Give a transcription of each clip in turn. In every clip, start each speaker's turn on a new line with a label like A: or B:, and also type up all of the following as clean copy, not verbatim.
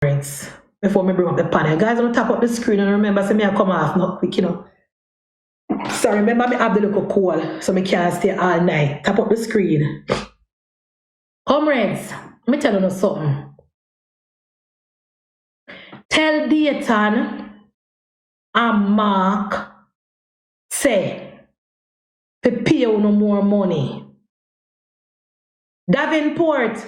A: before me bring up the panel. Guys, I'm going to tap up the screen and remember, so me I come off not quick, So remember me have the little call, so me can't stay all night. Tap up the screen. Comrades, let me tell you something. Tell Dayton and Mark, say, to pay you no more money. Davenport,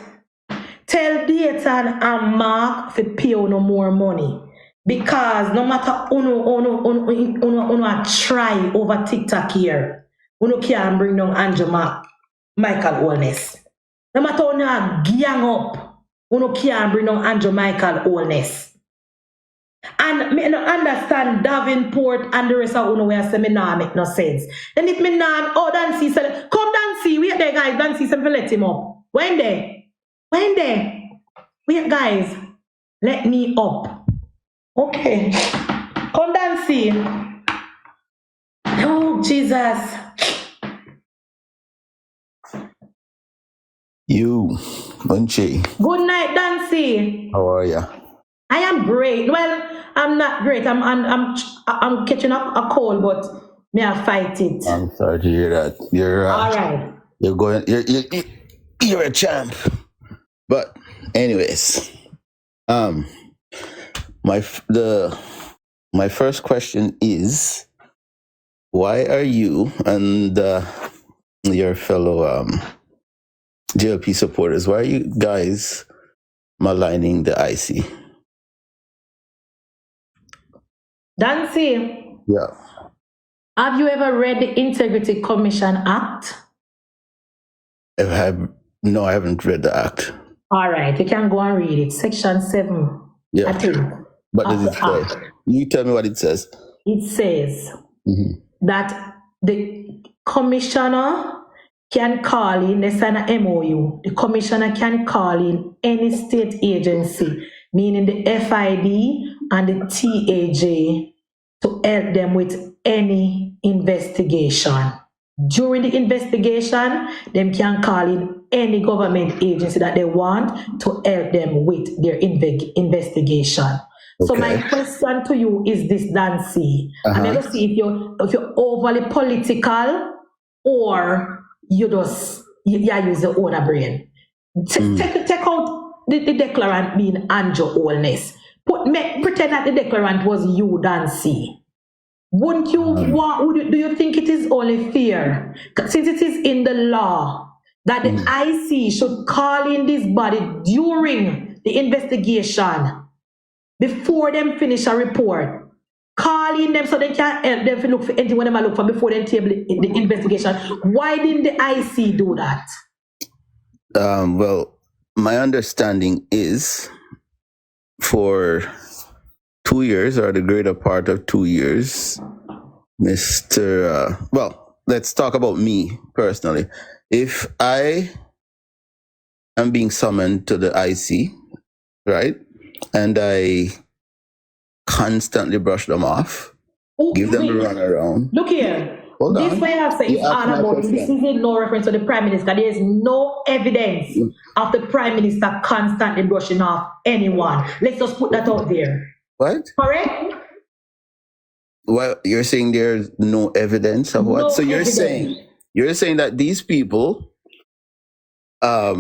A: tell Dayton and Mark to pay you no more money. Because no matter uno try over TikTok here, uno can't bring down Michael Holness. No matter uno gang up, uno can't bring down Michael Holness. And me no understand Davenport and the rest of uno where say me nah make no sense. Then if me nah, Dancy say, come Dancy, wait there guys, Dancy say let him up. When there? Wait guys, let me up. Okay, come Dancy. Oh Jesus.
B: You, MunchieB.
A: Good night, Dancy.
B: How are you?
A: I am great. Well, I'm not great. I'm catching up a cold, but me I fight it.
B: I'm sorry to hear that. You're
A: all right.
B: You're a champ. But anyways, my first question is, why are you and your fellow JLP supporters, why are you guys maligning the IC?
A: Dancy.
B: Yeah.
A: Have you ever read the Integrity Commission Act?
B: No, I haven't read the act.
A: All right, you can go and read it. Section 7.
B: Yeah.
A: I think.
B: What does it say? You tell me what it says.
A: It says that the commissioner can call in, let's sign a MOU. The commissioner can call in any state agency, meaning the FID and the TAJ, to help them with any investigation. During the investigation, them can call in any government agency that they want to help them with their investigation. Okay. So my question to you is this, Dancy. I'm going to see if you're overly political or you just use your own brain. Take out the declarant being Andrew Holness. Pretend that the declarant was you, Dancy. Wouldn't you do you think it is only fair, since it is in the law, that the IC should call in this body during the investigation before them finish a report? Call in them so they can help them to look for anything when they look for before they table the investigation. Why didn't the IC do that?
B: Well, my understanding is for 2 years, or the greater part of 2 years, well, let's talk about me personally. If I am being summoned to the IC, right, and I constantly brush them off, give them the run around.
A: Look here. This way I say it's honorable. This is no reference to the Prime Minister. There is no evidence of the Prime Minister constantly brushing off anyone. Let's just put that out there.
B: What?
A: Correct?
B: Well, you're saying there's no evidence of what?
A: No
B: so
A: evidence.
B: You're saying that these people
A: but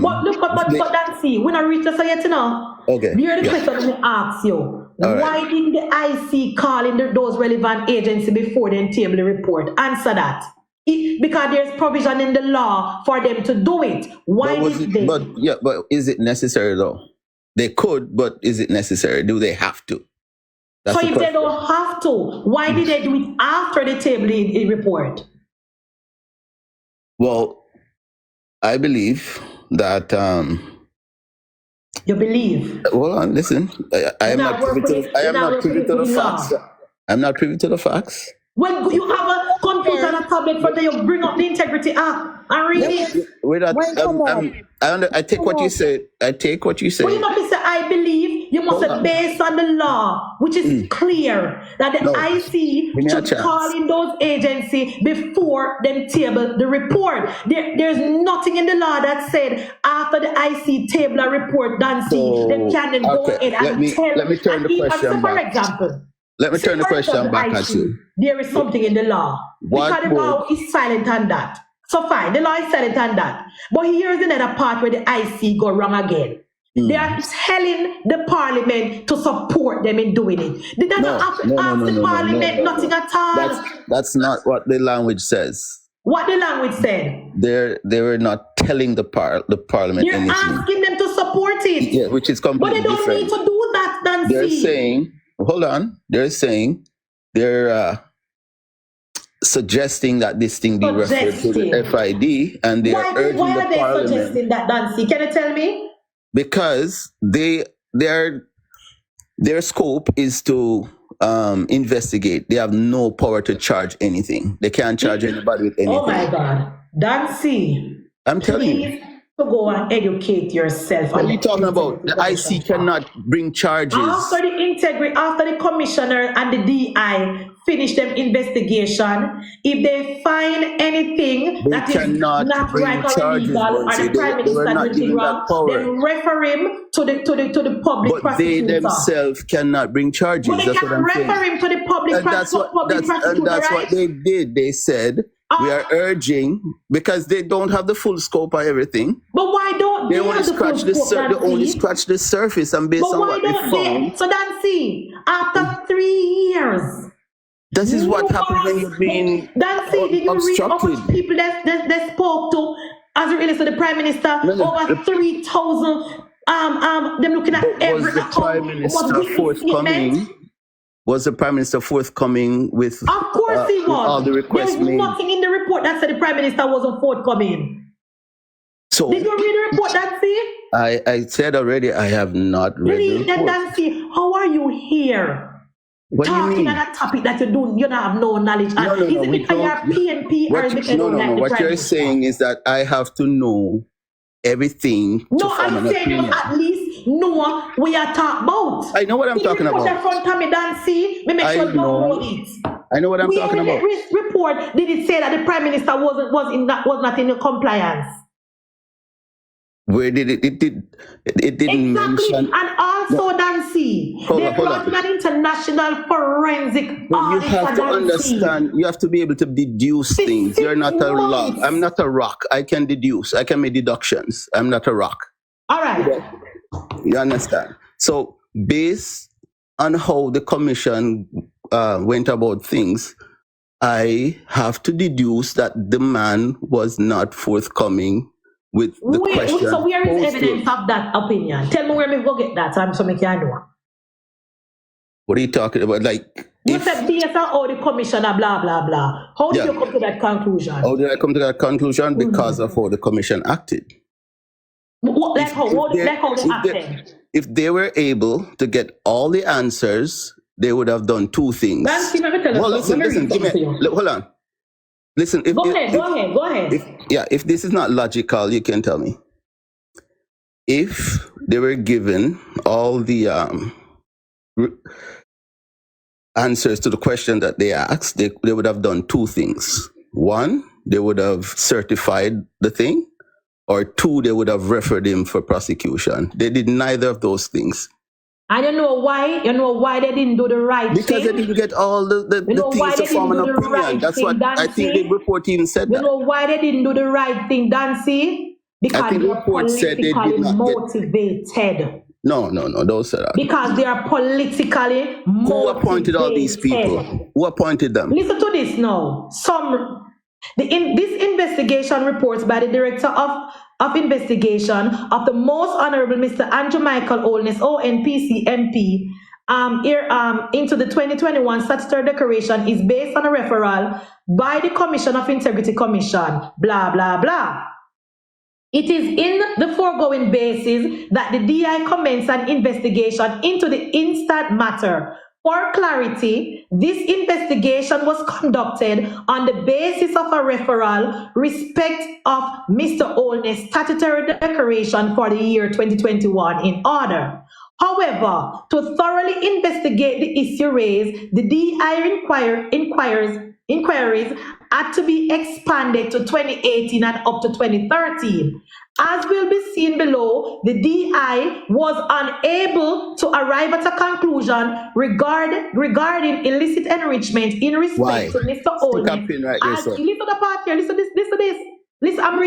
A: that's see, when I reach the yet now.
B: Okay.
A: Here the question let me ask you. Why didn't the IC call in those relevant agencies before they table the report? Answer that. Because there's provision in the law for them to do it. Why did they?
B: But is it necessary though? They could, but is it necessary? Do they have to?
A: That's so if they don't have to, why did they do it after the table the report?
B: Well, I believe that
A: you believe?
B: Well, listen, I am not privy to the facts. I'm not privy to the facts.
A: When you have a computer and a tablet for them, you bring up the Integrity Act and read it.
B: I take what you said. I take what you said.
A: Well, you not say I believe. you must
B: Hold
A: be
B: on.
A: based on the law, which is clear that the
B: No.
A: IC
B: Give me a
A: should
B: chance.
A: call in those agencies before them table the report. There's nothing in the law that said after the IC table a report, Dancy, they can then go ahead and tell.
B: Let me turn the
A: and
B: question
A: for
B: back.
A: example,
B: Let me turn the
A: for
B: question
A: example,
B: back at
A: IC,
B: you.
A: there is something in the law.
B: What
A: Because the law is silent on that. So fine, the law is silent on that. But here's another part where the IC go wrong again. They are telling the parliament to support them in doing it. They don't have to ask the parliament nothing at all.
B: That's not what the language says.
A: What the language said?
B: They were not telling the parliament
A: They're
B: anything.
A: asking them to support it.
B: Yeah, which is completely
A: But they don't
B: different.
A: need to do that, Nancy.
B: They're saying, hold on. They're saying they're suggesting that this thing be referred to the FID, and they are urging
A: why
B: the
A: are they
B: parliament.
A: suggesting that, Nancy? Can you tell me?
B: Because their scope is to investigate. They have no power to charge anything. They can't charge anybody with anything.
A: Oh my God, Nancy!
B: I'm telling you.
A: To go and educate yourself.
B: What are you talking about? The IC cannot bring charges.
A: After the commissioner and the DI finish them investigation, if they find anything that is not right or illegal, or the prime minister doing wrong, then refer him to the public prosecutor.
B: But they themselves cannot bring charges.
A: But they can refer him to the public prosecutor.
B: And that's what they did. They said, we are urging, because they don't have the full scope of everything.
A: But why don't they
B: only
A: have the full scope?
B: They only scratch the surface, and based on what they found.
A: So Dancy, after 3 years,
B: this is what happens when you're being
A: Dancy, did you read how much people they spoke to as it relates to the prime minister? Over 3,000. Them looking at every
B: account. Was the prime minister forthcoming? Was the prime minister forthcoming with?
A: Of course he was.
B: All the requests
A: There's
B: made.
A: nothing in the report that said the prime minister wasn't forthcoming.
B: So
A: did you read the report, Nancy?
B: I said already I have not read the report.
A: Nancy, how are you here?
B: What
A: talking
B: do you mean?
A: on a topic that you don't have no knowledge.
B: No,
A: is it because you're PNP or is it because you don't like the
B: what
A: prime
B: you're
A: minister?
B: saying is that I have to know everything.
A: No, I'm saying you at least know what we are talking about.
B: I know what I'm talking about.
A: Put front of me, Dancy. Make sure you know it.
B: I know what I'm talking about.
A: Report did it say that the prime minister was not in compliance?
B: Where did it didn't mention?
A: And also, Dancy, they brought an international forensic
B: you have to understand, you have to be able to deduce things. You're not a rock. I'm not a rock. I can deduce. I can make deductions. I'm not a rock.
A: All right.
B: You understand? So based on how the commission went about things, I have to deduce that the man was not forthcoming with the question.
A: So where is evidence of that opinion? Tell me where we go get that so I can know.
B: What are you talking about? Like
A: you said BSR or the commissioner, blah blah blah. How did you come to that conclusion?
B: How did I come to that conclusion? Because of how the commission acted.
A: How they acted?
B: If they were able to get all the answers, they would have done two things. Listen, hold on. Listen,
A: go ahead.
B: If this is not logical, you can tell me. If they were given all the answers to the question that they asked, they would have done two things. One, they would have certified the thing, or two, they would have referred him for prosecution. They did neither of those things. I don't know why.
A: You know why they didn't do the right thing?
B: Because they didn't get all the things to form an opinion. That's what I think the report even said.
A: You know why they didn't do the right thing, Dancy? Because they are politically motivated.
B: No, don't say that.
A: Because they are politically motivated.
B: Who appointed all these people? Who appointed them?
A: Listen to this now. This investigation reports by the Director of Investigation of the Most Honorable Mr. Andrew Michael Holness, ONPC MP, into the 2021 statutory declaration is based on a referral by the Commission of Integrity Commission, blah, blah, blah. It is in the foregoing basis that the DI commenced an investigation into the instant matter. For clarity, this investigation was conducted on the basis of a referral respect of Mr. Holness' statutory declaration for the year 2021 in order. However, to thoroughly investigate the issue raised, the DI inquiries had to be expanded to 2018 and up to 2013. As will be seen below, the DI was unable to arrive at a conclusion regarding illicit enrichment in
B: Why?
A: respect to Mr.
B: Stick a
A: Olney.
B: pin right there, sir.
A: Listen to the part here. Listen to this. Listen, I'm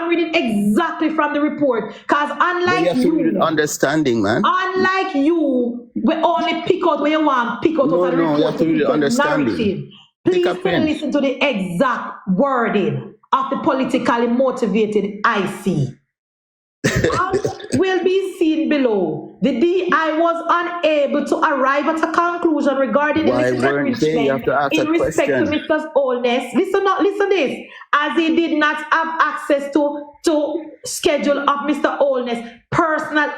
A: reading exactly from the report. Because
B: You
A: unlike
B: have to read it understanding, man.
A: unlike you, we only pick out where you want, pick out
B: No,
A: of the
B: no, you
A: report
B: have to read it
A: the
B: understanding.
A: narrative.
B: Pick
A: Please
B: a pen.
A: listen to the exact wording of the politically motivated IC. As will be seen below, the DI was unable to arrive at a conclusion regarding
B: Why
A: illicit
B: weren't they? You have
A: enrichment
B: to ask
A: in
B: that
A: respect to
B: question.
A: Mr. Olness. Listen this, as he did not have access to schedule of Mr. Olness' personal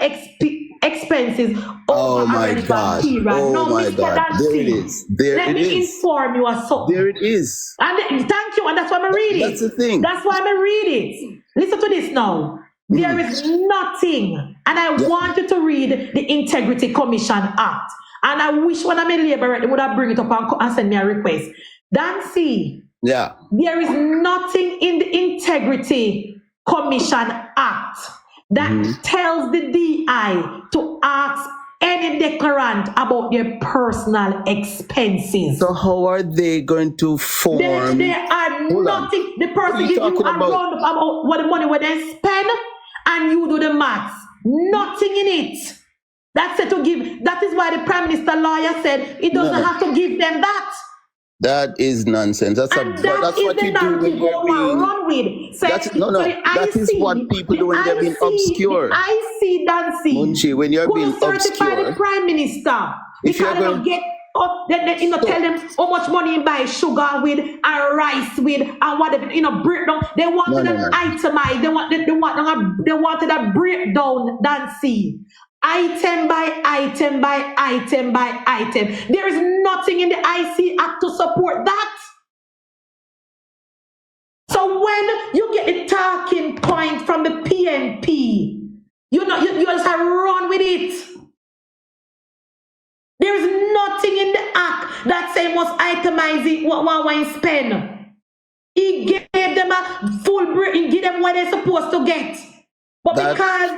A: expenses
B: Oh
A: over a
B: my
A: relevant
B: God.
A: period.
B: Oh
A: Now,
B: my
A: Mr.
B: God. There it
A: Dancy,
B: is. There
A: let
B: it
A: me
B: is.
A: inform you of something.
B: There it is.
A: And thank you, and that's why I'm reading
B: That's the thing.
A: That's why I'm reading it. Listen to this now. There is nothing, and I want you to read the Integrity Commission Act. And I wish when I'm in labor, they would have bring it up and send me a request. Dancy,
B: Yeah.
A: there is nothing in the Integrity Commission Act that tells the DI to ask any declarant about their personal expenses.
B: So how are they going to form?
A: There are nothing. The person gives you a round about what the money where they spend, and you do the maths. Nothing in it. That's it to give. That is why the Prime Minister lawyer said he doesn't have to give them that.
B: That is nonsense. That's
A: And
B: that's what you do when you're being.
A: Run with. So,
B: That is what people do when they're being obscure.
A: I see Dancy.
B: Munchie, when you're being
A: certify
B: obscure.
A: the Prime Minister.
B: If you're
A: Because they
B: going
A: don't get up, then tell them how much money you buy sugar with and rice with and whatever. Breakdown. They wanted an itemized. They wanted a breakdown, Dancy. Item by item by item by item. There is nothing in the IC Act to support that. So when you get the talking point from the PNP, you just have to run with it. There is nothing in the act that say must itemize it what one spend. He gave them a full break. He give them what they're supposed to get, but because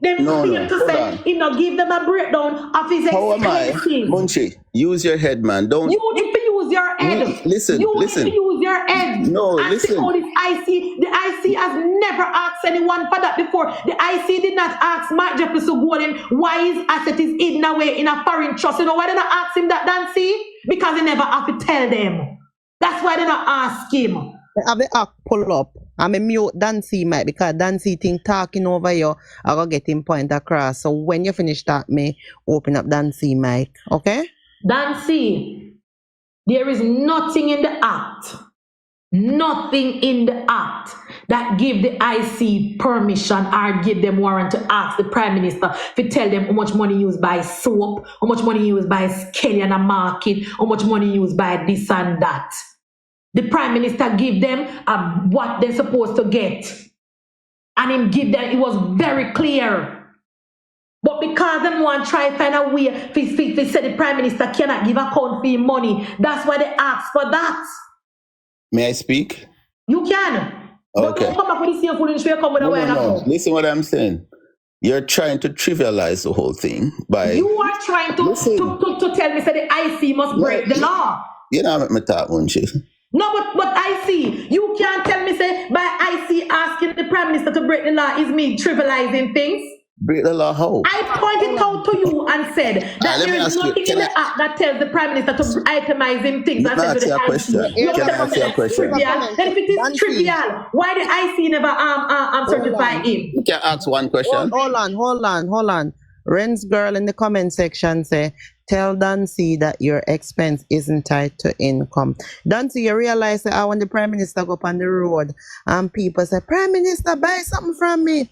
A: them claim to say he not give them a breakdown of his expenses.
B: How am I? Munchie, use your head, man. Don't
A: you need to use your head.
B: Listen.
A: Need to use your head.
B: No, listen.
A: The IC has never asked anyone for that before. The IC did not ask Mark Jefferson Golden why his asset is hidden away in a foreign trust. You know why they not ask him that, Dancy? Because he never have to tell them. That's why they not ask him.
C: I have the act pull up. I'm a mute Dancy, Mike, because Dancy think talking over you, I go get him point across. So when you finish that, me open up Dancy, Mike. Okay?
A: Dancy, there is nothing in the act that give the IC permission or give them warrant to ask the Prime Minister to tell them how much money used by soap, how much money used by Skelly and a market, how much money used by this and that. The Prime Minister give them what they're supposed to get. And him give them, it was very clear. But because them want to try to find a way, they say the Prime Minister cannot give account for him money. That's why they ask for that.
B: May I speak?
A: You can. But
B: Okay.
A: don't come back with the same foolish way, come with
B: No. Listen what I'm saying. You're trying to trivialize the whole thing by...
A: You are trying to tell me that the IC must break the law.
B: You know, I'm talk, Munchie.
A: No, but I see. You can't tell me, say, by IC asking the Prime Minister to break the law is me trivializing things.
B: Break the law how?
A: I pointed out to you and said that there is nothing in the act that tells the Prime Minister to itemize him things.
B: Can I ask you a question? Can I ask you a question?
A: Then if it is trivial, why the IC never certify him?
B: You can ask one question.
C: Hold on. Ren's girl in the comment section say, tell Dancy that your expense isn't tied to income. Dancy, you realize that when the Prime Minister go up on the road and people say, Prime Minister, buy something from me.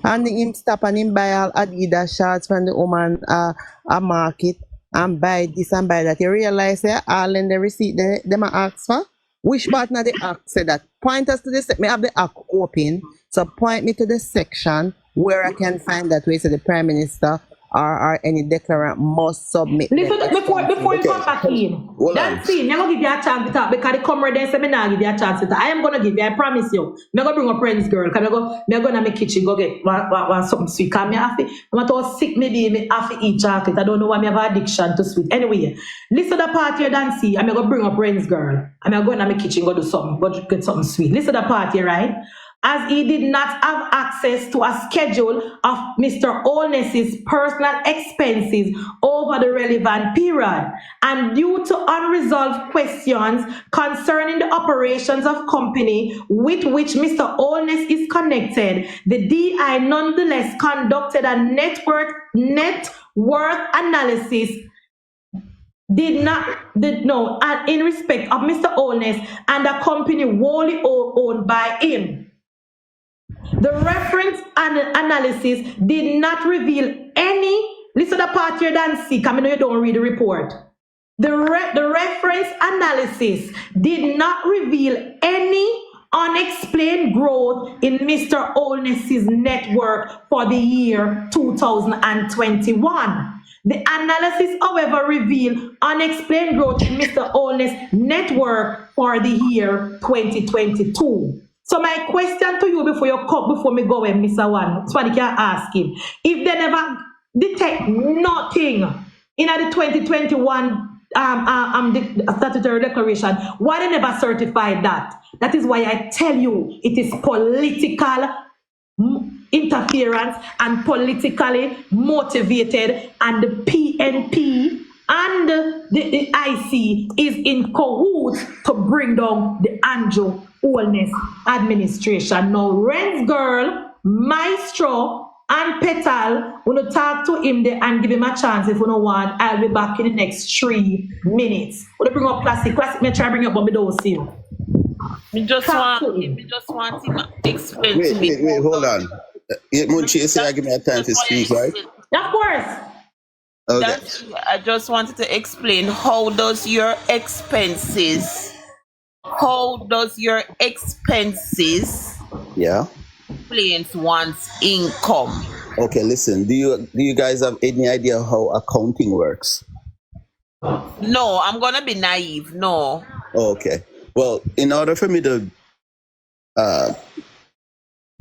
C: And him stop and him buy all Adidas shorts from the woman a market and buy this and buy that. You realize that all in the receipt they ask for? Which partner the act say that? Point us to this. May have the act open. So point me to the section where I can find that way. So the Prime Minister or any declarant must submit
A: Listen,
C: them
A: before you
B: Okay.
A: come back in,
B: Hold on.
A: that's it. I'm gonna give you a chance to talk because the comrade then say me nah give you a chance to talk. I am gonna give you, I promise you. I'm gonna bring a friend's girl. Cause me go in my kitchen go get one something sweet. Cause me have to, I'm not sick maybe me have to eat chocolate. I don't know why me have addiction to sweet. Anyway, listen to the part here, Dancy. I'm gonna bring a friend's girl. I'm gonna go in my kitchen go do something, go get something sweet. Listen to the part here, right? As he did not have access to a schedule of Mr. Olness's personal expenses over the relevant period, and due to unresolved questions concerning the operations of company with which Mr. Olness is connected, the DI nonetheless conducted a net worth analysis in respect of Mr. Olness and a company wholly owned by him. The reference analysis did not reveal any, listen to the part here, Dancy, I know you don't read the report. The reference analysis did not reveal any unexplained growth in Mr. Olness's net worth for the year 2021. The analysis, however, revealed unexplained growth in Mr. Olness's net worth for the year 2022. So my question to you before me go in, Mr. One, so I can ask him. If they never detect nothing in the 2021 the statutory declaration, why they never certified that? That is why I tell you it is political interference and politically motivated, and the PNP and the IC is in cahoots to bring down the Andrew Olness administration. Now, Ren's girl, Maestro, and Petal, when you talk to him there and give him a chance, if you don't want, I'll be back in the next 3 minutes. When you bring up Classic, me try bring up, but me don't see you.
D: Me just want him to explain to me.
B: Wait, hold on. Munchie, you say I give me a time to speak, right?
A: Of course.
B: Okay.
D: I just wanted to explain how does your expenses
B: Yeah.
D: influence one's income?
B: Okay, listen. Do you guys have any idea how accounting works?
D: No, I'm gonna be naive. No.
B: Okay. Well, in order for me to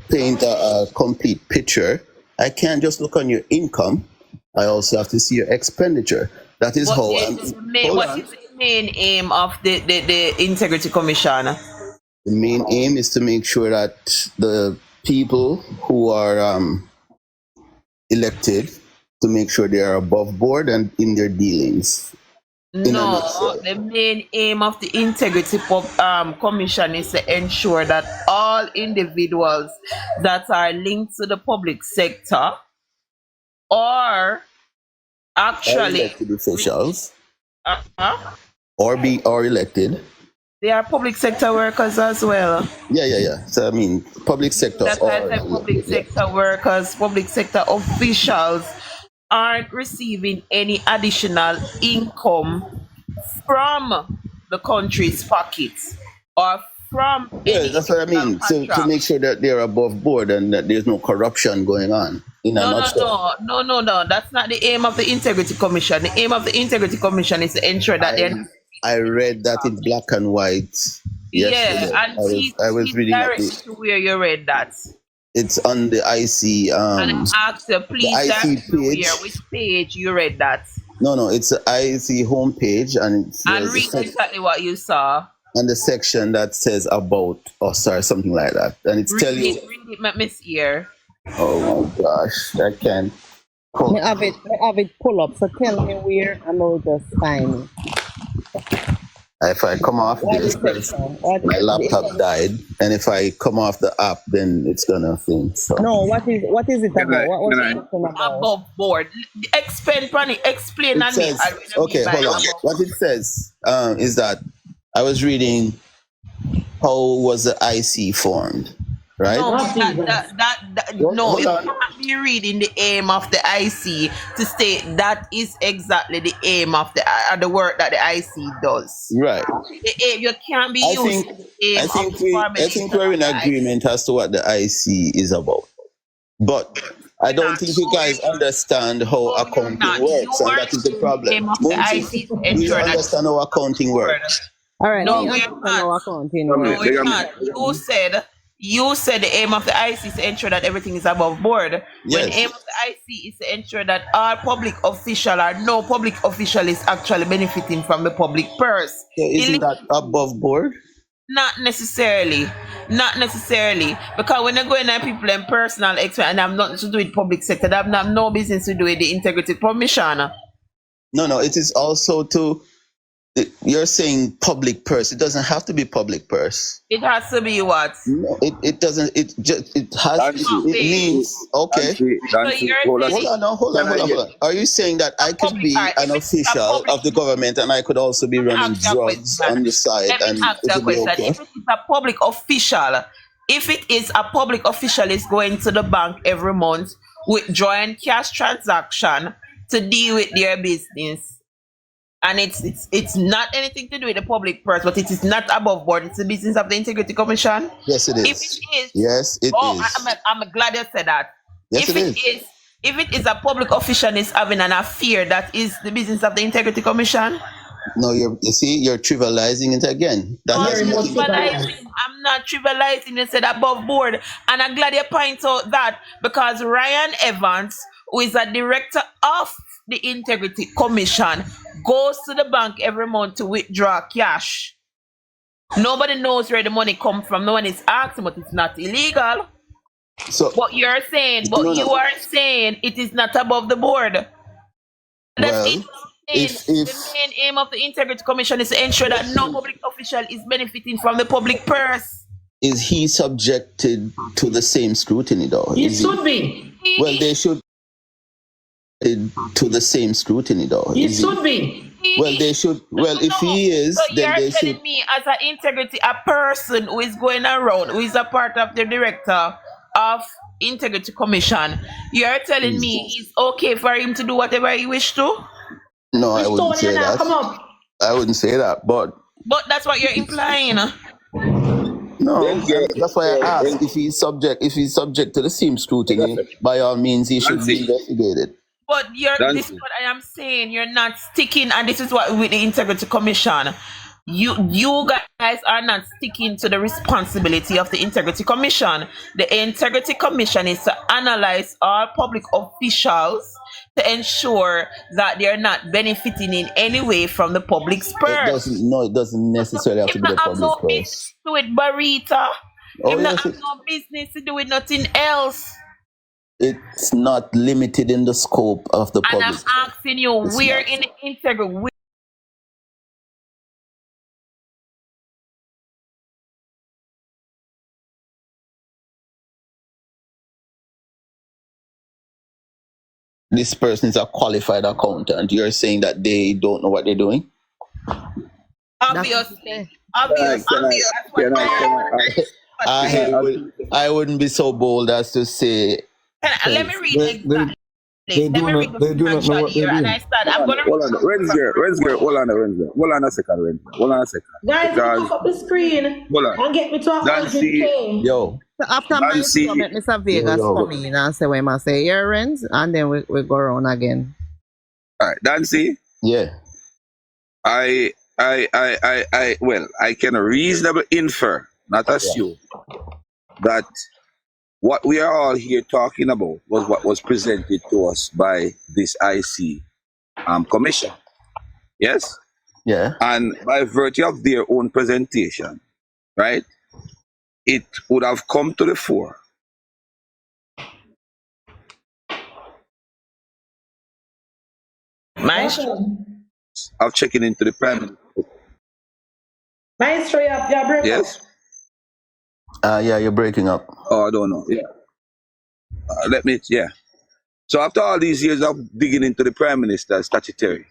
B: paint a complete picture, I can't just look on your income. I also have to see your expenditure. That is how
D: what is the main aim of the Integrity Commission?
B: The main aim is to make sure that the people who are elected, to make sure they are above board and in their dealings.
D: No, the main aim of the Integrity Commission is to ensure that all individuals that are linked to the public sector or actually
B: elected officials or elected.
D: They are public sector workers as well.
B: Yeah. So I mean, public sector
D: That's why I said public sector workers, public sector officials aren't receiving any additional income from the country's pockets or from
B: that's what I mean. So to make sure that they're above board and that there's no corruption going on.
D: No. That's not the aim of the Integrity Commission. The aim of the Integrity Commission is to ensure that
B: I read that in black and white.
D: Yeah, and
B: I was reading
D: directly to where you read that.
B: It's on the IC.
D: And ask you, please direct to where, which page you read that.
B: No, it's the IC homepage, and
D: read exactly what you saw.
B: And the section that says about us or something like that, and it's telling you.
D: Read it, Miss Ear.
B: Oh my gosh, I can't.
C: I have it pull up. So tell me where, and I'll just find it.
B: If I come off this, my laptop died, and if I come off the app, then it's gonna think. So.
C: No, what is it about? What is it about?
D: Above board. Explain on me.
B: Okay, hold on. What it says is that I was reading how was the IC formed, right?
D: No, it can't be reading the aim of the IC to state that is exactly the aim of the work that the IC does.
B: Right.
D: You can't be using the aim
B: I think we're in agreement as to what the IC is about. But I don't think you guys understand how
D: No, you're
B: accounting
D: not.
B: works,
D: You
B: and
D: are
B: that is the
D: saying the
B: problem.
D: aim of the
B: Munchie,
D: IC is to
B: do you
D: ensure that
B: understand how accounting
D: word.
B: works?
C: All right,
D: No,
C: me
D: we're
C: understand
D: not.
C: our accounting
E: Come
C: work.
E: here,
D: No, we're
E: come
D: not.
E: here.
D: You said the aim of the IC is to ensure that everything is above board. When the
B: Yes.
D: aim of the IC is to ensure that all public official or no public official is actually benefiting from the public purse.
B: So isn't that above board?
D: Not necessarily. Not necessarily. Because when I go in at people in personal expense and I'm nothing to do with public sector, that have no business to do with the integrity commission.
B: No, it is also to. You're saying public purse. It doesn't have to be public purse.
D: It has to be what?
B: No, it doesn't. It just it has.
E: Dancy,
B: It means okay.
E: Dancy,
D: you're
E: hold on.
D: saying-
B: Hold on. Are you saying that I could
D: public-
B: be
D: alright,
B: an
D: if it's a
B: official
D: public-
B: of the government and I could also be running
D: ask you a
B: drugs
D: question.
B: on the side,
D: Let me
B: and
D: ask
B: it
D: you a
B: would be
D: question.
B: okay?
D: If it is a public official, is going to the bank every month withdrawing cash transaction to deal with their business, and it's not anything to do with the public purse, but it is not above board. It's the business of the Integrity Commission.
B: Yes, it is.
D: If it is,
B: Yes, it is.
D: I'm glad you said that.
B: Yes,
D: if
B: it is.
D: If it is a public official is having an affair, that is the business of the Integrity Commission.
B: No, you're trivializing it again. That
D: No,
B: has
A: Very
B: nothing
A: much
B: to do with it.
A: trivializing.
D: I'm not trivializing. You said above board, and I'm glad you point out that because Ryan Evans, who is a director of the Integrity Commission, goes to the bank every month to withdraw cash. Nobody knows where the money comes from. No one is asking, but it's not illegal.
B: So
D: But you're saying, you are saying it is not above the board. That's
B: Well,
D: it.
B: if-
D: The main aim of the Integrity Commission is to ensure that no public official is benefiting from the public purse.
B: is he subjected to the same scrutiny, though?
A: You
B: Is he-
A: should be.
B: Well, they should to the same scrutiny, though.
A: You
B: Is he-
A: should be.
B: Well, they should. Well, if he is,
D: So
B: then
D: you're
B: they
D: telling
B: should.
D: me, as an integrity, a person who is going around, who is a part of the director of Integrity Commission, you're telling me it's okay for him to do whatever he wish to?
B: No, I
A: Which
B: wouldn't
A: Tony
B: say
A: and I
B: that.
A: come up.
B: I wouldn't say that, but
D: But that's what you're implying.
B: no. That's why I asked if he's subject to the same scrutiny. By all means, he should be investigated.
D: But this is what I am saying. You're not sticking, and this is what with the Integrity Commission. You guys are not sticking to the responsibility of the Integrity Commission. The Integrity Commission is to analyze all public officials to ensure that they are not benefiting in any way from the public's purse.
B: It doesn't necessarily have to be the
D: Have no
B: public
D: business
B: purse.
D: to do with Barita.
B: Oh,
D: Not
B: yes,
D: have no business to do with nothing else.
B: it's not limited in the scope of the
D: And
B: public.
D: I'm asking you,
B: It's
D: where
B: not.
D: in the Integrity?
B: This person is a qualified accountant. You're saying that they don't know what they're doing?
D: Obviously. That's what
B: I wouldn't be so bold as to say.
D: Let me read exactly.
F: They do not know what they're
D: And
F: doing.
D: I start. I'm gonna
E: Hold on, Wednesday, hold on a second.
A: Guys,
E: Because-
A: look up the screen
E: Hold on.
A: and get me to
E: Dancy.
A: 100K.
B: Yo,
C: So after my
E: Nancy.
C: let Mr. Vegas
F: Yo.
C: come in and say what I say, your rents, and then we go around again.
E: All right, Dancy,
B: yeah.
E: I can reasonably infer, not assume, that what we are all here talking about was what was presented to us by this IC commission. Yes?
B: Yeah.
E: And by virtue of their own presentation, right, it would have come to the fore of checking into the Prime Minister.
A: Maestro, you're breaking
E: Yes?
B: Yeah, you're breaking up.
E: Oh, I don't know. Yeah. Yeah. So after all these years of digging into the Prime Minister's statutory,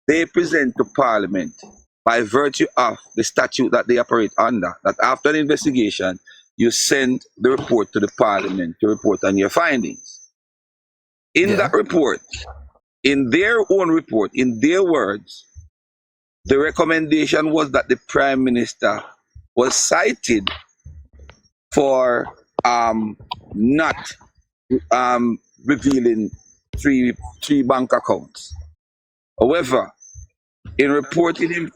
E: they present to Parliament by virtue of the statute that they operate under, that after an investigation, you send the report to the Parliament to report on your findings. In
B: Yeah.
E: that report, in their own report, in their words, the recommendation was that the Prime Minister was cited for not revealing three bank accounts. However, in reporting him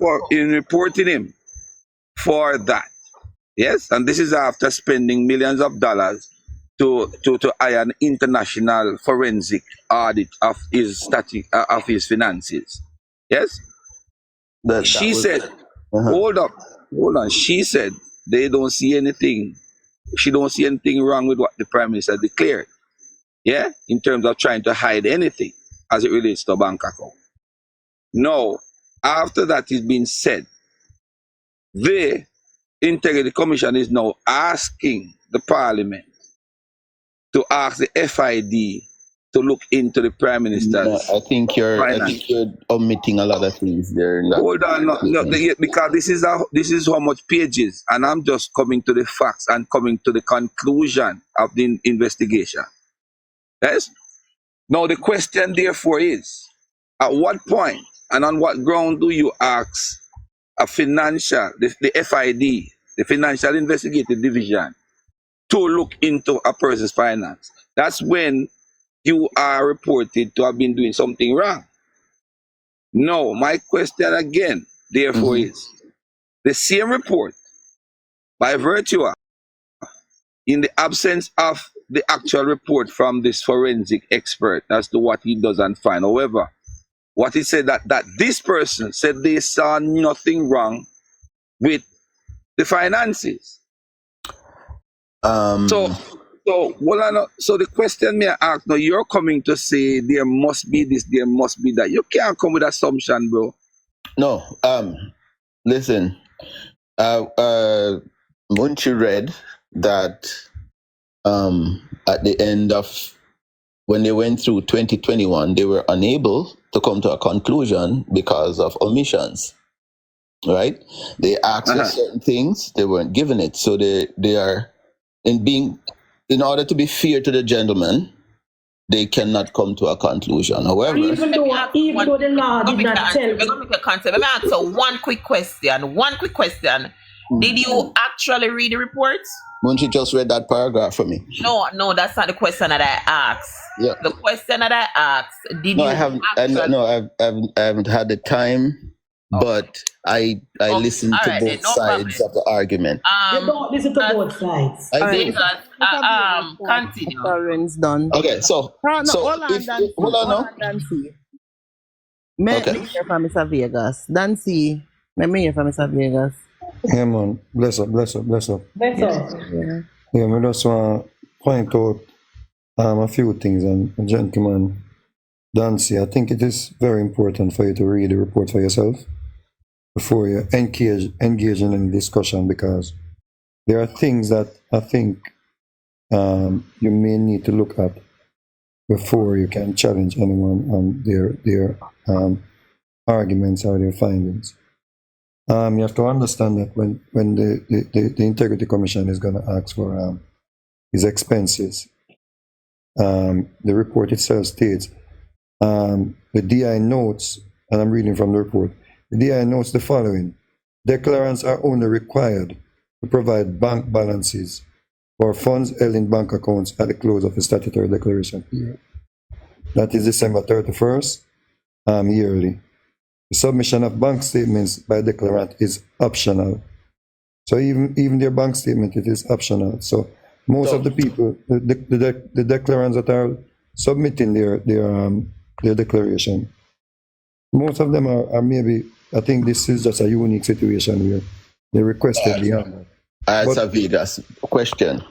E: for that, yes, and this is after spending millions of dollars to hire an international forensic audit of his finances. Yes, she said, hold on. She said they don't see anything. She don't see anything wrong with what the Prime Minister declared. Yeah, in terms of trying to hide anything as it relates to a bank account. No, after that is being said, the Integrity Commission is now asking the Parliament to ask the FID to look into the Prime Minister's
B: I think you're
E: finance.
B: omitting a lot of things there.
E: Hold on, because this is how much pages, and I'm just coming to the facts and coming to the conclusion of the investigation. Yes. Now the question, therefore, is: at what point and on what ground do you ask a the FID, the Financial Investigative Division, to look into a person's finance? That's when you are reported to have been doing something wrong. No, my question again, therefore, is the same report, by virtue of, in the absence of the actual report from this forensic expert as to what he does and find. However, what he said that this person said they saw nothing wrong with the finances. So the question may I ask now, you're coming to say there must be this, there must be that. You can't come with assumption, bro.
B: No, listen, Munchie read that at the end of when they went through 2021, they were unable to come to a conclusion because of omissions. Right? They asked for certain things, they weren't given it. So they are in order to be fair to the gentleman, they cannot come to a conclusion. However,
A: even though the law did not tell.
D: Let me ask you one quick question. Did you actually read the report?
B: Munchie just read that paragraph for me.
D: No, that's not the question that I asked.
B: Yeah.
D: The question that I asked,
B: I haven't had the time, but I listened to both sides of the argument.
A: You don't listen to both sides.
B: I do.
D: Continue.
C: Current's done.
B: Okay, so
C: hold on, Dancy. May me hear from Mr. Vegas. Dancy, let me hear from Mr. Vegas.
F: Yeah, man. Bless up.
A: Better.
F: Yeah, I just want to point out a few things. And gentleman, Dancy, I think it is very important for you to read the report for yourself before you engage in any discussion, because there are things that I think you may need to look at before you can challenge anyone on their arguments or their findings. You have to understand that when the Integrity Commission is going to ask for his expenses, the report itself states, the DI notes, and I'm reading from the report, the DI notes the following: declarants are only required to provide bank balances for funds held in bank accounts at the close of the statutory declaration period. That is December 31st, yearly. The submission of bank statements by declarant is optional. So even their bank statement, it is optional. So most of the people, the declarants that are submitting their declaration, most of them are maybe, I think this is just a unique situation where they requested the honor.
B: It's a Vegas question.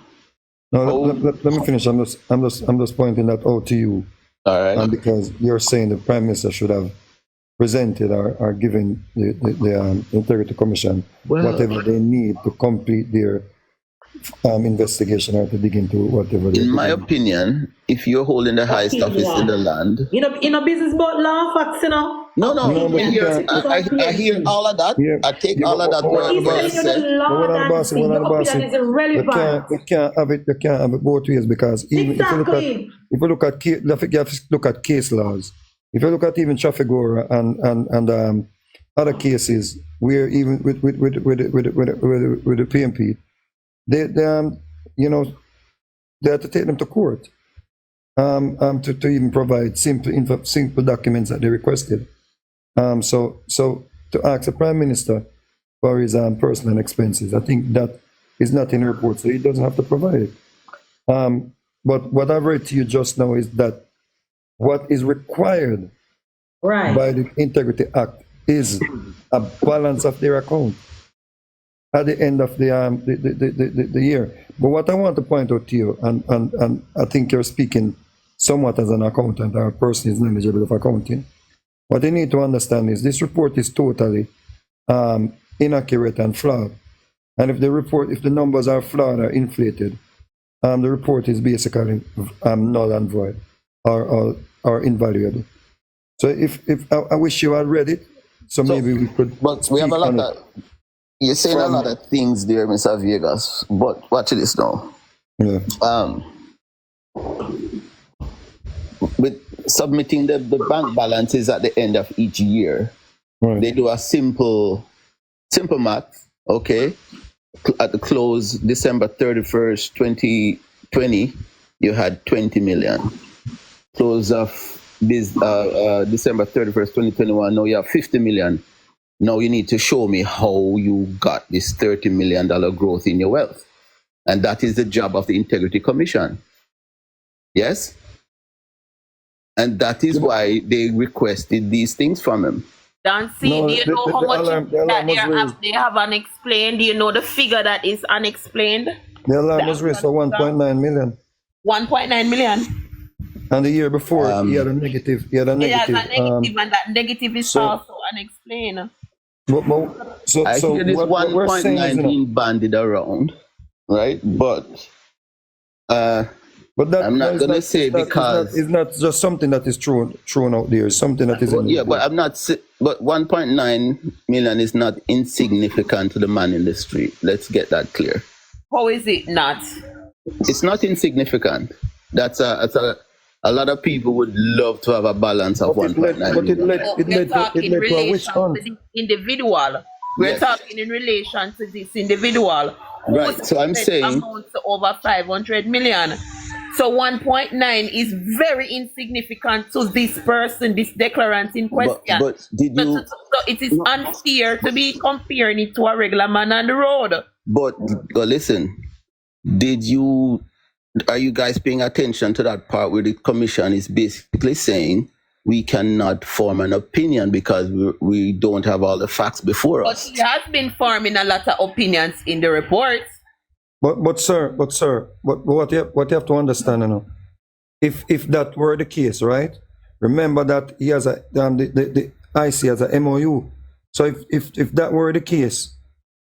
F: No, let me finish. I'm just pointing that out to you.
B: All right.
F: Because you're saying the Prime Minister should have presented or given the Integrity Commission whatever they need to complete their investigation or to dig into whatever.
B: In my opinion, if you're holding the highest office in the land,
A: in a business about law facts, you know.
B: No, I hear all of that.
F: Yeah.
B: I take all of that.
F: You can't have it both ways, because even if you look at case laws, if you look at even Trafigura and other cases where even with the PMP, they have to take them to court. to even provide simple documents that they requested. So to ask the Prime Minister for his personal expenses, I think that is not in the report, so he doesn't have to provide it. But what I've read to you just now is that what is required
A: Right.
F: by the Integrity Act is a balance of their account at the end of the year. But what I want to point out to you, and I think you're speaking somewhat as an accountant or a person who is knowledgeable of accounting, what you need to understand is this report is totally inaccurate and flawed. And if the numbers are flawed or inflated, the report is basically null and void or invaluable. So if I wish you had read it, so maybe we could.
B: But we have a lot of. You're saying a lot of things there, Mr. Vegas. But watch this now.
F: Yeah.
B: With submitting the bank balances at the end of each year,
F: Right.
B: they do a simple math. Okay, at the close December 31st, 2020, you had 20 million. Close of this December 31st, 2021, now you have 50 million. Now you need to show me how you got this $30 million growth in your wealth. And that is the job of the Integrity Commission. Yes? And that is why they requested these things from him.
D: Dancy,
F: No,
D: do you know how much
F: the alarm was
D: they have unexplained? Do you know the figure that is unexplained?
F: The alarm was raised for 1.9 million.
D: 1.9 million.
F: And the year before, he had a negative. He had a
D: It has
F: negative.
D: a negative, and that negative is
F: so-
D: also unexplained.
B: I
F: So
B: hear this
F: what we're saying is,
B: 1.9 being bandied around, right? But
F: but that,
B: I'm not going to say because...
F: it's not just something that is thrown out there. It's something that is in the
B: Yeah, but I'm not... But 1.9 million is not insignificant to the man in the street. Let's get that clear.
D: How is it not?
B: It's not insignificant. That's a lot of people would love to have a balance of
F: But it
B: 1.9
F: led- but it
B: million.
F: led-
D: We're talking in
F: to a witch
D: relation
F: hunt.
D: to the individual. We're
B: Yes.
D: talking in relation to this individual.
B: Right,
D: whose
B: so I'm saying-
D: amounts to over 500 million. So 1.9 is very insignificant to this person, this declarant in question.
B: But did you...
D: So it is unfair to be comparing it to a regular man on the road.
B: But listen, are you guys paying attention to that part where the commission is basically saying we cannot form an opinion because we don't have all the facts before
D: But
B: us?
D: he has been forming a lot of opinions in the reports.
F: But sir, what you have to understand, if that were the case, right? Remember that he has the IC has a MOU. So if that were the case,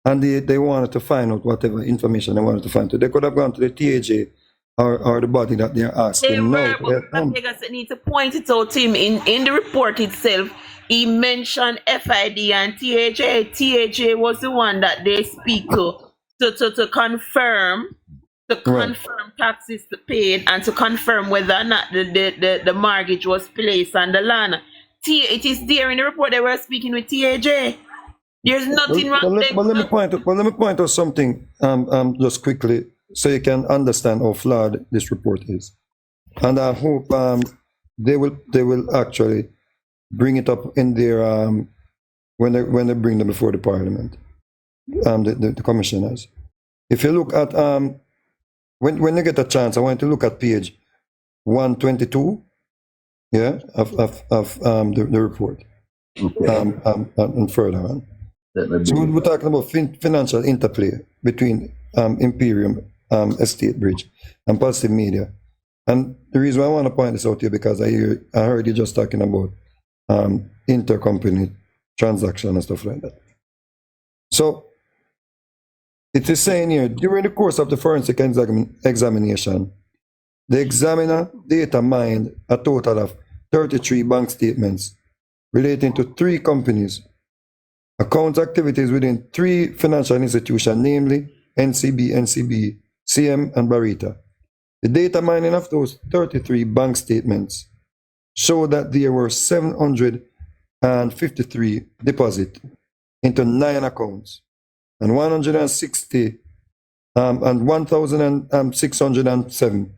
F: and they wanted to find out whatever information they wanted to find out, they could have gone to the TAJ or the body that they're asking.
D: Vegas need to point it out to him in the report itself. He mentioned FID and TAJ. TAJ was the one that they speak to confirm taxes paid and to confirm whether or not the mortgage was placed on the land. It is there in the report they were speaking with TAJ. There's nothing wrong there.
F: But let me point out something just quickly so you can understand how flawed this report is. And I hope they will actually bring it up in their when they bring them before the parliament. The commissioners. If you look at when you get a chance, I want you to look at page 122, yeah, of the report.
B: Okay.
F: And further on. So we're talking about financial interplay between Imperium Estate Bridge and Positive Media. And the reason why I want to point this out here because I heard you just talking about intercompany transaction and stuff like that. So it is saying here, during the course of the forensic examination, the examiner data mined a total of 33 bank statements relating to 3 companies, account activities within 3 financial institutions, namely NCB, CM, and Barita. The data mining of those 33 bank statements showed that there were 753 deposits into 9 accounts and 160 and 1,607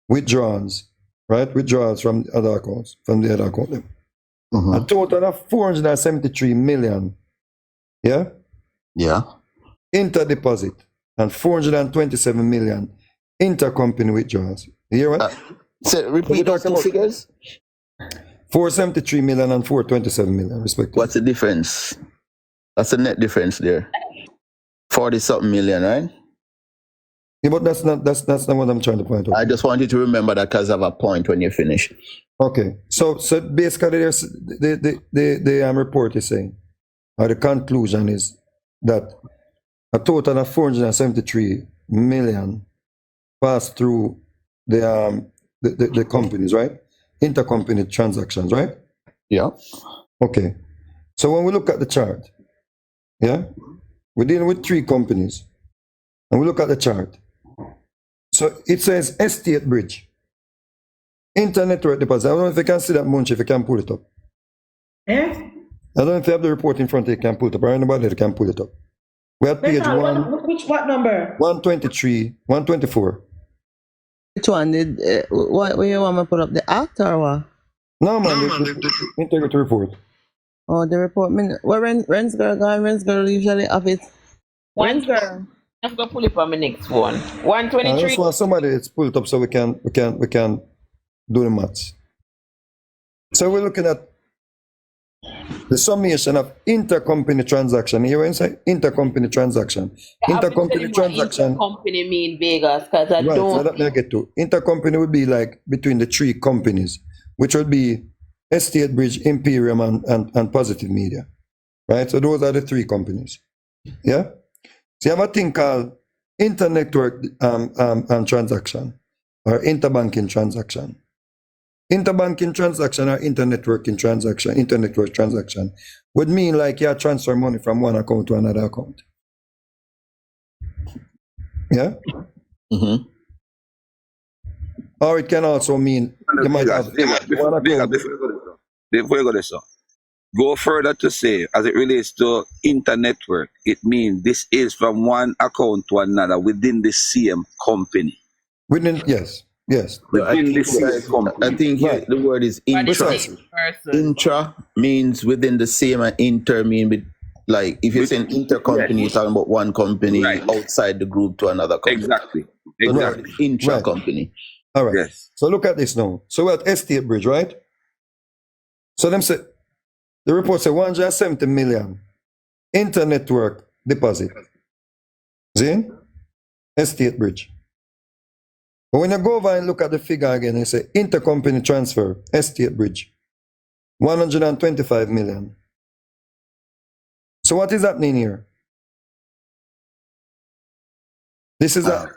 F: withdrawals right? Withdrawals from the other accounts, from the other account. A total of 473 million, yeah, inter-deposit, and 427 million intercompany withdrawals. You hear what?
B: So repeat those two figures.
F: 473 million and 427 million, respectively.
B: What's the difference? That's the net difference there. 40-something million, right?
F: Yeah, but that's not what I'm trying to point out.
B: I just want you to remember that because I have a point when you finish.
F: Okay, so basically, the report is saying, or the conclusion is that a total of 473 million passed through the companies, right? Intercompany transactions, right?
B: Yeah.
F: Okay, so when we look at the chart, yeah, we're dealing with 3 companies, and we look at the chart. So it says Estate Bridge, Internet Deposit. I don't know if you can see that, Munch, if you can pull it up.
A: Eh?
F: I don't know if you have the report in front of you, can pull it up. Or anybody that can pull it up. We're at page
A: What number?
F: 123, 124.
C: Which one did? What you want me to put up? The act or what?
F: No, man, the integrity report.
C: Oh, the report. Where Ren's girl gone? Ren's girl usually have it. Ren's girl.
D: I'm gonna pull it on my next one.
F: I
D: 123.
F: just want somebody to pull it up so we can do the maths. So we're looking at the summation of intercompany transaction. Here inside intercompany transaction. Intercompany transaction.
D: Intercompany mean Vegas because I
F: Right, so
D: don't.
F: that may get to. Intercompany would be like between the 3 companies, which would be Estate Bridge, Imperium, and Positive Media. Right? So those are the 3 companies. Yeah? So you have a thing called inter-network transaction or interbanking transaction. Interbanking transaction or internetwork transaction would mean like you transfer money from one account to another account. Yeah? Or it can also mean you might have one account.
E: Before you go there, sir, go further to say, as it relates to inter-network, it means this is from one account to another within the same company.
F: Yes.
E: Within the same company.
B: I think
F: Right.
B: the word is intra. Intra means within the same, and inter mean like if you're saying intercompany, you're talking about one company outside the group to another company.
E: Exactly.
B: The word is intra-company.
F: All right.
E: Yes.
F: So look at this now. So we're at Estate Bridge, right? So them say the report says 170 million inter-network deposit. See? Estate Bridge. But when you go over and look at the figure again, you say intercompany transfer, Estate Bridge, 125 million. So what is happening here? This is the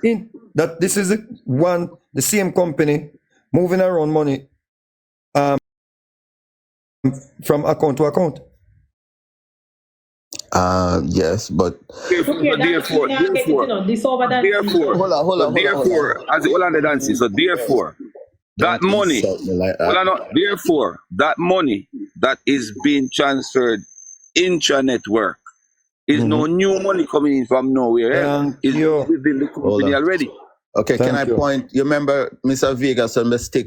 F: same company moving around money from account to account.
B: Yes, but
E: Therefore, that money, therefore, that money that is being transferred intra-network is no new money coming in from nowhere. It's within the company already.
B: Okay, can I point? You remember, Mr. Vegas,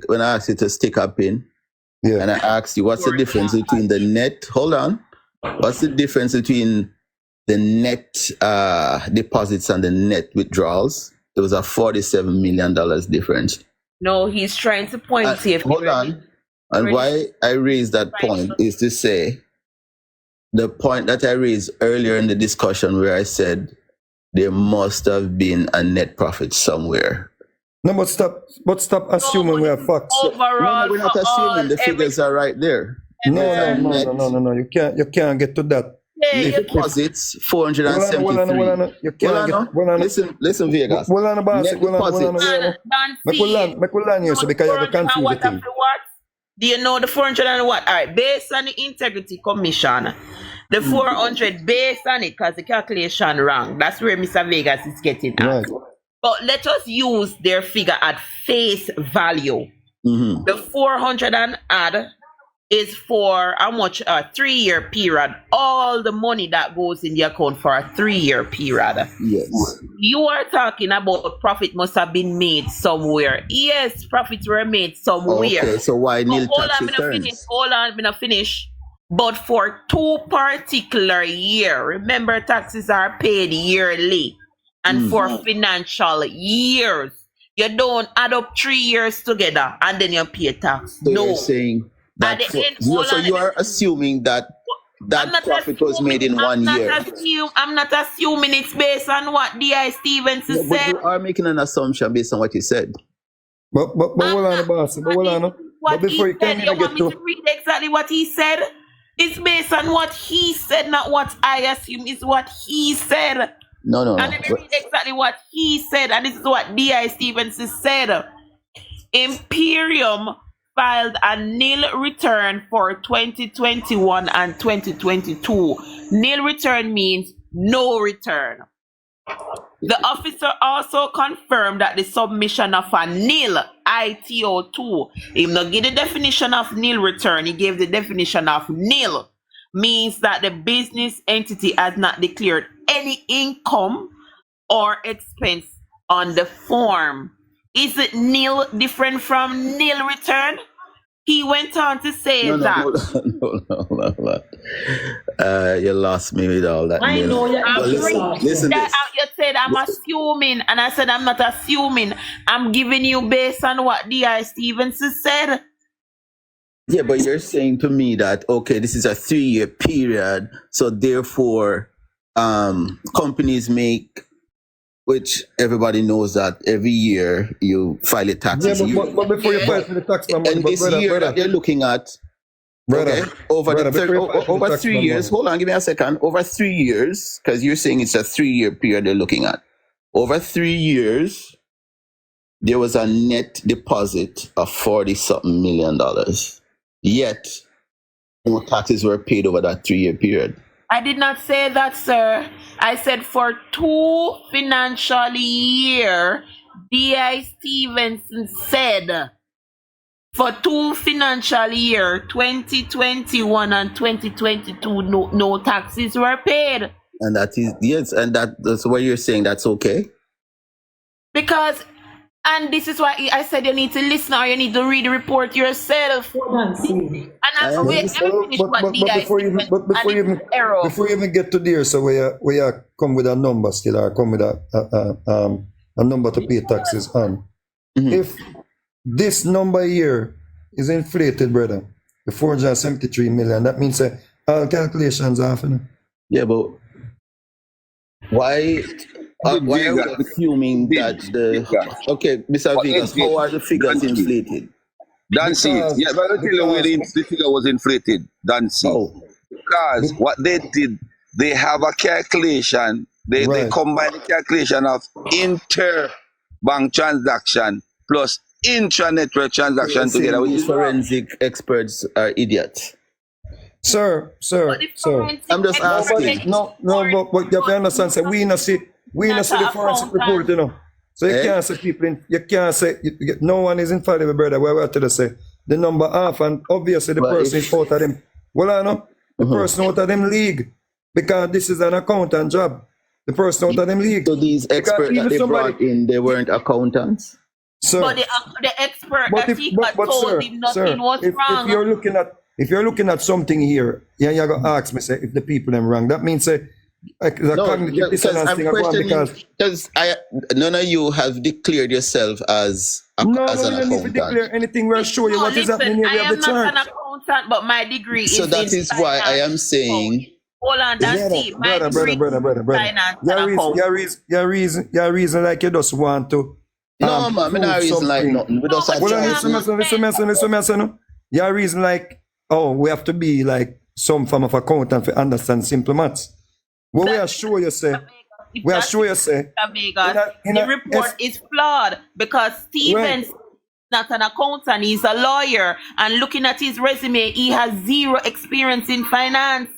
B: when I asked you to stick a pin?
F: Yeah.
B: And I asked you, what's the difference between the net? Hold on. What's the difference between the net deposits and the net withdrawals? There was a $47 million difference.
D: No, he's trying to point here.
B: Hold on. And why I raised that point is to say the point that I raised earlier in the discussion where I said there must have been a net profit somewhere.
F: No, but stop assuming we have facts.
D: Overall,
B: we're not assuming the figures are right there.
F: No. You can't get to that.
B: Net deposits, 473.
F: You can't get.
B: Listen, Vegas.
F: Well, on the boss.
B: Net deposits.
F: Make land here, so because you have to confuse the thing.
D: Do you know the 400 and what? All right, based on the Integrity Commission, the 400 based on it, because the calculation wrong. That's where Mr. Vegas is getting at.
F: Right.
D: But let us use their figure at face value. The 400 and add is for how much? A 3-year period. All the money that goes in the account for a 3-year period.
B: Yes.
D: You are talking about profit must have been made somewhere. Yes, profits were made somewhere.
B: Okay, so why
D: But
B: nil
D: hold
B: tax
D: on, I'm gonna finish.
B: returns?
D: Hold on, I'm gonna finish. But for 2 particular year, remember taxes are paid yearly, and for financial years, you don't add up 3 years together and then you pay tax.
B: So
D: No.
B: you're saying
D: At
B: that
D: the end, hold
B: so
D: on,
B: you
D: let me
B: are assuming that
D: I'm not
B: profit was made in
D: assuming,
B: 1 year.
D: I'm not assuming it's based on what D.I. Stevenson
B: Yeah, but
D: said.
B: you are making an assumption based on what you said.
F: But hold on, boss. But hold on.
D: What
F: But before
D: he
F: you can
D: said, you
F: even
D: want
F: get
D: me
F: to
D: to read exactly what he said? It's based on what he said, not what I assume is what he said.
B: No.
D: And let me read exactly what he said, and this is what D.I. Stevenson said. Imperium filed a nil return for 2021 and 2022. Nil return means no return. The officer also confirmed that the submission of a nil ITO2, he not give the definition of nil return, he gave the definition of nil, means that the business entity has not declared any income or expense on the form. Is it nil different from nil return? He went on to say that.
B: No. You lost me with all that.
A: I know you're
D: I'm
B: listen
D: that
B: this.
D: you said I'm assuming, and I said I'm not assuming. I'm giving you based on what D.I. Stevenson said.
B: Yeah, but you're saying to me that okay, this is a 3-year period, so therefore, companies make, which everybody knows that every year you file your taxes.
F: but before you file for the tax money,
B: And
F: but
B: this year that you're looking at,
F: brother,
B: okay, over
F: brother,
B: the
F: before you file for the
B: over
F: tax
B: 3
F: man
B: years.
F: money.
B: Hold on, give me a second. Over 3 years, because you're saying it's a 3-year period they're looking at. Over 3 years, there was a net deposit of $40-something million. Yet, no taxes were paid over that 3-year period.
D: I did not say that, sir. I said for 2 financial year, D.I. Stevenson said for 2 financial year, 2021 and 2022, no taxes were paid.
B: And that is, yes, and that's what you're saying, that's okay?
D: Because, and this is why I said you need to listen or you need to read the report yourself.
A: Hold on, see.
D: And I'm wait, let me finish what D.I.
F: before you even get to there, so where you come with a number still, or come with a number to pay taxes on. If this number here is inflated, brother, the 473 million, that means all calculations are off.
B: Yeah, but why are we assuming that okay, Mr. Vegas, how are the figures inflated?
E: Dancy, yeah, but I'll tell you where the figure was inflated, Dancy.
B: Oh.
E: Because what they did, they have a calculation, they combine the calculation of inter-bank transaction plus intra-network transaction together.
B: These forensic experts are idiots.
F: Sir.
B: I'm just asking.
F: No, but you have to understand, sir, we not see the forensic report, you know. So you can't say you can't say, no one is infallible, brother. We have to say the number off, and obviously the person is out of them. Well, I know, the person out of them league, because this is an accountant job. The person out of them league.
B: So these experts that they brought in, they weren't accountants?
F: Sir,
D: but the expert that he told him nothing was wrong.
F: If you're looking at something here, you're going to ask me, say, if the people them wrong. That means, say, cognitive dissonance thing
B: because none of you have declared yourself as an accountant.
F: No, need to declare anything. We'll show you what is happening here. We have the chart.
D: I am not an accountant, but my degree is
B: so that is why I am saying.
D: Hold on, that's it.
F: Brother. Your reason like you just want to.
B: No, man, I'm not reason like nothing. We just
F: listen. Your reason like, oh, we have to be like some form of accountant to understand simple maths. Well, we are sure you say.
D: The report is flawed because Stevens is not an accountant, he's a lawyer. And looking at his resume, he has 0 experience in finance.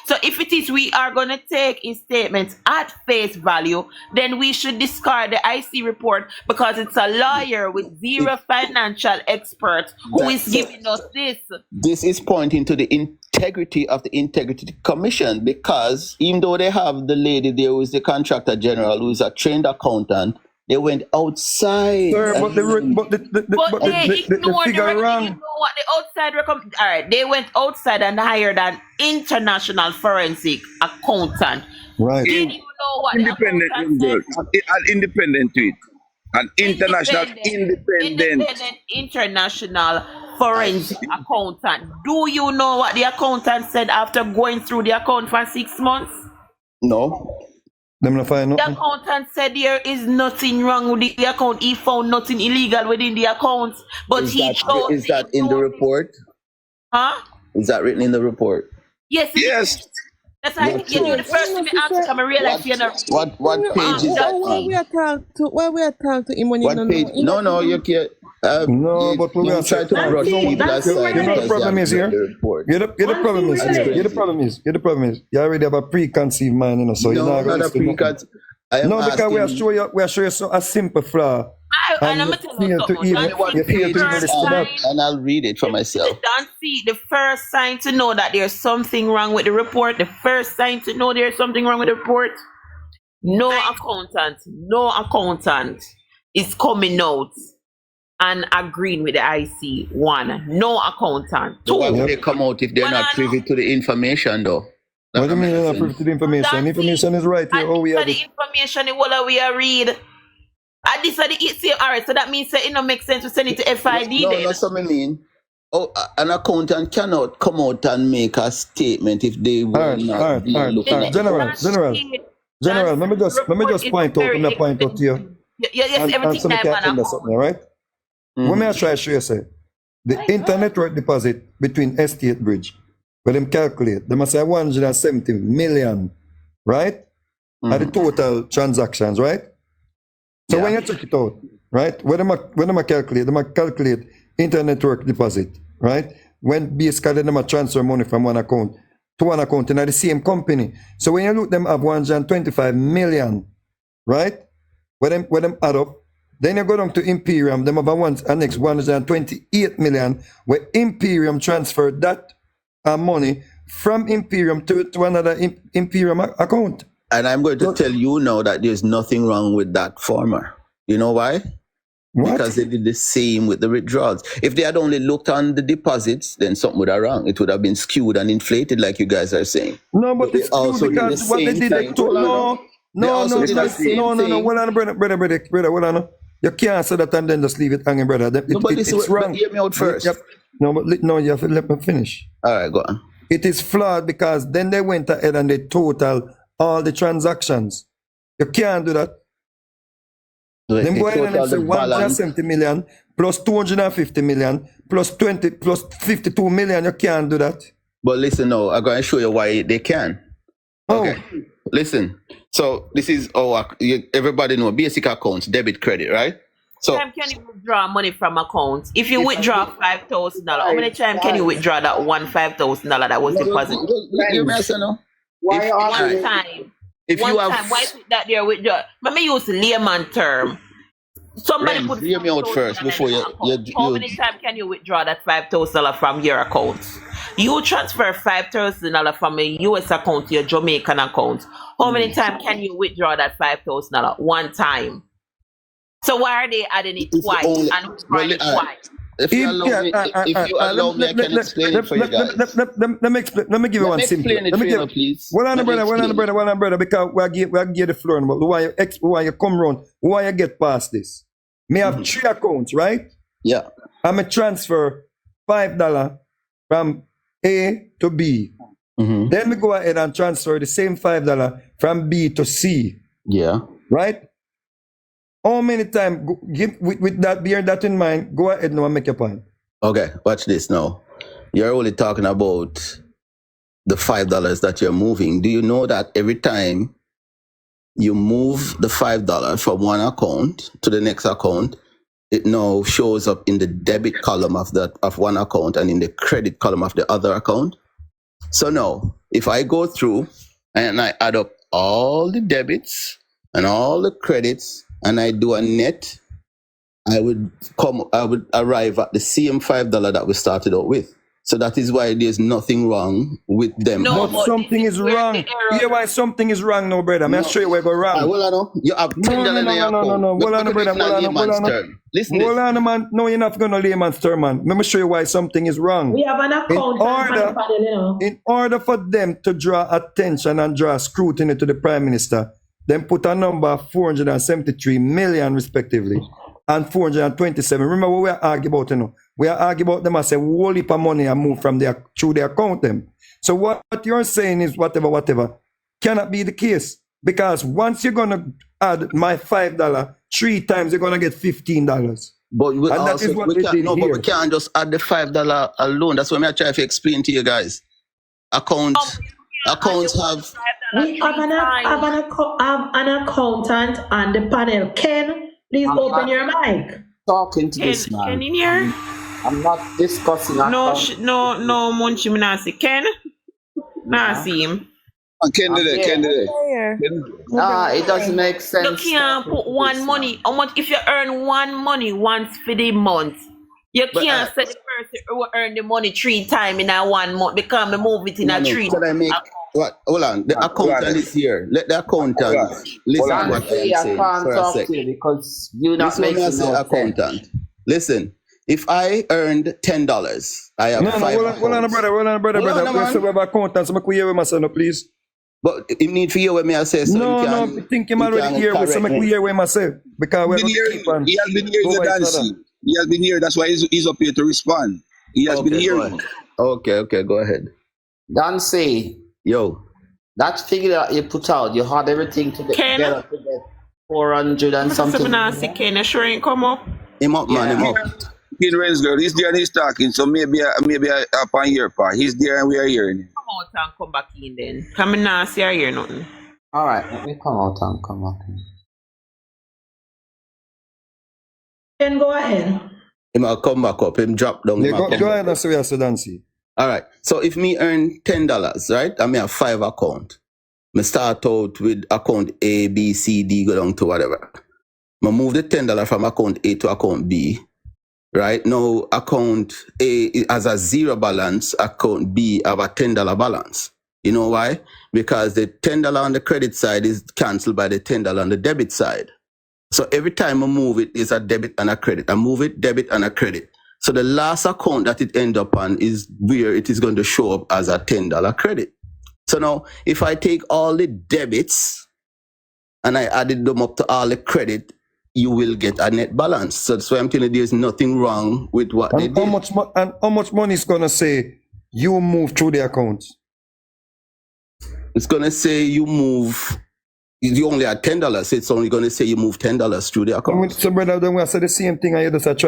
D: So if it is we are going to take his statements at face value, then we should discard the IC report because it's a lawyer with zero financial expert who is giving us this.
B: This is pointing to the integrity of the Integrity Commission, because even though they have the lady there who is the contractor general, who is a trained accountant, they went outside.
F: Sir, but
D: But they
F: the
D: ignored the
F: figure
D: recommendation.
F: wrong.
D: You know what the outside recommend? All right, they went outside and hired an international forensic accountant.
F: Right.
D: Did you know what the
E: Independent,
D: accountant said?
E: an independent tweet. An international independent.
D: International forensic accountant. Do you know what the accountant said after going through the account for 6 months?
B: No.
F: Them not find
D: The
F: nothing.
D: accountant said there is nothing wrong with the account. He found nothing illegal within the account, but
B: Is
D: he
B: that,
D: chose.
B: is that in the report?
D: Huh?
B: Is that written in the report?
D: Yes. It
E: Yes.
D: is. That's why I you the first time I answer, I realize you're not.
B: What page is that
C: Why we
B: on?
C: are talk to him when you
B: What
C: don't
B: page?
C: know?
B: No, you can't.
F: No, but we are
B: try to brush people aside.
F: You know the problem is here.
B: The report.
F: Yeah, the problem is
B: That's
F: here.
B: crazy.
F: Yeah, the problem is you already have a preconceived mind, you know, so you're
B: No,
F: not
B: not
F: gonna
B: a precut. I am
F: No, because we are
B: asking,
F: showing you so a simple flaw.
D: And
F: And
D: I'm
F: you
D: gonna tell you
F: fail to
D: something.
F: even
D: That's
B: what
F: you
D: the
F: fail to even
B: page
D: first
B: is
F: listen
B: on,
F: up.
D: sign.
B: and I'll read it for myself.
D: Don't see the first sign to know that there's something wrong with the report. The first sign to know there's something wrong with the report. No accountant is coming out and agreeing with the IC. One, no accountant.
B: So why
D: Two,
B: would they come out if they're not privy to the information, though?
F: What do you mean you're not
B: That
F: privy to the information?
D: That's
F: Information is right here.
D: and
F: Oh, we
D: these are
F: have
D: the
F: it.
D: information in what we are read. And this are the see, all right, so that means that it don't make sense to send it to FID
B: No,
D: then.
B: that's what I mean. Oh, an accountant cannot come out and make a statement if they were
F: All right,
B: not
F: all right,
B: being
F: all right,
B: looked
F: all right.
B: at.
F: General, let me just point out to you.
D: Yes,
F: And
D: everything
F: so me
D: that
F: can
D: man
F: end that something, all right? When I try to show you, say, the internet work deposit between Estate Bridge, where them calculate, they must say 170 million, right? Are the total transactions, right? So when you check it out, right? When them calculate internet work deposit, right? When basically them transfer money from one account to one account in the same company. So when you look them have 125 million, right? When them add up, then you go down to Imperium, them have a next 128 million, where Imperium transferred that money from Imperium to another Imperium account.
B: And I'm going to tell you now that there's nothing wrong with that former. You know why?
F: What?
B: Because they did the same with the withdrawals. If they had only looked on the deposits, then something would have wrong. It would have been skewed and inflated, like you guys are saying.
F: No, but
B: They
F: it's
B: also
F: true
B: did the
F: because what they
B: same
F: did,
B: thing.
F: they took,
B: They also did the same
F: no,
B: thing.
F: hold on, brother, hold on. You can't say that and then just leave it hanging, brother.
B: No, but this
F: It's
B: is
F: wrong.
B: hear me out first.
F: Yep. No, but no, you have to let me finish.
B: All right, go on.
F: It is flawed because then they went ahead and they total all the transactions. You can't do that. Then go ahead and
B: total
F: say
B: the balance.
F: 170 million plus 250 million plus 20 plus 52 million. You can't do that.
B: But listen now, I'm going to show you why they can.
F: Oh.
B: Okay. Listen. So this is everybody know basic accounts, debit, credit, right? So
D: Time can you withdraw money from accounts? If you withdraw $5,000, how many times can you withdraw that $5,000 that was deposited?
B: you messing now?
G: Why are
D: One
G: you
D: time.
B: If
D: One
B: you have
D: time. Why put that there withdraw? Let me use layman term. Somebody
B: Friends,
D: put
B: hear me out
D: $5,000
B: first before
D: in
B: you-
D: your account.
B: you-
D: How
B: you-
D: many times can you withdraw that $5,000 from your account? You transfer $5,000 from a US account to your Jamaican account. How many times can you withdraw that $5,000? One time. So why are they adding it
B: If
D: twice
B: only-
D: and withdrawing it
B: well,
D: twice?
B: if you allow me, I can explain it for you guys.
F: Let me give you one simple.
B: Explain it
F: Let
B: for
F: me
B: you
F: give.
B: now, please.
F: Hold on,
B: Let me explain.
F: brother, because we give the floor. But why you come round? Why you get past this? Me have 3 accounts, right?
B: Yeah.
F: I'm a transfer $5 from A to B.
B: Mhm.
F: Then we go ahead and transfer the same $5 from B to C,
B: Yeah.
F: right? How many times, with that, bear that in mind, go ahead now and make your point.
B: Okay, watch this now. You're only talking about the $5 that you're moving. Do you know that every time you move the $5 from one account to the next account, it now shows up in the debit column of one account and in the credit column of the other account? So now, if I go through and I add up all the debits and all the credits and I do a net, I would arrive at the same $5 that we started out with. So that is why there's nothing wrong with them.
D: No,
F: But something is wrong. Hear why something is wrong now, brother. I'm show you where go wrong.
B: Well, I know. You have $10 in your account.
F: No. Hold on, brother. Hold on.
B: Listen,
F: Hold on, man. No, you're not going to layman's term, man. Let me show you why something is wrong.
A: We have an account on the panel, you know.
F: In order for them to draw attention and draw scrutiny to the Prime Minister, then put a number 473 million respectively and 427. Remember what we are arguing about, you know? We are arguing about them as a whole heap of money and move from their through their account them. So what you're saying is whatever cannot be the case, because once you're gonna add my $5 3 times, you're gonna get $15.
B: but we,
F: And that
B: also,
F: is what
B: we,
F: they
B: can't,
F: did
B: no, but
F: here.
B: we can't just add the $5 alone. That's what I'm trying to explain to you guys. Accounts have.
A: We have an accountant on the panel. Ken, please open your mic.
G: Talking to this man.
D: Ken in here?
G: I'm not discussing.
D: No, Munchie, me not see Ken. Nah, see him.
E: Ken did it.
G: Nah, it doesn't make sense.
D: You can't put one money. How much if you earn one money once for the month? You can't say the person who earn the money 3 times in a 1 month because we move it in a 3.
B: Can I make what? Hold on. The accountant is here. Let the accountant listen to what I'm saying for a sec.
G: Because you're not
B: Listen when I
G: making
B: say
G: no
B: accountant.
G: sense.
B: Listen, if I earned $10, I have
F: No,
B: five
F: hold on, brother.
B: Hold on,
F: We
B: man.
F: still have accountants. So make hear with myself, no, please.
B: But you need to hear what me I say. So
F: No, I think him already here with so make we hear with myself. Because we're
E: Been here,
F: keep on.
E: he has been here,
F: go
E: the
F: by
E: dancing.
F: further.
E: He has been here. That's why he's up here to respond. He has been
B: go
E: here.
B: ahead. Okay, go ahead.
G: Dancy,
B: Yo.
G: that figure that you put out, you had everything to get
D: Ken?
G: together to get 400 and something.
D: Me not see Ken. You sure ain't come up?
B: Him up, man, him up.
E: Ken Ren's girl, he's there and he's talking. So maybe upon your part. He's there and we are hearing him.
D: Come out and come back in then. Come in now, see or hear nothing.
G: All right, let me come out and come up.
A: Ken, go ahead.
B: Him will come back up. Him drop down.
F: Yeah,
B: him a come
F: go
B: back
F: ahead
B: up.
F: and say we are so Dancy.
B: All right. So if me earn $10, right, and me have 5 account, me start out with account A, B, C, D, go down to whatever. Me move the $10 from account A to account B. Right now, account A has a 0 balance. Account B have a $10 balance. You know why? Because the $10 on the credit side is cancelled by the $10 on the debit side. So every time I move it, is a debit and a credit. I move it, debit and a credit. So the last account that it end up on is where it is going to show up as a $10 credit. So now, if I take all the debits and I added them up to all the credit, you will get a net balance. So that's why I'm telling you there's nothing wrong with what they
F: And
B: did.
F: how much money is gonna say you move through the accounts?
B: It's going to say you move, you only had $10. It's only going to say you move $10 through the account.
F: So brother, then we say the same thing and you just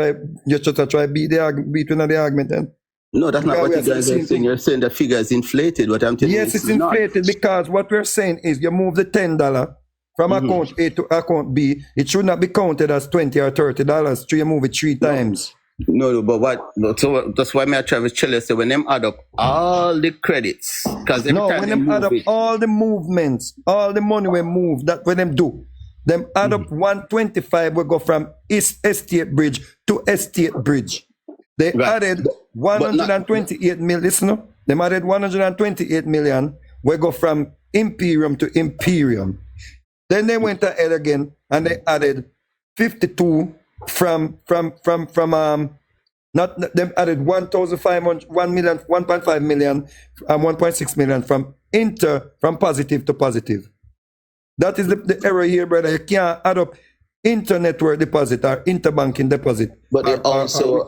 F: try beat the argument then.
B: No, that's not
F: Yeah,
B: what
F: we
B: you
F: are saying
B: guys
F: the
B: are
F: same
B: saying.
F: thing.
B: You're saying the figure is inflated. What I'm telling you
F: Yes,
B: is
F: it's
B: not.
F: inflated because what we're saying is you move the $10 from account A to account B, it should not be counted as $20 or $30. So you move it 3 times.
B: No, but so that's why I try to tell you, so when them add up all the credits, because every
F: No,
B: time
F: when
B: they
F: them add
B: move
F: up
B: it,
F: all the movements, all the money we move, that when them do, them add up 125 will go from East Estate Bridge to Estate Bridge. They
B: Right.
F: added 128 million. Listen up. They added 128 million. We go from Imperium to Imperium. Then they went ahead again and they added 52 from not them added 1,500, 1 million, 1.5 million, and 1.6 million from positive to positive. That is the error here, brother. You can't add up inter-network deposit or interbanking deposit.
B: but they
F: or
B: also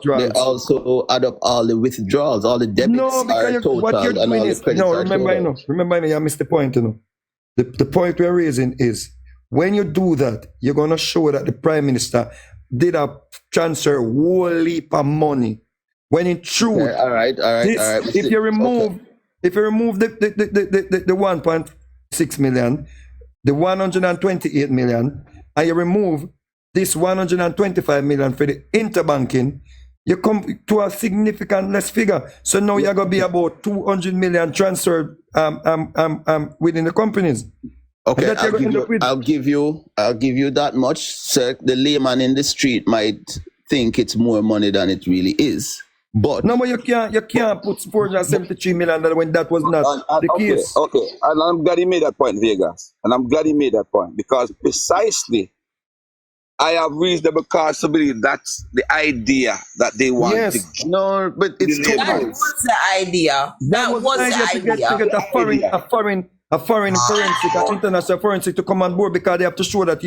B: add up all the withdrawals, all the debits
F: no,
B: are
F: because
B: total,
F: what you're
B: and all
F: doing
B: the
F: is
B: credits
F: no.
B: are
F: Remember,
B: total.
F: you missed the point. You know, the point we're raising is when you do that, you're gonna show that the Prime Minister did a transfer whole heap of money. When in truth,
B: Okay, all right.
F: if you remove the 1.6 million, the 128 million, and you remove this 125 million for the interbanking, you come to a significant less figure. So now you're gonna be about 200 million transferred within the companies.
B: Okay,
F: And that you're gonna end up with.
B: I'll give you that much. So the layman in the street might think it's more money than it really is. But
F: No, but you can't put 473 million when that was not the case.
E: Okay, and I'm glad he made that point, Vegas. And I'm glad he made that point because precisely I have reasonable cause to believe that's the idea that they want
F: Yes.
E: to
B: no, but it's
E: Yeah.
D: That
B: too
D: was the idea. That was the idea.
F: to get a foreign forensic, an international forensic to come on board because they have to show that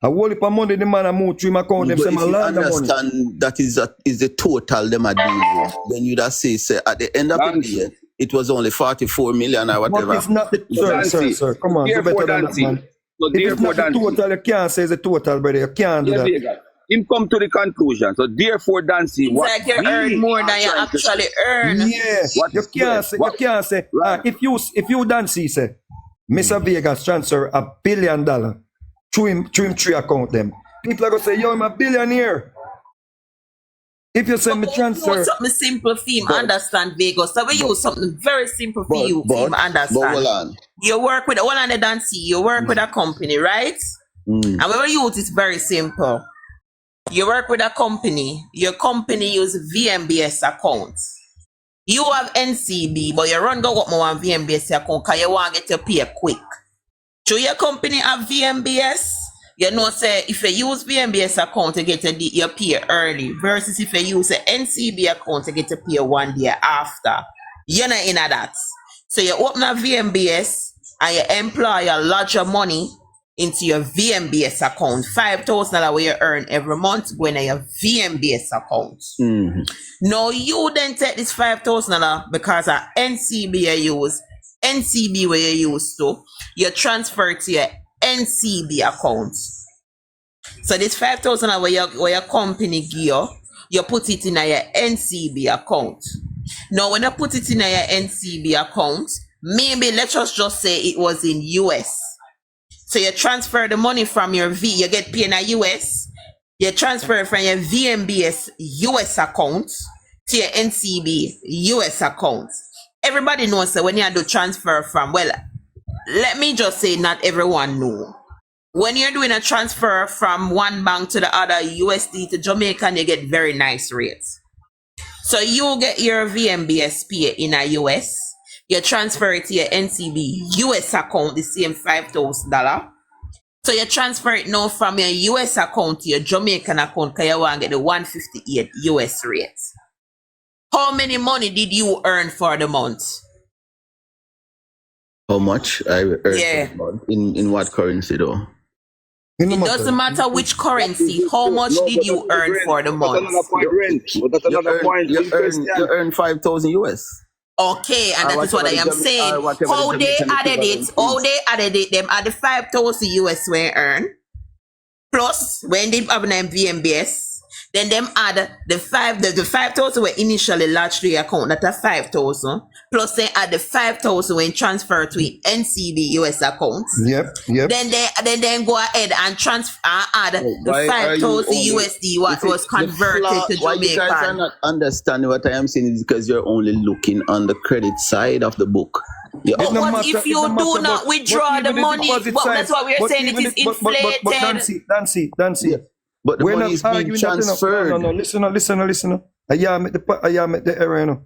F: a whole heap of money the man a move through my account, them
B: But
F: say
B: if
F: my
B: you
F: land money.
B: understand that is the total them are dealing with, then you just say at the end of the day, it was only 44 million or
F: But
B: whatever.
F: it's not the sir. Come on, you better than that, man.
E: So
F: If it's not the total, you can't say it's the total, brother. You can't do
E: Yeah,
F: that.
E: Vegas. Him come to the conclusion. So therefore, Dancy,
D: It's like you earn more than you actually earn.
F: Yeah,
E: What
F: you
E: is
F: can't say. You can't say.
E: Right.
F: If you Dancy say, Mr. Vegas transfer $1 billion through him 3 account them. People are gonna say, yo, I'm a billionaire. If you say me
D: But
F: transfer,
D: use something simple for him understand, Vegas. So we use something very simple for you for him
B: But
D: understand.
B: hold on.
D: You work with one under Dancy, you work with a company, right? And when we use it's very simple. You work with a company, your company use VMBS accounts. You have NCB, but you run go up more on VMBS account because you want to get your pay quick. So your company have VMBS, you know, say if you use VMBS account to get your pay early versus if you use an NCB account to get your pay 1 day after. You're not in that. So you open a VMBS and you employ a larger money into your VMBS account. $5,000 where you earn every month going to your VMBS account. Now you then take this $5,000 because of NCB you use, NCB where you used to, you transfer it to your NCB account. So this $5,000 where your company give you put it in your NCB account. Now when you put it in your NCB account, maybe let's just say it was in US. So you transfer the money from your you get paid in a US, you transfer it from your VMBS US account to your NCB US account. Everybody knows that when you do transfer from, well, let me just say not everyone know. When you're doing a transfer from one bank to the other, USD to Jamaican, you get very nice rates. So you get your VMBS pay in a US, you transfer it to your NCB US account, the same $5,000. So you transfer it now from your US account to your Jamaican account because you want to get the 158 US rates. How many money did you earn for the month?
B: How much I earned
D: Yeah.
B: per month? In what currency though?
D: It doesn't matter which currency. How much did you earn for the month?
E: That's another point, rent. That's another point.
B: You earn 5,000 US.
D: Okay, and that is what I am saying. How they added it, them add the 5,000 US we earn, plus when they have an VMBS, then them add the 5,000 were initially lodged to your account, that are 5,000, plus they add the 5,000 when transferred to NCB US account.
F: Yep.
D: Then they go ahead and transfer add the 5,000 USD what was converted to
B: Why you guys are
D: Jamaican.
B: not understanding what I am saying is because you're only looking on the credit side of the book. Yeah.
D: But what if you do not withdraw the money? But that's what we're saying, it is inflated.
F: But Dancy.
B: Yeah. But the
F: We're
B: money
F: not
B: is being
F: arguing that,
B: transferred.
F: No. Listen. I am at the error, you know.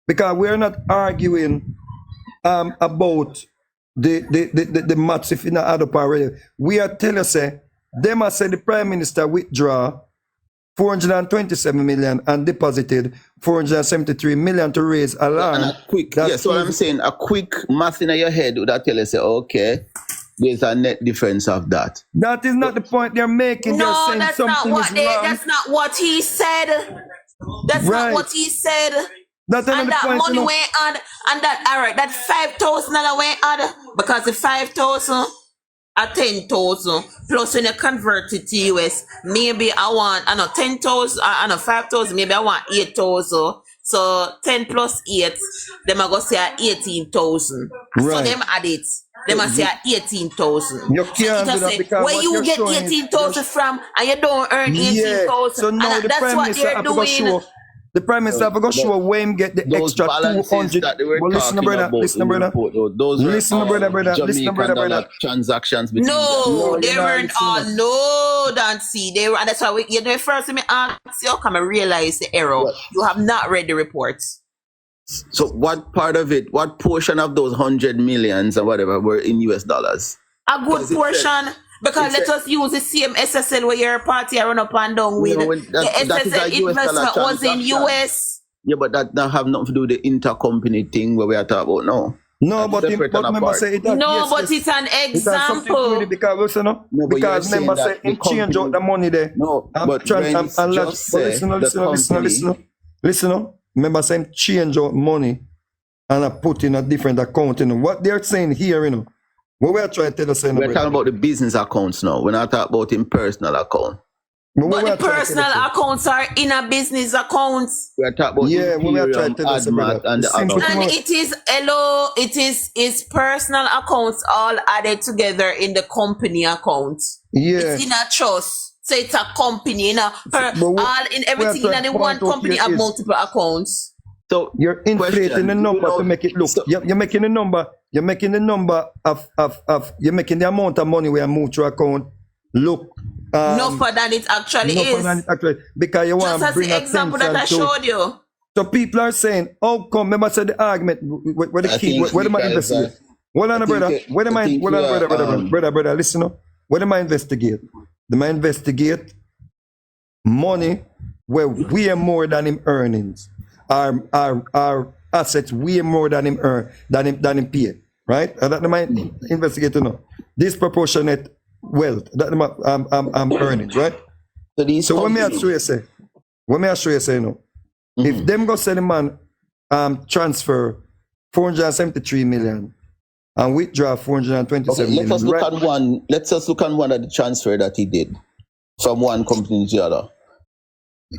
F: Because we're not arguing about the maths if you not add up already. We are telling say them are say the Prime Minister withdraw 427 million and deposited 473 million to raise alarm.
B: And a quick, yes, what I'm saying, a quick math in your head would tell you say, okay, there's a net difference of that.
F: That is not the point they're making.
D: No,
F: they're saying
D: that's
F: something
D: not what
F: is wrong.
D: that's not what he said. That's
F: Right.
D: not what he said.
F: That's
D: And
F: another
D: that
F: point.
D: money
F: you know.
D: went on, and that alright, that $5,000 went on because the 5,000 are 10,000 plus when you convert it to US, maybe I want 10,000, 5,000, maybe I want 8,000. So 10 plus 8, them are gonna say 18,000. So
F: Right.
D: them add it. They must say 18,000.
F: You can't do that because
D: where
F: what
D: you
F: you're
D: get
F: showing is
D: 18,000 from and you don't earn 18,000.
F: So now
D: And
F: the
D: that's
F: Prime
D: what
F: Minister
D: they're
F: have to go
D: doing.
F: show The Prime Minister have to go show where him get the
B: Those
F: extra
B: balances
F: 200.
B: that they were
F: Well, listen,
B: talking
F: brother.
B: about
F: Listen,
B: in the
F: brother.
B: report, those
F: Listen,
B: were
F: brother,
B: all
F: brother. Listen,
B: Jamaican
F: brother,
B: dollar
F: brother.
B: transactions between them.
D: No,
F: No,
D: they
F: you're not
D: weren't all.
F: listening.
D: No, Dancy. They were, and that's why you know, first time I asked you, come and realize the error.
B: What?
D: You have not read the reports.
B: So what part of it, what portion of those 100 millions or whatever were in US dollars?
D: A good
B: Because it
D: portion. Because
B: it
D: let
B: said-
D: us use the same SSL where your party are run up and down with.
B: No, when that-
D: The
B: that is a
D: SSL
B: US dollar
D: investment was in
B: transaction.
D: US.
B: Yeah, but that don't have nothing to do with the intercompany thing where we are talking about now.
F: No,
B: That's
F: but
B: separate and
F: remember
B: apart.
F: say it has,
D: No,
F: yes,
D: but
F: yes.
D: it's an
F: It has something to do with
D: example.
F: it because listen, no?
B: No, but
F: Because
B: you're
F: remember
B: saying
F: say
B: that
F: him
B: the
F: change out
B: company-
F: the money there.
B: No,
F: I'm
B: but
F: trying
B: Renz
F: and
B: just said
F: listen,
B: the
F: listen.
B: company-
F: Listen, no? Remember say him change out money and I put in a different account, you know. What they're saying here, you know. What we are trying to tell us,
B: We're talking about the business accounts now. We're not talking about in personal account.
D: But the personal accounts are in a business account.
B: We're talking about
F: Yeah, we are trying
B: Imperium,
F: to tell us,
B: ADMAT,
F: brother.
B: and the
F: The simple
B: other.
F: thing-
D: And it is is personal accounts all added together in the company account.
F: Yeah.
D: It's in a trust. So it's a company, you know.
F: But what-
D: All in everything
F: what
D: in the
F: point
D: one
F: out
D: company
F: here
D: have
F: is-
D: multiple accounts.
B: So
F: You're inflating
B: question,
F: the number
B: you know,
F: to make it look.
B: so-
F: You're making the number. You're making the number of you're making the amount of money we move to account look
D: No for than it actually
F: no
D: is.
F: than it actually because you want
D: Just
F: to
D: as
F: bring
D: the example that I
F: attention to.
D: showed you.
F: So people are saying, "How come?" Remember, said the argument where the
B: I
F: key,
B: think
F: where am I
B: because,
F: investigate? Hold on,
B: I
F: brother.
B: think
F: Where am I?
B: I think
F: Hold on,
B: we are,
F: brother. Listen up. Where am I investigate? Am I investigate money where we are more than him earnings? Our assets way more than him earn than him pay, right? And that my investigator know. Disproportionate wealth that I'm earnings, right?
B: So these
F: So what me I
B: companies-
F: show you say, you know, if them go say the man transfer 473 million and withdraw 427
B: Okay,
F: million,
B: let us look
F: right?
B: at one. Let's just look at one of the transfer that he did from one company to the other.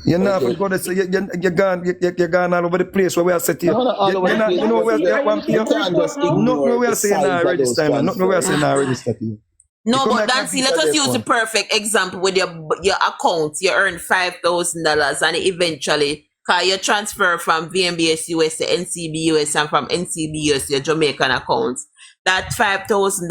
F: You're not
B: Okay.
F: going to say you're gone all over the place where we are set here.
B: No, not all over the place.
F: You know where we are
B: You can't just
F: Not
B: ignore
F: where we
B: the
F: are saying
B: size
F: I
B: of
F: register,
B: those
F: not where we are saying I
B: transfers.
F: register to you.
D: No,
F: You come
D: but
F: back
D: Nancy,
F: and
D: let
F: beat
D: us
F: that
D: use the
F: one.
D: perfect example with your account. You earn $5,000 and eventually, cause you transfer from VMBS US to NCB US and from NCB US to your Jamaican account. That $5,000,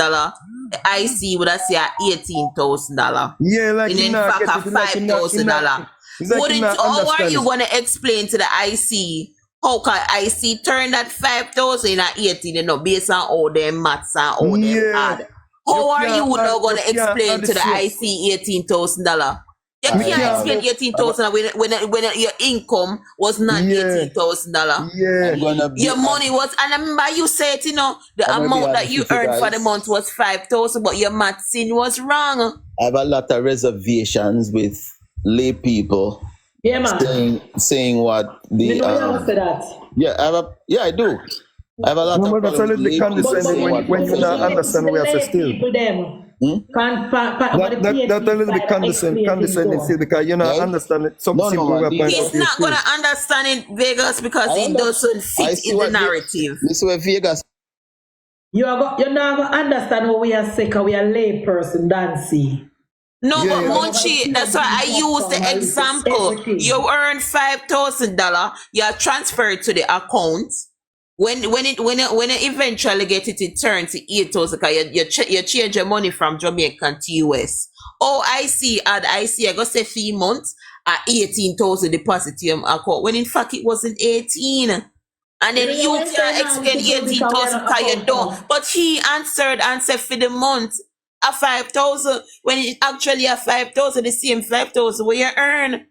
D: the IC would have say $18,000.
F: Yeah, like
D: And
F: you
D: in
F: not
D: fact,
F: get
D: a
F: it, like you not- you not-
D: $5,000.
F: it's like you not
D: How are
F: understand
D: you
F: it.
D: gonna explain to the IC how can IC turn that 5,000 into 18, you know, based on all them maths and all them
F: Yeah.
D: add? How
F: You
D: are you
F: can't
D: now
F: add-
D: gonna
F: you can't
D: explain
F: add
D: to the
F: the same.
D: IC $18,000? You
B: You
D: can't
F: can't.
D: explain 18,000 when your income was not
F: Yeah.
D: $18,000.
F: Yeah.
B: I'm gonna be
D: Your money was, and I remember you said, you know, the
B: I'm gonna be
D: amount that
B: honest
D: you
B: with you
D: earned for the
B: guys.
D: month was 5,000, but your maths in was wrong.
B: I have a lot of reservations with lay people
A: Yeah, man.
B: saying what the
A: You know you have to say that.
B: I do. I have a lot
F: No,
B: of
F: but that's a
B: problems
F: little
B: with
F: bit
B: lay people
F: condescending
B: saying what
F: when you
B: professionals-
F: not understand what we are saying still.
A: People them.
F: That's a little bit condescending still because you're not
B: Right?
F: understanding some
B: No,
F: simple
B: man,
F: way of pointing
D: He's
F: out your
D: not
F: still.
D: gonna understand it, Vegas, because
B: I
D: it
B: understand.
D: doesn't
B: I
D: fit
B: see
D: in the
B: what
D: narrative.
B: This is where Vegas.
A: You're not gonna understand how we are sick and we are lay person, Dancy.
D: No,
F: Yeah,
D: but
F: yeah.
D: Munchie, that's why I use the example.
A: Everything.
D: You earn $5,000, you are transferred to the account. When it eventually get it, it turns to 8,000 because you change your money from Jamaican to US. Oh, I see, I go say 3 months at 18,000 deposit to your account when in fact it wasn't 18. And then
A: Yeah,
D: you
A: when
D: can
A: they
D: explain
A: now,
D: 18,000 because you don't. But he answered for the month a 5,000 when it actually a 5,000, the same 5,000 where you earn.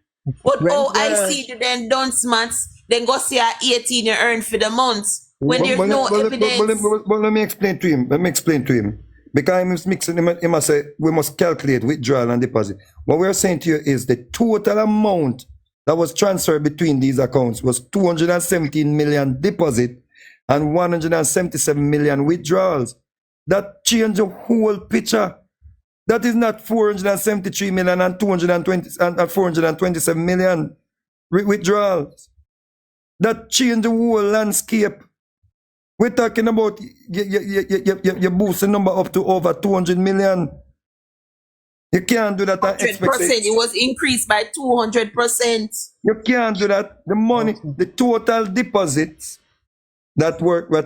D: But I see then dunce maths, then go say a 18 you earn for the month when there's no evidence.
F: But let me explain to him. Because he's mixing, he must say, we must calculate withdrawal and deposit. What we're saying to you is the total amount that was transferred between these accounts was 217 million deposit and 177 million withdrawals. That changed the whole picture. That is not 473 million and 220 and 427 million withdrawals. That changed the whole landscape. We're talking about you boost the number up to over 200 million. You can't do that and expect
D: 100%. It was increased by 200%.
F: You can't do that. The money, the total deposits that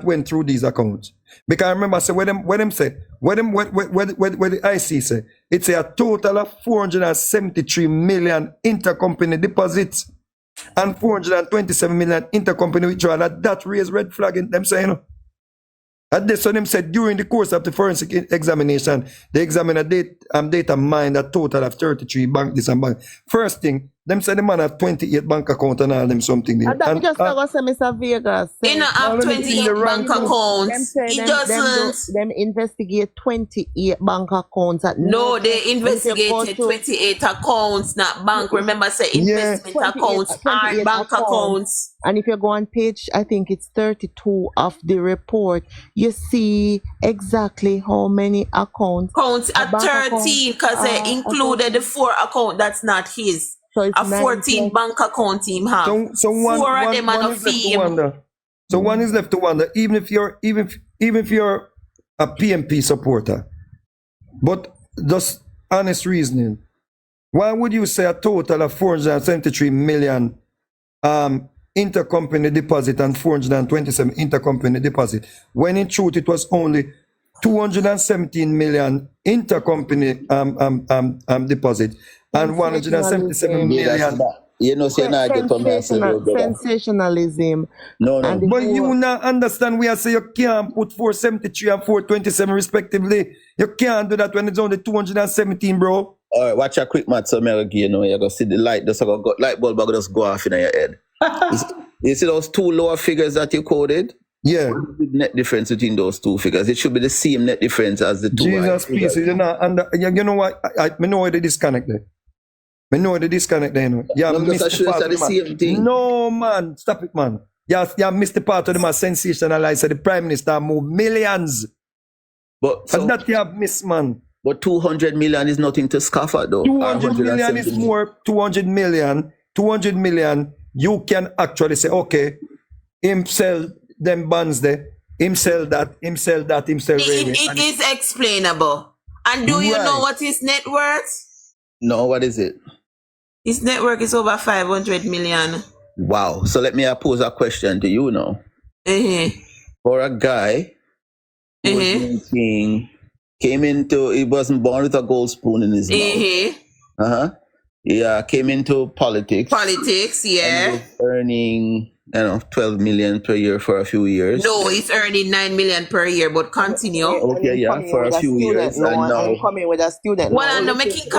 F: went through these accounts. Because I remember say when them say when the IC say it's a total of 473 million intercompany deposits and 427 million intercompany withdrawal. That raised red flag in them saying. And this one them said during the course of the forensic examination, the examiner data mined a total of 33 bank this and bank. First thing, them said the man have 28 bank account and all them something there.
C: And that just go say Mr. Vegas.
D: He not have 28 bank accounts. He doesn't.
C: Them investigate 28 bank accounts.
D: No, they investigated 28 accounts, not bank. Remember, say investment accounts are bank accounts.
C: And if you go on page, I think it's 32 of the report, you see exactly how many accounts.
D: Accounts at 13 because they included the 4 account that's not his.
C: So it's
D: a 14 bank account team have.
F: So one,
D: 4 of them are
F: one
D: not
F: is left to
D: fee.
F: wonder. So one is left to wonder, even if you're a PMP supporter, but just honest reasoning, why would you say a total of 473 million intercompany deposit and 427 intercompany deposit, when in truth it was only 217 million intercompany deposit and 177 million.
B: You know, say now get from
C: sensationalism.
B: No.
F: But you now understand we are say you can't put 473 and 427 respectively. You can't do that when it's only 217, bro.
B: All right, watch a quick math so you're gonna see the light light bulb just go off in your head. You see those 2 lower figures that you quoted?
F: Yeah.
B: What is the net difference between those 2 figures? It should be the same net difference as the 2.
F: Jesus peace. You know what? I know where the disconnect there. I know the disconnect there. You know. Yeah,
B: the same thing.
F: No, man. Stop it, man. You missed the part of the man sensationalize the Prime Minister moved millions. And that you have missed, man.
B: But 200 million is nothing to scoff at, though.
F: 200 million is more. 200 million, you can actually say, okay, him sell them bonds there, him sell that, him sell railway.
D: It is explainable. And do you know what his net worth?
B: No, what is it?
D: His net worth is over 500 million.
B: Wow. So let me pose a question to you now. For a guy who was making, he wasn't born with a gold spoon in his mouth. Yeah, came into politics.
D: Yeah.
B: And was earning, 12 million per year for a few years.
D: No, he's earning 9 million per year, but continue.
B: Okay, yeah, for a few years. And now,
C: coming with a student.
D: Well, no, making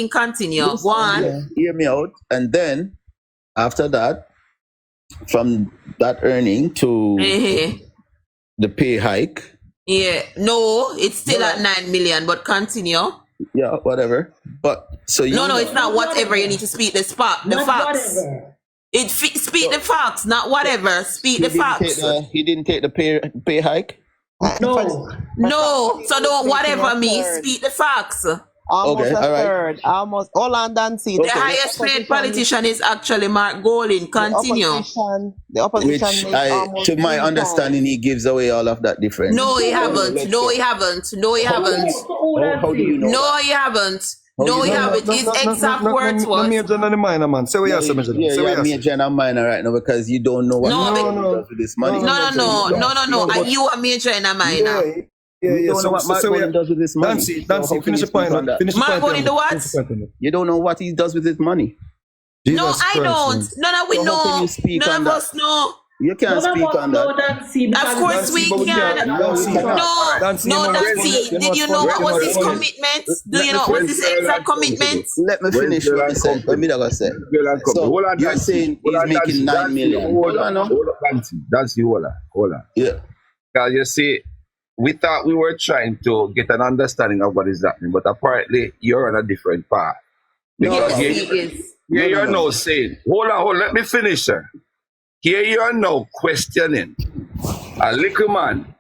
D: continue. One.
B: Yeah, hear me out. And then, after that, from that earning to the pay hike.
D: Yeah, no, it's still at 9 million, but continue.
B: Yeah, whatever. But so you
D: No, it's not whatever. You need to speak the facts. Speak the facts, not whatever. Speak the facts.
B: He didn't take the pay hike.
D: No. So don't whatever me. Speak the facts.
C: Almost
B: okay,
C: a third. Almost all on Dancy.
D: The highest paid politician is actually Mark Golding. Continue.
C: The opposition
B: Which, to my understanding, he gives away all of that difference.
D: No, he haven't.
B: How do you know?
D: No, he haven't. No, he haven't. His exact words was.
F: Major and minor, man. So we are
B: you're major and minor right now because you don't know what does with this money.
D: No. Are you a major and a minor?
B: Yeah. You don't know what Mark Golding does with this money.
F: Dancy, finish the point.
D: Mark Golding the what?
B: You don't know what he does with his money.
D: No, I don't. None of we know. None of us know.
B: You can't speak on that.
D: Of course we can. No, Dancy. Did you know what was his commitment? Do you know what was his exact commitment?
B: Let me finish what I said. Let me say. So you're saying he's making 9 million.
E: Hold on. Dancy, hold on.
B: Yeah.
E: Because you see, we thought we were trying to get an understanding of what is happening, but apparently you're on a different path. Because you're now saying, hold on, let me finish, sir. Here you are now questioning a little man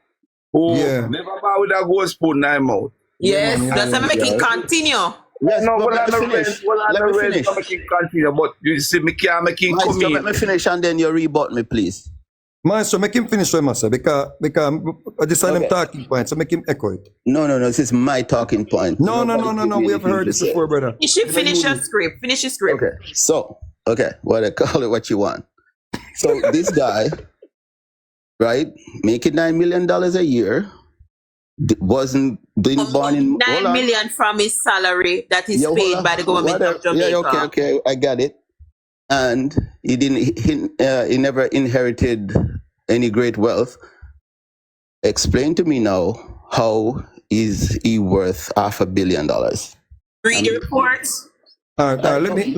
E: who never bow with a gold spoon in his mouth.
D: Yes, that's why making continue.
B: Yes,
E: no,
B: let me finish.
E: Continue, but you see, me can't make him come in.
B: Let me finish and then you rebut me, please.
F: Maestro, make him finish what must say, because this are them
B: Okay.
F: talking points, so make him echo it.
B: No, this is my talking point.
F: No,
B: Nobody's giving
F: we have
B: anything
F: heard
B: to
F: this
B: say.
F: before, brother.
D: You should finish your script. Finish your script.
B: Okay, so, well, call it what you want. So this guy, right, making $9 million a year, didn't born in... hold
D: 9
B: on.
D: million from his salary that is
B: Yeah, hold
D: paid
B: on.
D: by the government of Jamaica.
B: Yeah, okay, I got it. And he never inherited any great wealth. Explain to me now, how is he worth $500 million?
D: Read the reports.
F: All right, let me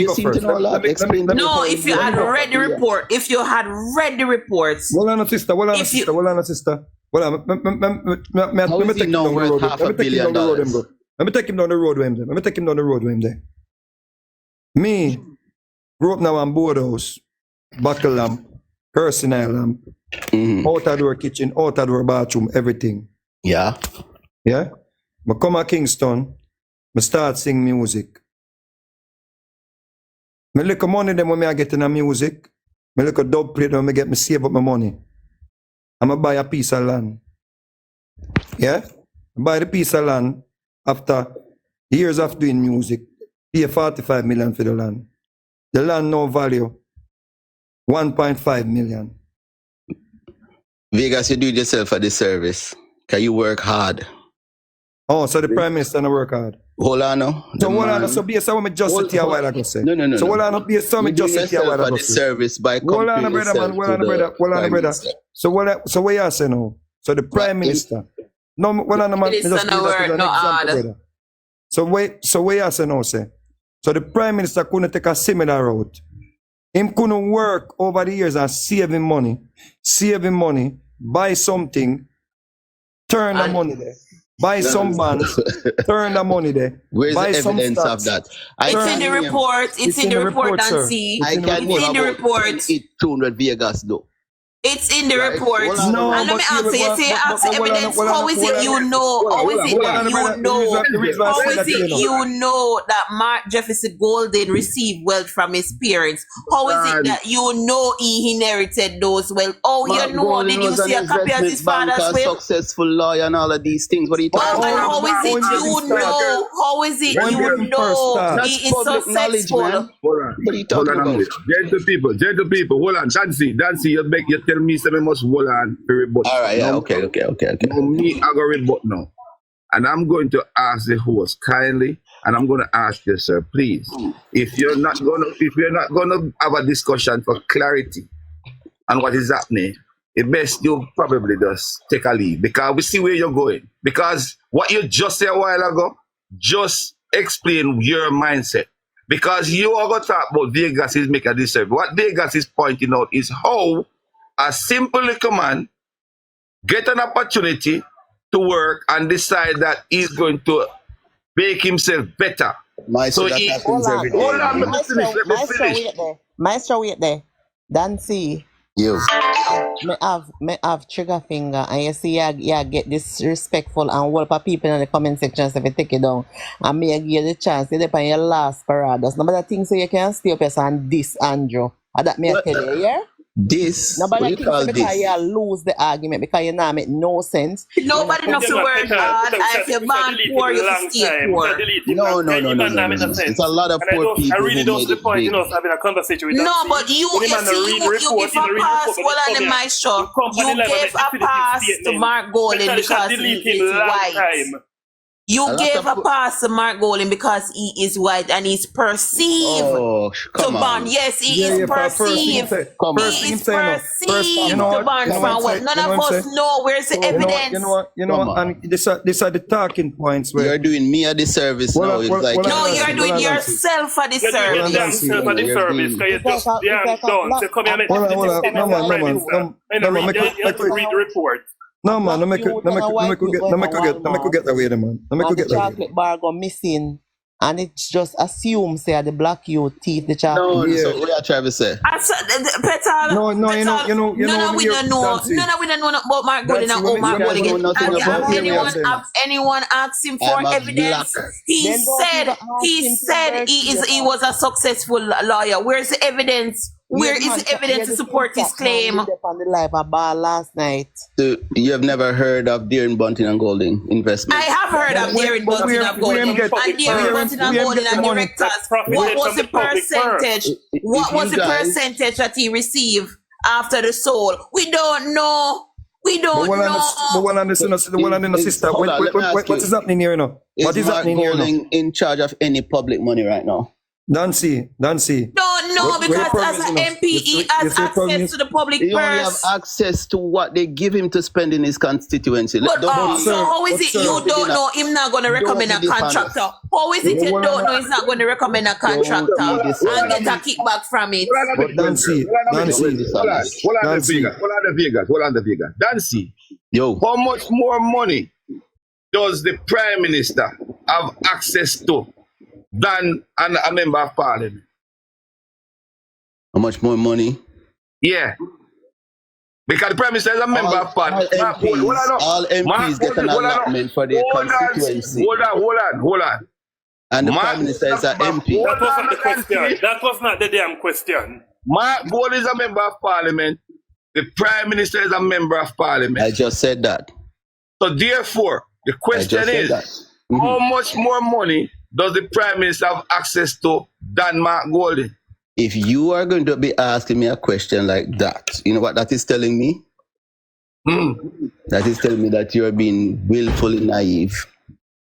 F: go first.
D: No, if you had read the report,
F: Hold on, sister. Well, let me take him down the road. Let me take him down the road with him there. Me, grew up now on boardhouse, buckle lamp, kerosene lamp, out of door kitchen, out of door bathroom, everything.
B: Yeah.
F: Yeah? I come to Kingston, I start sing music. I look at money then when I get in the music, I look at dub plate when I get me save up my money. I'm going to buy a piece of land. Yeah? I buy the piece of land after years of doing music, pay 45 million for the land. The land no value, 1.5 million.
B: Vegas, you do yourself a disservice. Can you work hard?
F: Oh, so the Prime Minister no work hard.
B: Hold on now.
F: So hold on, so based on what I just said here a while ago say.
B: No.
F: So hold on, based on what I just said here a while ago say.
B: Disservice by
F: Hold on, brother, man. Hold on, brother. So what you say now? So the Prime Minister. No, hold on, man.
D: Minister no work, no hard.
F: So what you say now, say? So the Prime Minister couldn't take a similar route. Him couldn't work over the years and saving money, buy something, turn the money there. Buy some bonds, turn the money there.
B: Where's
F: buy
B: the
F: some
B: evidence
F: stocks.
B: of that?
D: It's in the report. It's in the report,
F: sir.
D: Nancy.
B: I can
D: It's in the report.
B: It 200 Vegas though.
D: It's in the report.
F: No,
D: and let me ask you, say ask evidence, how is it you know? How is it that you know? How is it you know that Mark Jefferson Golden received wealth from his parents? How is it that you know he inherited those wealth? Oh, you know, did you see a copy of his father's will?
B: Successful lawyer and all of these things. What are you talking
D: And
B: about?
D: how is it you know? How is it you know he is successful?
E: Hold on.
B: What are you talking about?
E: Gentle people, hold on. Dancy, you tell me something must hold on to rebut.
B: All right, yeah,
E: no,
B: okay.
E: No, me, I go rebut now. And I'm going to ask the host kindly, and I'm going to ask you, sir, please, if you're not gonna have a discussion for clarity on what is happening, it best you probably just take a leave, because we see where you're going. Because what you just said a while ago, just explain your mindset. Because you are going to talk about Vegas is making a disservice. What Vegas is pointing out is how a simple little man get an opportunity to work and decide that he's going to make himself better.
B: Maestro, that happens every day.
E: Hold on, let me finish.
C: Maestro, wait there. Dancy,
B: You.
C: me have trigger finger, and you see, yeah, get disrespectful and whole of people in the comment section if you take it down. And me give you the chance, you depend on your last paradas. No matter things so you can stay up and this Andrew. And that me tell you, yeah?
B: This, what
C: Nobody
B: you
C: thinks
B: call
C: because
B: this?
C: you lose the argument because you now make no sense.
D: Nobody knows to work hard, and if you're born poor, you can stay poor.
B: No. It's a lot of poor people
H: I really
B: who
H: don't
B: made
H: the
B: it
H: point,
B: big.
H: having a conversation with
D: No, but you if a pass, well, on my show, you gave a pass to Mark Golden because he is white. You gave a pass to Mark Golden because he is white and he's perceived to ban. Yes, he is perceived. He is perceived to ban from what none of us know. Where's the evidence?
F: You know what? And these are the talking points where
B: You're doing me a disservice now. It's like
D: No, you're doing yourself a disservice.
H: yourself a disservice because you just done. So come here and make to read the report.
F: no man, let me get that way, man. Let me
C: And the
F: get that way.
C: chocolate bar go missing, and it just assumes say the black youth teeth the chocolate.
B: no. So what are you trying to say?
D: Petal.
F: No, you know,
D: we don't know.
F: Dancy.
D: No, we don't know about Mark Golden and what Mark Golden.
B: know nothing about him.
D: Have anyone asked him for
B: I'm a
D: evidence?
B: black.
D: He said he was a successful lawyer. Where's the evidence? Where
C: Yeah,
D: is
C: man,
D: the evidence to
C: the
D: support his
C: TikTok man
D: claim?
C: did that on the live a bar last night.
B: So you have never heard of Deering Bunting and Golding
D: I
B: investment?
D: have heard of David
F: But
D: Bunting of Golding.
F: get
D: And David Bunting of Golding
F: the
D: and
F: money?
D: directors.
H: Profit
D: What was
H: from
D: the
H: the public
D: percentage?
B: If
D: What was
B: you
D: the
B: guys-
D: percentage that he received after the soul? We don't know. We don't
F: But
D: know.
F: one on the sister.
B: Hold on, let me ask
F: What
B: you.
F: is happening here now? What
B: Is
F: is
B: Mark
F: happening here now?
B: Golding in charge of any public money right now?
F: Dancy.
D: Don't know because as an MP, he has access to the public
B: He only have
D: purse.
B: access to what they give him to spend in his constituency.
D: But
B: Don't be-
D: so how is it
F: sir,
D: you don't know him not going to recommend a
B: be dishonest.
D: contractor? How is it you don't know he's not going to recommend a contractor
B: Don't be
D: and get
B: dishonest.
D: a kickback from it?
F: But Dancy.
E: Hold on the Vegas. Dancy,
B: Yo,
E: how much more money does the Prime Minister have access to than a member of Parliament?
B: how much more money?
E: Yeah. Because the Prime Minister is a member of Parliament.
B: All MPs get an allotment for their constituency.
E: Hold on.
B: And the
E: Mark-
B: Prime Minister is an MP.
H: That was not the question. That was not the damn question.
E: Mark Gold is a member of Parliament. The Prime Minister is a member of Parliament.
B: I just said that.
E: So therefore, the
B: I
E: question
B: just said
E: is,
B: that.
E: how much more money does the Prime Minister have access to than Mark Golding?
B: If you are going to be asking me a question like that, you know what that is telling me? That is telling me that you are being willfully naive.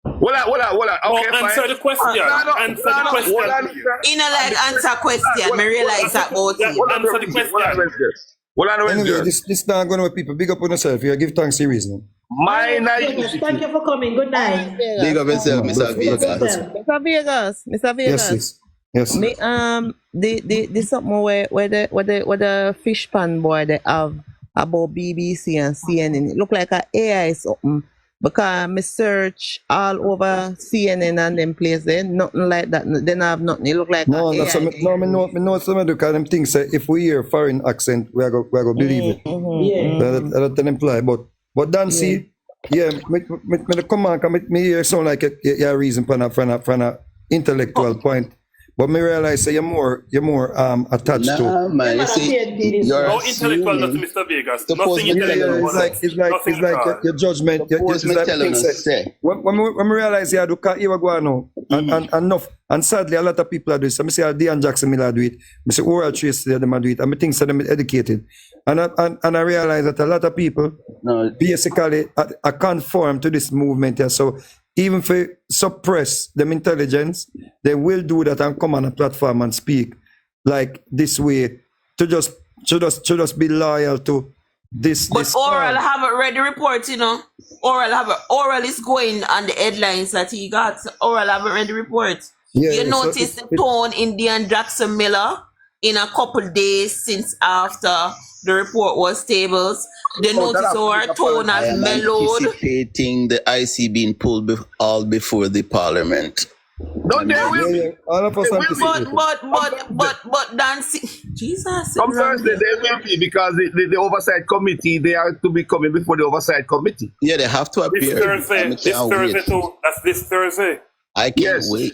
E: Hold on. Okay, fine.
H: Answer the question. Answer the question.
D: In a like answer question, me realize that about
H: Yeah,
D: you.
H: answer the question.
E: Hold on,
F: Anyway, this not going to people. Big up on yourself. You give thanks to your reason.
E: My naivety.
A: Thank you for coming. Good night.
B: Big up yourself, Mr. Vegas.
C: Mr. Vegas.
F: Yes.
C: Me the something where the fish pan boy they have about BBC and CNN. It look like a AI something. Because me search all over CNN and them places, nothing like that. They don't have nothing. It look like
F: No,
C: a
F: that's
C: AI.
F: me know some of the kind of things say if we hear foreign accent, we are go believe it.
A: Yeah.
F: That imply. But Dancy, yeah, me come on, me hear sound like a reason for an intellectual point. But me realize say you're more attached to.
B: Nah, man, you see, you're
H: No intellectual,
B: assuming.
H: Mr. Vegas.
B: Suppose
H: Nothing
B: me tell you,
H: intellectual.
F: It's like your judgment.
B: Suppose me telling us, say.
F: When we realize yeah, do you go on now and enough. And sadly, a lot of people are doing it. So I say, Dean Jackson Miller do it. I say, Oral Trace them do it. And I think so them educated. And I realize that a lot of people
B: No,
F: basically are conform to this movement here. So even if they suppress them intelligence, they will do that and come on a platform and speak like this way to just be loyal to this.
D: But
F: this
D: Oral haven't read the report, you know. Oral is going on the headlines that he got. Oral haven't read the report.
F: Yeah,
D: You
F: so
D: notice the tone in Dean Jackson Miller in a couple days since after the report was tabled. They notice our tone
B: I
D: has
B: am
D: mellowed.
B: anticipating the IC being pulled all before the Parliament.
E: Don't they will be.
F: all of us anticipate.
D: But dancing, Jesus.
E: Come Thursday, they will be because the oversight committee, they are to be coming before the oversight committee.
B: Yeah, they have to appear.
H: This Thursday.
B: I
H: This
B: can't
H: Thursday
B: wait.
H: too. That's this Thursday.
B: I can't
E: Yes.
B: wait.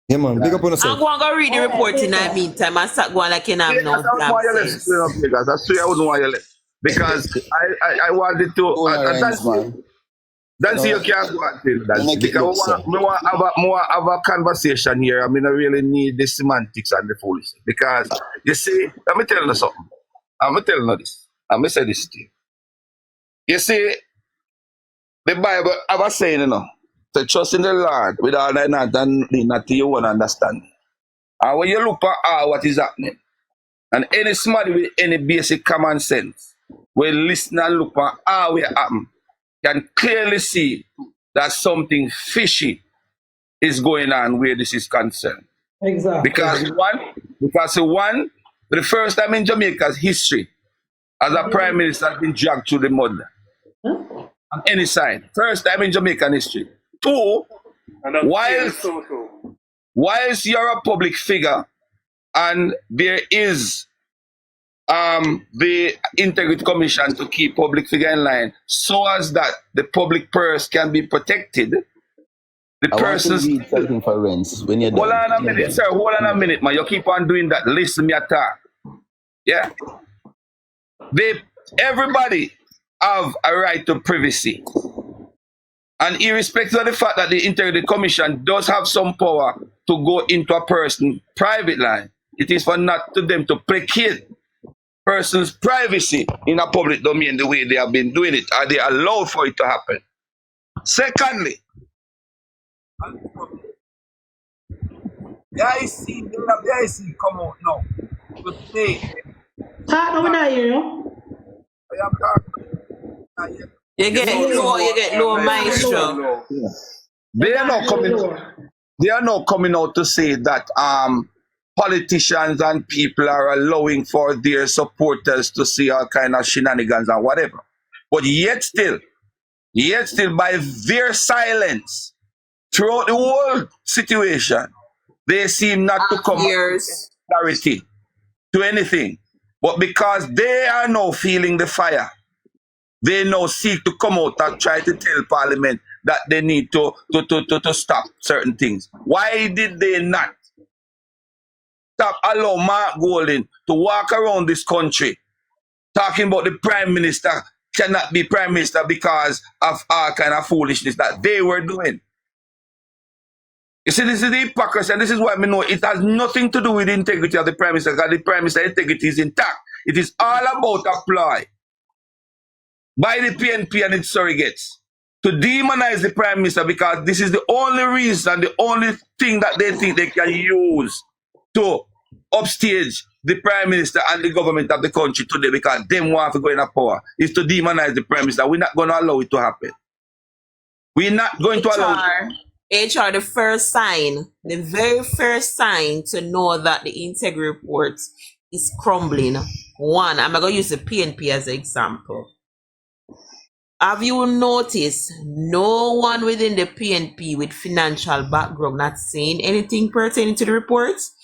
F: Yeah, man. Big up on
D: I'm
F: yourself.
D: going to go read the report in the meantime. I start going like you know,
E: Yeah,
D: no
E: that's why you
D: damn
E: left.
D: sense.
E: That's why I wouldn't want you left. Because I wanted to.
B: Go on,
E: That's
B: man.
E: you can't go until that.
B: Make it
E: Because
B: look
E: we want to have a conversation here. I mean, I really need the semantics and the foolishness. Because you see, let me tell you something. I'm going to tell you this. I'm going to say this to you. You see, the Bible have a saying, you know, to trust in the Lord with all thy heart and lean not to your own understanding. And when you look at what is happening, and any somebody with any basic common sense will listen and look at how it happen, can clearly see that something fishy is going on where this is concerned.
A: Exactly.
E: Because one, for the first time in Jamaica's history, as a prime minister has been dragged through the mud on any side. First time in Jamaican history. Two,
H: And that's
E: whilst
H: so too.
E: whilst you're a public figure and there is the Integrity Commission to keep public figure in line so as that the public purse can be protected, The
B: I want to
E: person's.
B: read something for Renz when you're
E: Hold
B: done.
E: on a minute, sir. Hold on a minute, man. You keep on doing that. Listen me attack. Yeah. Everybody have a right to privacy. And irrespective of the fact that the Integrity Commission does have some power to go into a person's private life, it is for not to them to placate person's privacy in a public domain the way they have been doing it. Are they allowed for it to happen? Secondly, the IC come out now to say,
A: Talk now, I hear you.
E: I am talking.
D: You get low maestro.
E: They are not coming out to say that politicians and people are allowing for their supporters to see all kind of shenanigans and whatever. But yet still by their silence throughout the whole situation, they seem not to come with clarity to anything. But because they are now feeling the fire, they now seek to come out and try to tell Parliament that they need to stop certain things. Why did they not allow Mark Golding to walk around this country talking about the Prime Minister cannot be Prime Minister because of all kind of foolishness that they were doing? You see, this is the hypocrisy, and this is why we know it has nothing to do with the integrity of the Prime Minister, because the Prime Minister integrity is intact. It is all about a ploy by the PNP and its surrogates to demonize the Prime Minister, because this is the only reason, the only thing that they think they can use to upstage the Prime Minister and the government of the country today, because them want to go in power, is to demonize the Prime Minister. We're not going to allow it to happen. We're not going to allow it.
D: HR, the very first sign to know that the integrity report is crumbling. One, I'm going to use the PNP as an example. Have you noticed no one within the PNP with financial background not saying anything pertaining to the reports?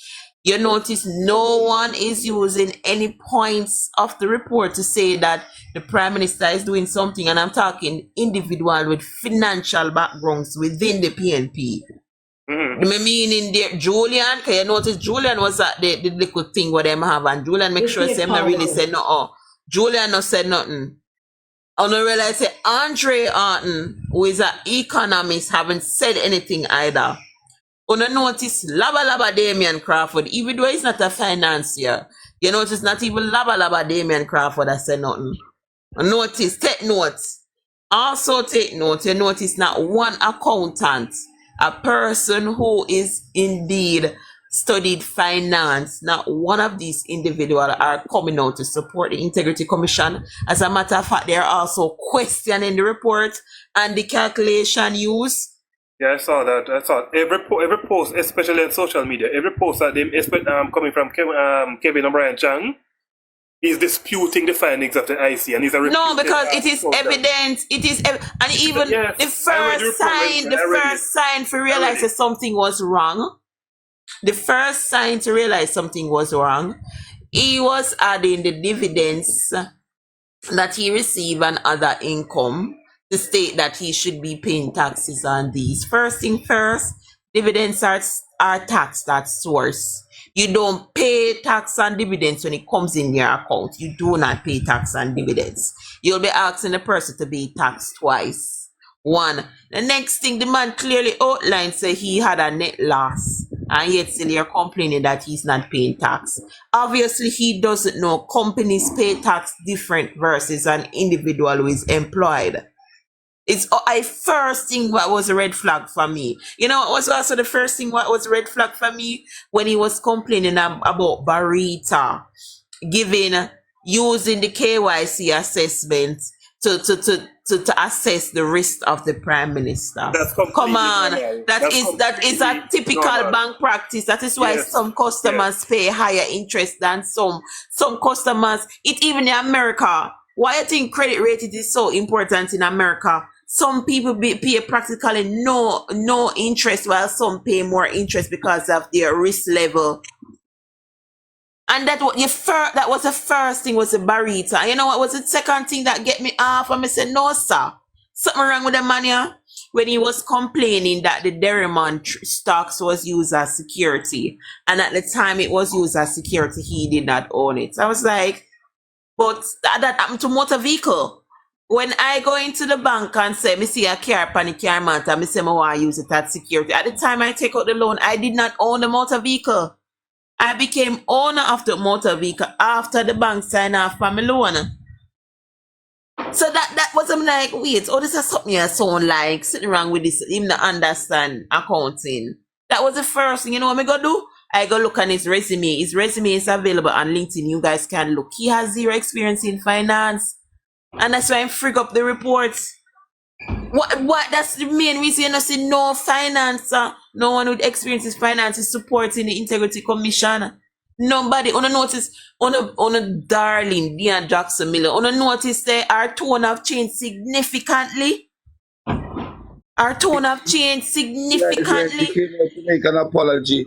D: You notice no one is using any points of the report to say that the Prime Minister is doing something, and I'm talking individual with financial backgrounds within the PNP. Meaning there, Julian, can you notice Julian was at the little thing where them have, and Julian make sure say I really said no. Julian no said nothing. I don't realize say Andre Arton, who is an economist, haven't said anything either. You notice Laba Damian Crawford, even though he's not a financier, you notice not even Laba Damian Crawford has said nothing. Notice, take notes. Also take note, you notice not one accountant, a person who is indeed studied finance, not one of these individuals are coming out to support the Integrity Commission. As a matter of fact, they are also questioning the report and the calculation used.
H: Yeah, I saw that. Every post, especially on social media, every post that they coming from Kevin O'Brien Chang, is disputing the findings of the IC, and he's a
D: no, because it is evident. It is, and even the first sign for realize that something was wrong. The first sign to realize something was wrong, he was adding the dividends that he received and other income to state that he should be paying taxes on these. First thing first, dividends are taxed at source. You don't pay tax on dividends when it comes in your account. You do not pay tax on dividends. You'll be asking the person to be taxed twice. One. The next thing, the man clearly outlined, say he had a net loss, and yet still you're complaining that he's not paying tax. Obviously, he doesn't know companies pay tax different versus an individual who is employed. It's first thing what was a red flag for me. You know, what was also the first thing what was a red flag for me? When he was complaining about Barita using the KYC assessment to assess the risk of the Prime Minister. Come on, that is a typical bank practice. That is why some customers pay higher interest than some customers. Even in America, why I think credit rating is so important in America. Some people pay practically no interest, while some pay more interest because of their risk level. And that was the first thing, was a Barita. You know what was the second thing that get me off? And I said, no, sir. Something wrong with the man here. when he was complaining that the Derrimon stocks was used as security, and at the time it was used as security, he did not own it. I was like, but that happened to motor vehicle. When I go into the bank and say, me see a car pan the car mat, and me say, I want to use it as security. At the time I take out the loan, I did not own the motor vehicle. I became owner of the motor vehicle after the bank signed off for my loan. So that was, I'm like, wait, this is something I sound like sitting around with this, him not understand accounting. That was the first thing. You know what I go do? I go look on his resume. His resume is available on LinkedIn. You guys can look. He has 0 experience in finance. And that's why I frig up the reports. What that's the main reason you see no finance. No one with experience in finance is supporting the Integrity Commission. Nobody on a notice on a darling Dean Jackson Miller. On a notice there our tone have changed significantly. Our tone have changed significantly.
E: She came out to make an apology.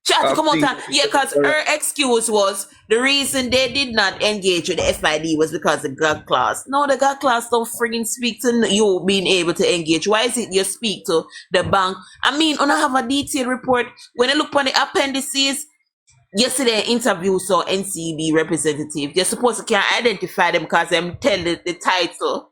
D: She had to come out and, yeah, because her excuse was the reason they did not engage with the FID was because of the God class. No, the God class don't friggin' speak to you being able to engage. Why is it you speak to the bank? I mean, when I have a detailed report, when I look on the appendices, yesterday interview saw NCB representative. You're supposed to can identify them because them tell the title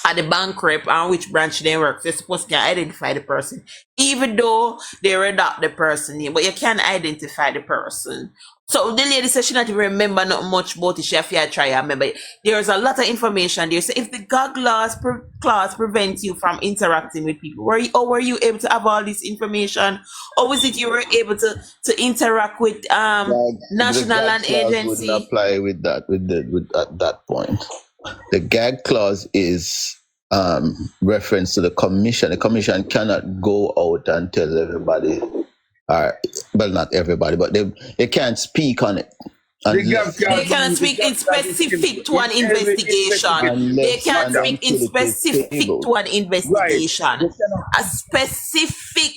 D: at the bank rep and which branch they work. You're supposed to can identify the person. Even though they redact the person name, but you can identify the person. So the lady said she not even remember not much about it. She have to try and remember. There's a lot of information there. So if the gag clause prevents you from interacting with people, were you able to have all this information? Or was it you were able to interact with national land agency?
B: Wouldn't apply with that at that point. The gag clause is reference to the commission. The commission cannot go out and tell everybody, well, not everybody, but they can't speak on it.
D: They cannot speak in specific to an investigation. They can't speak in specific to an investigation. A specific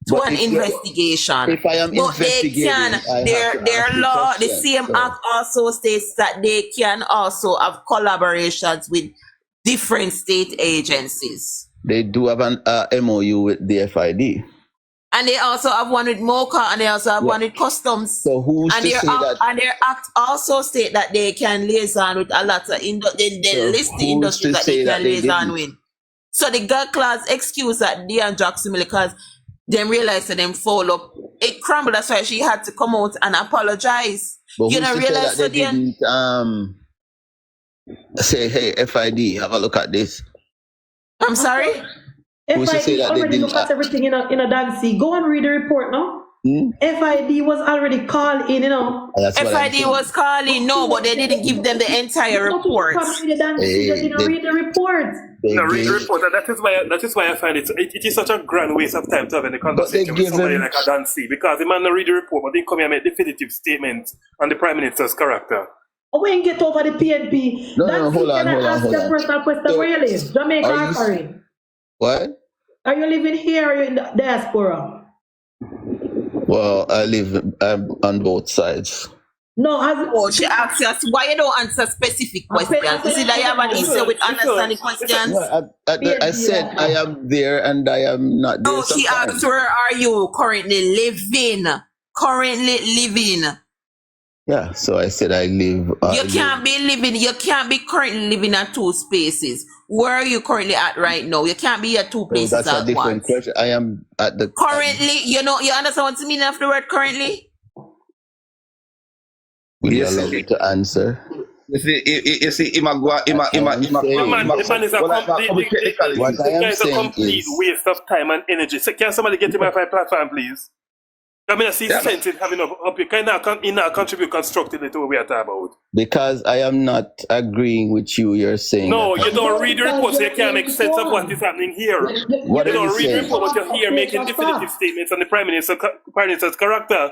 D: to an investigation.
B: If I am
D: but
B: investigating,
D: their law, the same act also states that they can also have collaborations with different state agencies.
B: They do have an MOU with the FID.
D: And they also have one with MOCA, and they also have one with Customs.
B: So who's
D: and
B: to say that?
D: And their act also state that they can liaison with a lot of they list the industries that they can liaison with. So the God class excuse that Dean Jackson because them realized that them fall up. It crumbled. That's why she had to come out and apologize.
B: But
D: you don't realize
B: that they didn't say, hey, FID, have a look at this.
D: I'm sorry?
A: FID already look at everything in a Dancy. Go and read the report now. FID was already called in,
D: FID was calling, no, but they didn't give them the entire report.
A: They didn't read the report.
H: No, read the report, and that is why I find it is such a grand waste of time to have in a conversation with somebody like a Dancy, because the man not read the report, but they come here and make definitive statements on the Prime Minister's character.
A: When you get over the PNP,
B: hold on.
A: Ask the personal question where you live, Jamaica or foreign?
B: What?
A: Are you living here or are you in the diaspora?
B: Well, I live on both sides.
D: No, she asked us why you don't answer specific questions. You see that you have an issue with understanding questions.
B: Well, I said I am there and I am not there.
D: No, she asked where are you currently living?
B: Yeah, so I said I live.
D: You can't be currently living at two spaces. Where are you currently at right now? You can't be at two places
B: that's
D: at
B: a different
D: once.
B: question. I am at the
D: currently. You understand what's the meaning of the word currently?
B: Will you allow me to answer?
E: What I am saying
H: is a complete waste of time and energy. So can somebody get him off my platform, please? I mean, I see sense in having up. You cannot contribute constructively to what we are talking about.
B: Because I am not agreeing with you. You're saying
H: no. You don't read the report, so you can't make sense of what is happening here.
B: What
H: you don't read the
B: saying?
H: report, but you're here making definitive statements on the Prime Minister's character.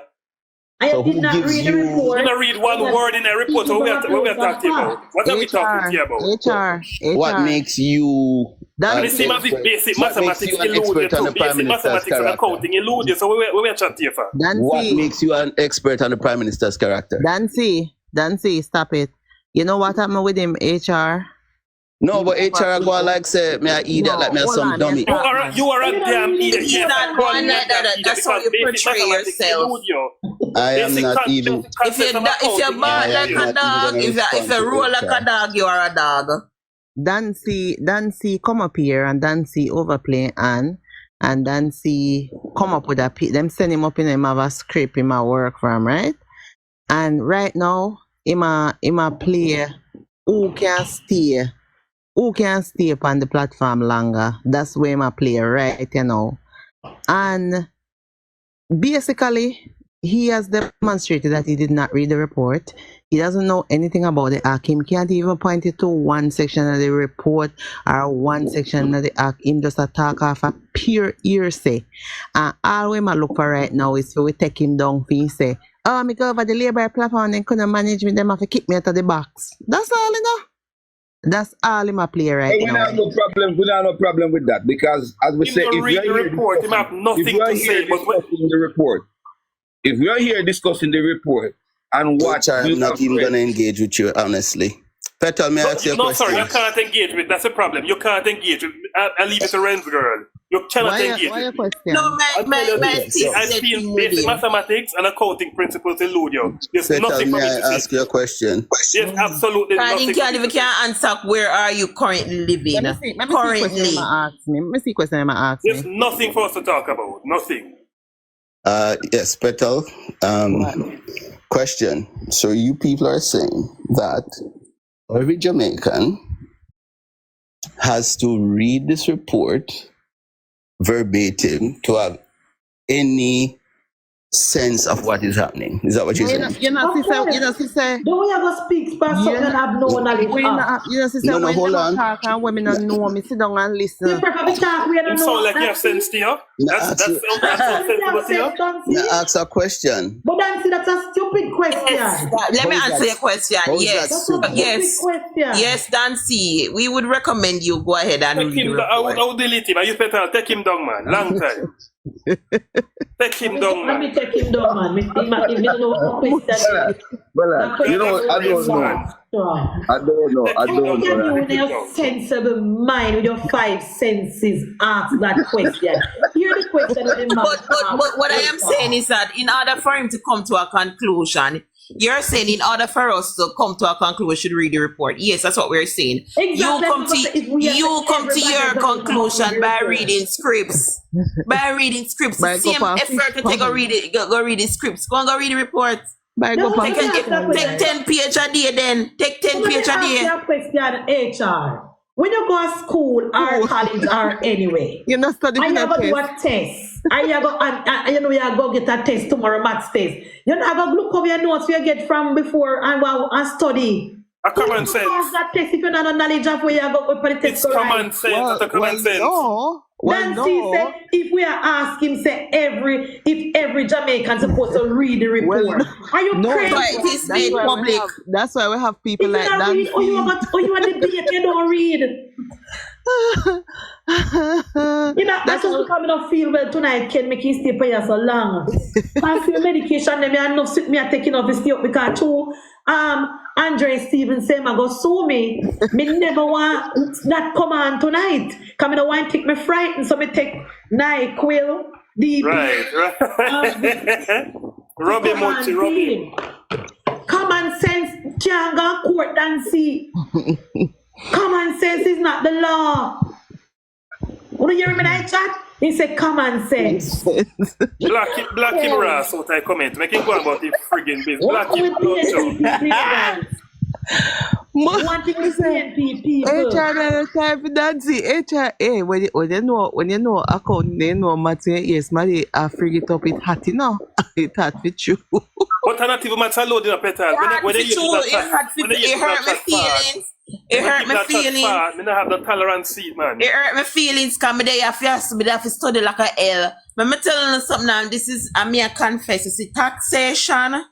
B: So who gives you?
H: You don't read one word in a report. What we are talking about? What are we talking here about?
C: HR.
B: What makes you?
H: And it seems as if basic mathematics elude you too. Basic mathematics and accounting elude you. So we are chatting here for.
B: What makes you an expert on the Prime Minister's character?
C: Dancy, stop it. You know what happened with him, HR?
B: No, but HR go like say me I eat that like me
C: hold
B: some
C: on,
B: dummy.
H: You are a damn idiot.
D: It's not going like that. That's how you portray yourself.
B: I am not even.
D: If you bark like a dog, if you roll like a dog, you are a dog.
C: Dancy come up here and Dancy overplay and Dancy come up with them send him up in him have a script in my work from, right? And right now him a play who can stay upon the platform longer. That's where him a play right, you know. And basically he has demonstrated that he did not read the report. He doesn't know anything about the act. He can't even point it to one section of the report or one section of the act. Him just attack off a pure hearsay. And all we might look for right now is for we take him down for him say, oh, me go over the labor platform and couldn't manage with them have to kick me out of the box. That's all, you know. That's all in my play right
E: We
C: now.
E: don't have no problem. We don't have no problem with that because, as we say, if
H: read the report, you have nothing to say. But
E: the report, if we are here discussing the report and what,
B: I'm not even gonna engage with you honestly. Petal, may I ask you a question?
H: Sorry, you can't engage with. That's a problem. You can't engage with. I leave it to Ren's girl. You cannot engage.
C: Why your question?
D: No,
H: I feel basic mathematics and accounting principles elude you. There's
B: Petal,
H: nothing for
B: may
H: me
B: I
H: to say.
B: ask you a question?
H: Yes, absolutely nothing.
D: You can't even answer where are you currently living.
C: Let me see
D: Currently.
C: question I'm ask me.
H: There's nothing for us to talk about. Nothing.
B: Yes, Petal. Question. So you people are saying that every Jamaican has to read this report verbatim to have any sense of what is happening. Is that what you're saying?
C: You know, sister.
A: Don't we ever speak about something and have no knowledge of?
B: No, hold on.
C: Talk and women don't know me, sit down and listen.
A: You prefer to talk, we don't
H: You
A: know.
H: sound like you have sense to you. That's sensible to you.
B: Now ask a question.
A: But Nancy, that's a stupid question.
D: Yes, let me answer your question.
B: How is
D: Yes,
B: that stupid?
D: yes,
A: Question.
D: yes, Dancy. We would recommend you go ahead and read the
H: I
D: report.
H: would delete him. I use better. Take him down, man. Long time. Take him down,
A: Let me
H: man.
A: take him down, man. Me don't know what question.
E: Well, you know, I don't know. I don't know.
A: Can you, with your sensible mind, with your five senses, ask that question? Hear the question with the man.
D: But what I am saying is that in order for him to come to a conclusion, you're saying in order for us to come to a conclusion, we should read the report. Yes, that's what we're saying.
A: Exactly.
D: You come to your conclusion by reading scripts. By reading scripts.
C: By
D: Same
C: go for
D: effort to take go read the scripts. Go and go read the report.
C: By go
A: No,
C: for
D: Take 10 page a day then. Take 10 page a day.
A: Ask question, HR. When you go to school or college or anyway,
C: you not study
A: and
C: for
A: you
C: that
A: go do
C: test.
A: a test, and you go and you know you go get a test tomorrow, maths test. You know, go look over your notes you get from before and study.
H: A common sense.
A: Pass that test if you don't have knowledge of where you go for the test.
H: It's common sense. That's a common sense.
C: No.
A: Nancy said, if we are asking, say if every Jamaican supposed to read the report, are you crazy?
D: But it is made public.
C: That's why we have people
A: If
C: like
A: you don't
C: that.
A: read, or you want to debate, you don't read. You know, that's just because I don't feel well tonight, can make you stay for you so long. I feel medication, them are enough sit me are taking off the stay up because too. Andre Stevens say, I go sue me. Me never want that come on tonight. Come in, want to take me frightened, so me take NyQuil, DP.
H: Right. Robbie Monty, Robbie.
A: Common sense can't go to court and see. Common sense is not the law. When you hear me that chat, he said common sense.
H: Black him Ross out I comment. Make him go about the friggin' business. Black him blood.
A: One thing to say, people.
C: HR not time for Nancy. HR, when you know account, they know matter. Yes, man, I frig it up. It hot, you know. It hot with you.
H: But I'm not even matter loading up better. When they use
D: It hurt my feelings. It hurt my feelings.
H: I don't have the tolerance seat, man.
D: It hurt my feelings because I have to study like a hell. But I'm telling you something now, this is, I confess, it's a taxation.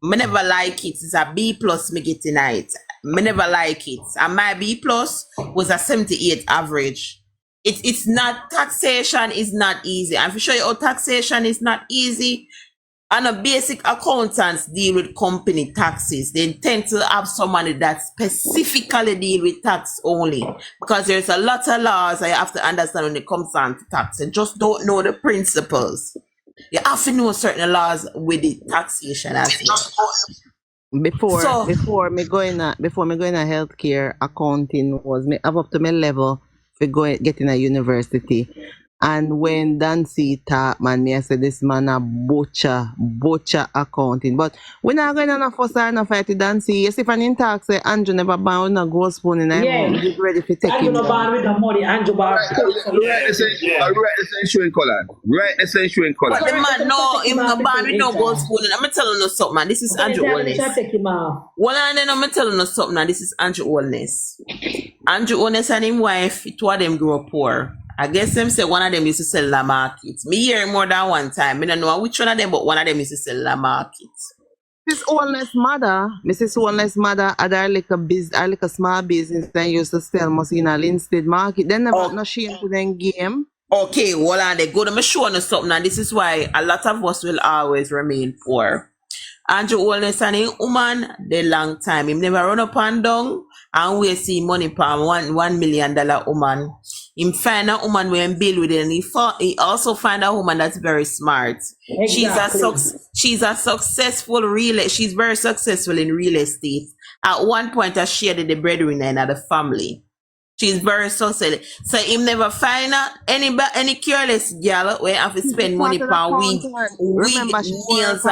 D: I never like it. It's a B plus me get tonight. I never like it. And my B plus was a 78 average. It's not, taxation is not easy. I'm for sure your taxation is not easy. And a basic accountants deal with company taxes. They tend to have somebody that specifically deal with tax only. Because there's a lot of laws I have to understand when it comes down to tax. I just don't know the principles. You have to know certain laws with the taxation as well.
C: Before me going a healthcare accounting was me up to my level for getting a university. And when Dancy taught man, me I said this man a butcher accounting. But we're not going to fuss or no fight with Dancy. Yes, if an talk say Andrew never born a gold spoon and I'm ready to take
A: Andrew
C: him
A: no born with the money, Andrew born.
E: Right, essential in color. Right, essential in color.
D: But the man, no, him no born with no gold spoon. And I'm telling you something, man. This is Andrew Oldness. Well, and then I'm telling you something, man. This is Andrew Oldness. Andrew Oldness and his wife, two of them grew up poor. I guess them say one of them used to sell the market. Me hear more than one time. I don't know which one of them, but one of them used to sell the market.
C: Mrs. Oldness' mother had her like a small business and used to sell most in a Linstead market. They never no shame to them game.
D: Okay, well, and they go to me showing us something, and this is why a lot of us will always remain poor. Andrew Oldness and his woman, they long time. Him never run up and down and we see money per $1 million woman. Him find a woman where him build with it, and he also find a woman that's very smart.
A: Exactly.
D: She's very successful in real estate. At one point, she shared the breadwinner in the family. She's very successful. So him never find out any careless girl where have to spend money per week deals,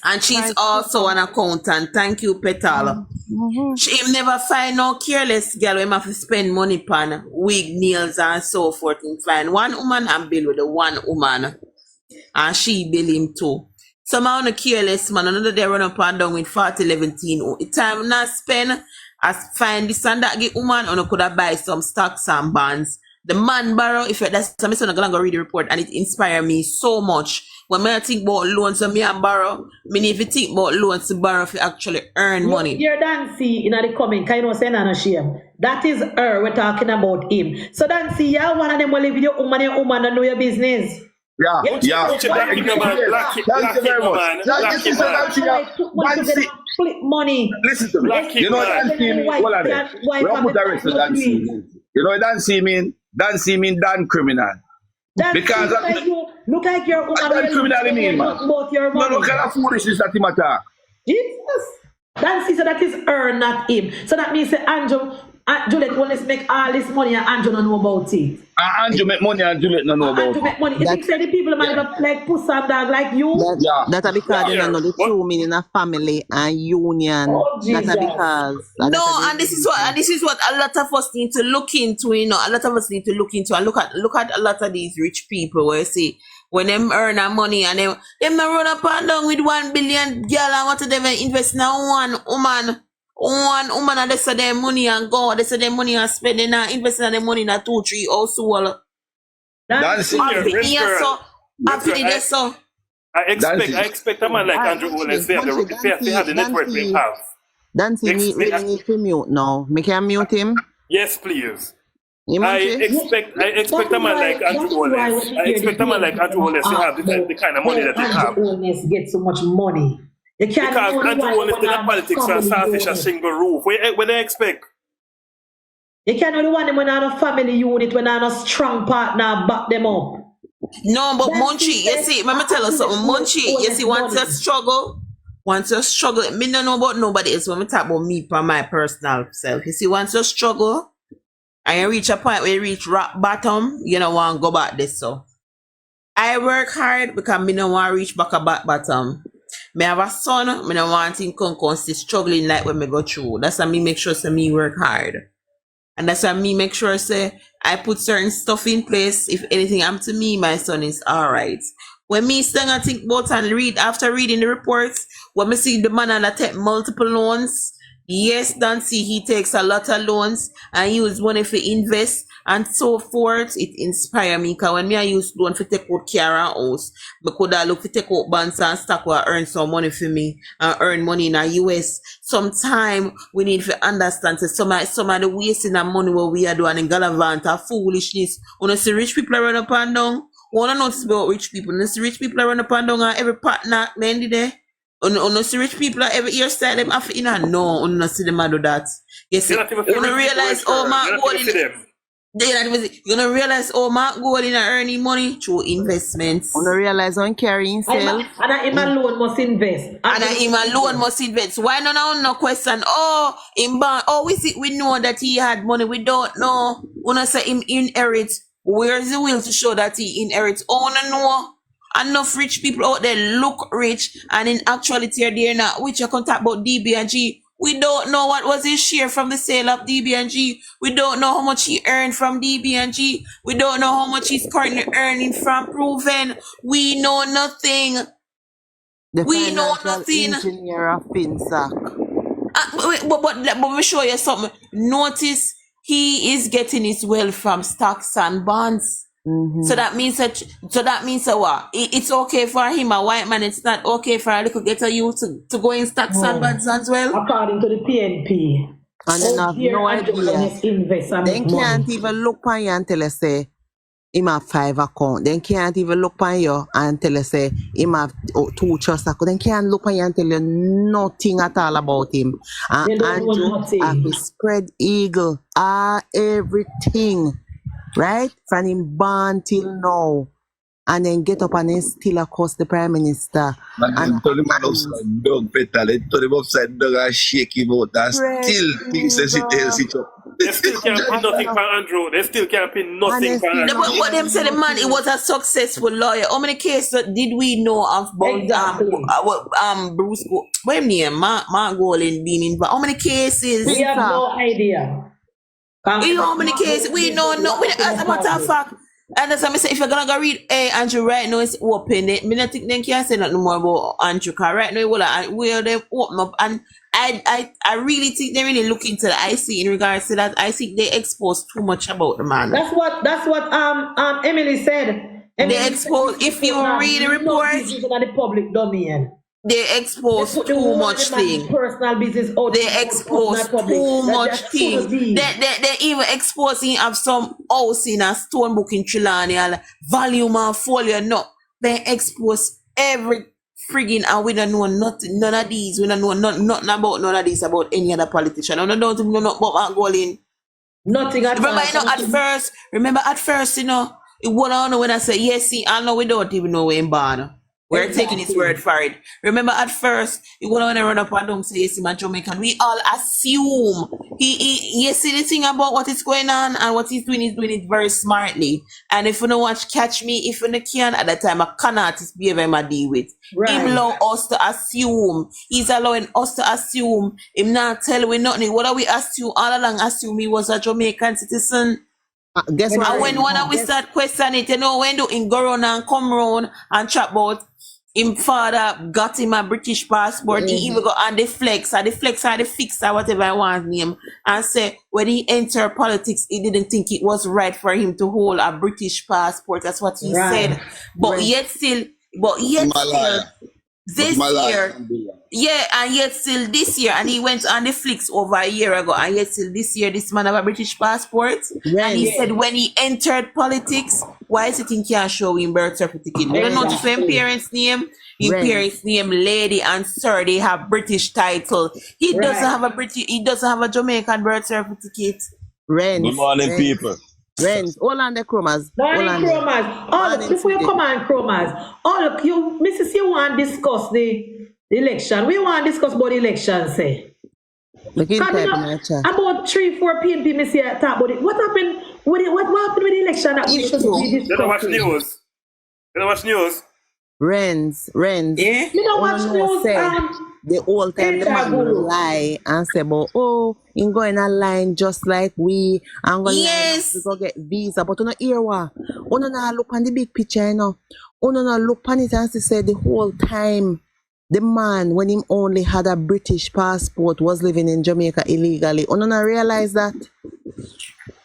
D: and she's also an accountant. Thank you, Petal. Him never find no careless girl where have to spend money per wig, nails, and so forth. And find one woman and bill with the one woman, and she bill him too. Some on a careless man, another day run up and down with 40, 11, time not spend. As find this and that get woman, or could have buy some stocks and bonds. The man borrow, if that's some son gonna go read the report, and it inspire me so much. When I think about loans and me and borrow, if you think about loans to borrow if you actually earn money.
A: You're Dancy in the comment, kind of saying no shame. That is her, we're talking about him. So Dancy, yeah, one of them will live with your woman and know your business.
E: Yeah.
H: Thank you very much.
A: Flip money.
E: Listen to me. You know what Dancy mean? Hold on there. We don't put the rest of Dancy. You know what Dancy mean? Dancy mean Dan criminal. Because
A: look like your woman.
E: Dan criminal mean, man. No, look at that foolishness that him attack.
A: Jesus. Dancy, so that is her, not him. So that means that Andrew, Juliet will make all this money and Andrew don't know about it.
E: Andrew make money and Juliet don't know about it.
A: Andrew make money. If you say the people might have like puss and dog like you.
C: That's because they don't know the two meaning of family and union. That's because.
D: And this is what a lot of us need to look into. You know, a lot of us need to look into and look at a lot of these rich people where you see when them earn their money and them run up and down with 1 billion girl and what them invest in one woman. One woman and they say their money and go, they say their money and spend and investing their money in a 2-3 household.
E: Dancy,
H: I expect a man like Andrew Oldness to have the network we have.
C: Dancy, we need to mute now. Me can mute him?
H: Yes, please. I expect a man like Andrew Oldness. I expect a man like Andrew Oldness to have the kind of money that they have.
A: Andrew Oldness gets so much money.
H: Because Andrew Oldness in the politics and starfish a single roof. What they expect?
A: You can't only want them when on a family unit, when on a strong partner back them up.
D: No, but MunchieB, you see, let me tell you something. MunchieB, you see, once you struggle, me don't know about nobody else when we talk about me for my personal self. You see, once you struggle and you reach a point where you reach rock bottom, you don't want to go back this. So I work hard because me don't want to reach back a bottom. Me have a son, me don't want him come still struggling like when me go through. That's why me make sure say me work hard. And that's why me make sure say I put certain stuff in place. If anything happens to me, my son is alright. When me still I think about and read after reading the reports, when me see the man that take multiple loans, yes, Dancy, he takes a lot of loans and use money for invest and so forth. It inspire me because when me I use loan for take out car and house, I could look for take out bonds and stock or earn some money for me and earn money in the US. Sometime we need to understand that some of the wasting of money what we are doing in Galavant are foolishness. When you see rich people run up and down, Wanna notice about rich people? You see rich people run up and down on every partner then there. You see rich people every hairstyle them after in and no, you see them do that. You see,
H: You're not even
D: you
H: rich people
D: realize
H: restaurant.
D: Mark
H: You're not
D: Gold
H: even see them.
D: you're gonna realize Mark Gold in earning money through investments.
C: You realize on carrying himself.
A: And him alone must invest.
D: And him alone must invest. Why no question? Oh, we know that he had money. We don't know. Wanna say him inherit. Where's the will to show that he inherits? Oh, no. Enough rich people out there look rich, and in actuality they're not. Which you can talk about DB&G. We don't know what was his share from the sale of DB&G. We don't know how much he earned from DB&G. We don't know how much he's currently earning from Proven. We know nothing.
C: The
D: We know
C: financial
D: nothing.
C: engineer of FinSac.
D: But let me show you something. Notice he is getting his wealth from stocks and bonds. So that means that what? It's okay for him, a white man. It's not okay for a little ghetto youth to go in stocks and bonds as well.
A: According to the PNP.
C: And then have no idea.
A: Invest and
C: They
A: make money.
C: can't even look on you and tell us say him have 5 accounts. They can't even look on you and tell us say him have 2 trust accounts. They can't look on you and tell you nothing at all about him.
A: They
C: And
A: don't know
C: Andrew
A: nothing.
C: have a spread eagle, everything, right? From him born till now. And then get up and then still across the Prime Minister.
E: And turn him upside down, petal. They turn him upside down and shake him out. And still things that sit up.
H: They still can't pin nothing for Andrew. They still can't pin nothing for
D: No,
H: Andrew.
D: but what them say, the man, he was a successful lawyer. How many cases did we know of about
A: Exactly.
D: Bruce Gold? What him name? Mark Gold being involved. How many cases?
A: We have no idea.
D: We know how many cases. We know no. As a matter of fact, and that's what I say. If you're gonna go read Andrew right now, it's open. Me not think they can't say nothing more about Andrew. Cause right now, where they open up, and I really think they really look into the IC in regards to that. I think they expose too much about the man.
A: That's what Emily said. Emily
D: They expose. If you read the report,
A: in the public domain.
D: they expose
A: They put the
D: too
A: whole
D: much
A: of the man's
D: thing.
A: personal business out.
D: They expose too much thing.
A: thing.
D: They even exposing of some house in a stone book in Trelawney and volume and folio. No, they expose every friggin' and we don't know nothing. None of these. We don't know nothing about none of these about any other politician. We don't know nothing about Golin.
A: Nothing at
D: Remember,
A: all.
D: at first, you know, it went on when I said, yes, see, I know we don't even know where in born. We're taking his word for it. Remember, at first, he went on and run up and down say, yes, my Jamaican. We all assume you see the thing about what is going on and what he's doing it very smartly. And if you don't watch Catch Me, if you don't can, at that time, a con artist behavior I deal with.
A: Right.
D: Him allow us to assume. He's allowing us to assume. Him not tell we nothing. What do we assume? All along assume he was a Jamaican citizen.
C: Guess what?
D: And when we start questioning it, you know, when do him go round and come round and chat about him father got him a British passport, he even got on the flex or the fix or whatever I want name, and say when he entered politics, he didn't think it was right for him to hold a British passport. That's what he said. But yet still, this year, and yet still this year, and he went on the flicks over a year ago, and yet still this year, this man have a British passport. And he said when he entered politics, why is it he can't show him birth certificate? We don't know his parents' name. His parents' name, lady and sir, they have British title. He doesn't have a Jamaican birth certificate.
E: Good morning, people.
C: Renz, all on the chromas.
A: Morning, Chromas. Oh, before you come on, Chromas. Oh, look, Mrs. You want to discuss the election. We want to discuss about the election, say.
C: Look in chat.
A: About 3-4 PNP, Miss here talk about it. What happened with it? What happened with the election that we should be discussing?
H: You don't watch news. You don't watch news.
C: Renz.
D: Yeah?
A: You don't watch news.
C: The whole time the man will lie and say, but in going a line just like we, I'm going to go get visa. But you know, here what? You know, look on the big picture, you know. You know, look on it and say the whole time the man, when he only had a British passport, was living in Jamaica illegally. You know, realize that?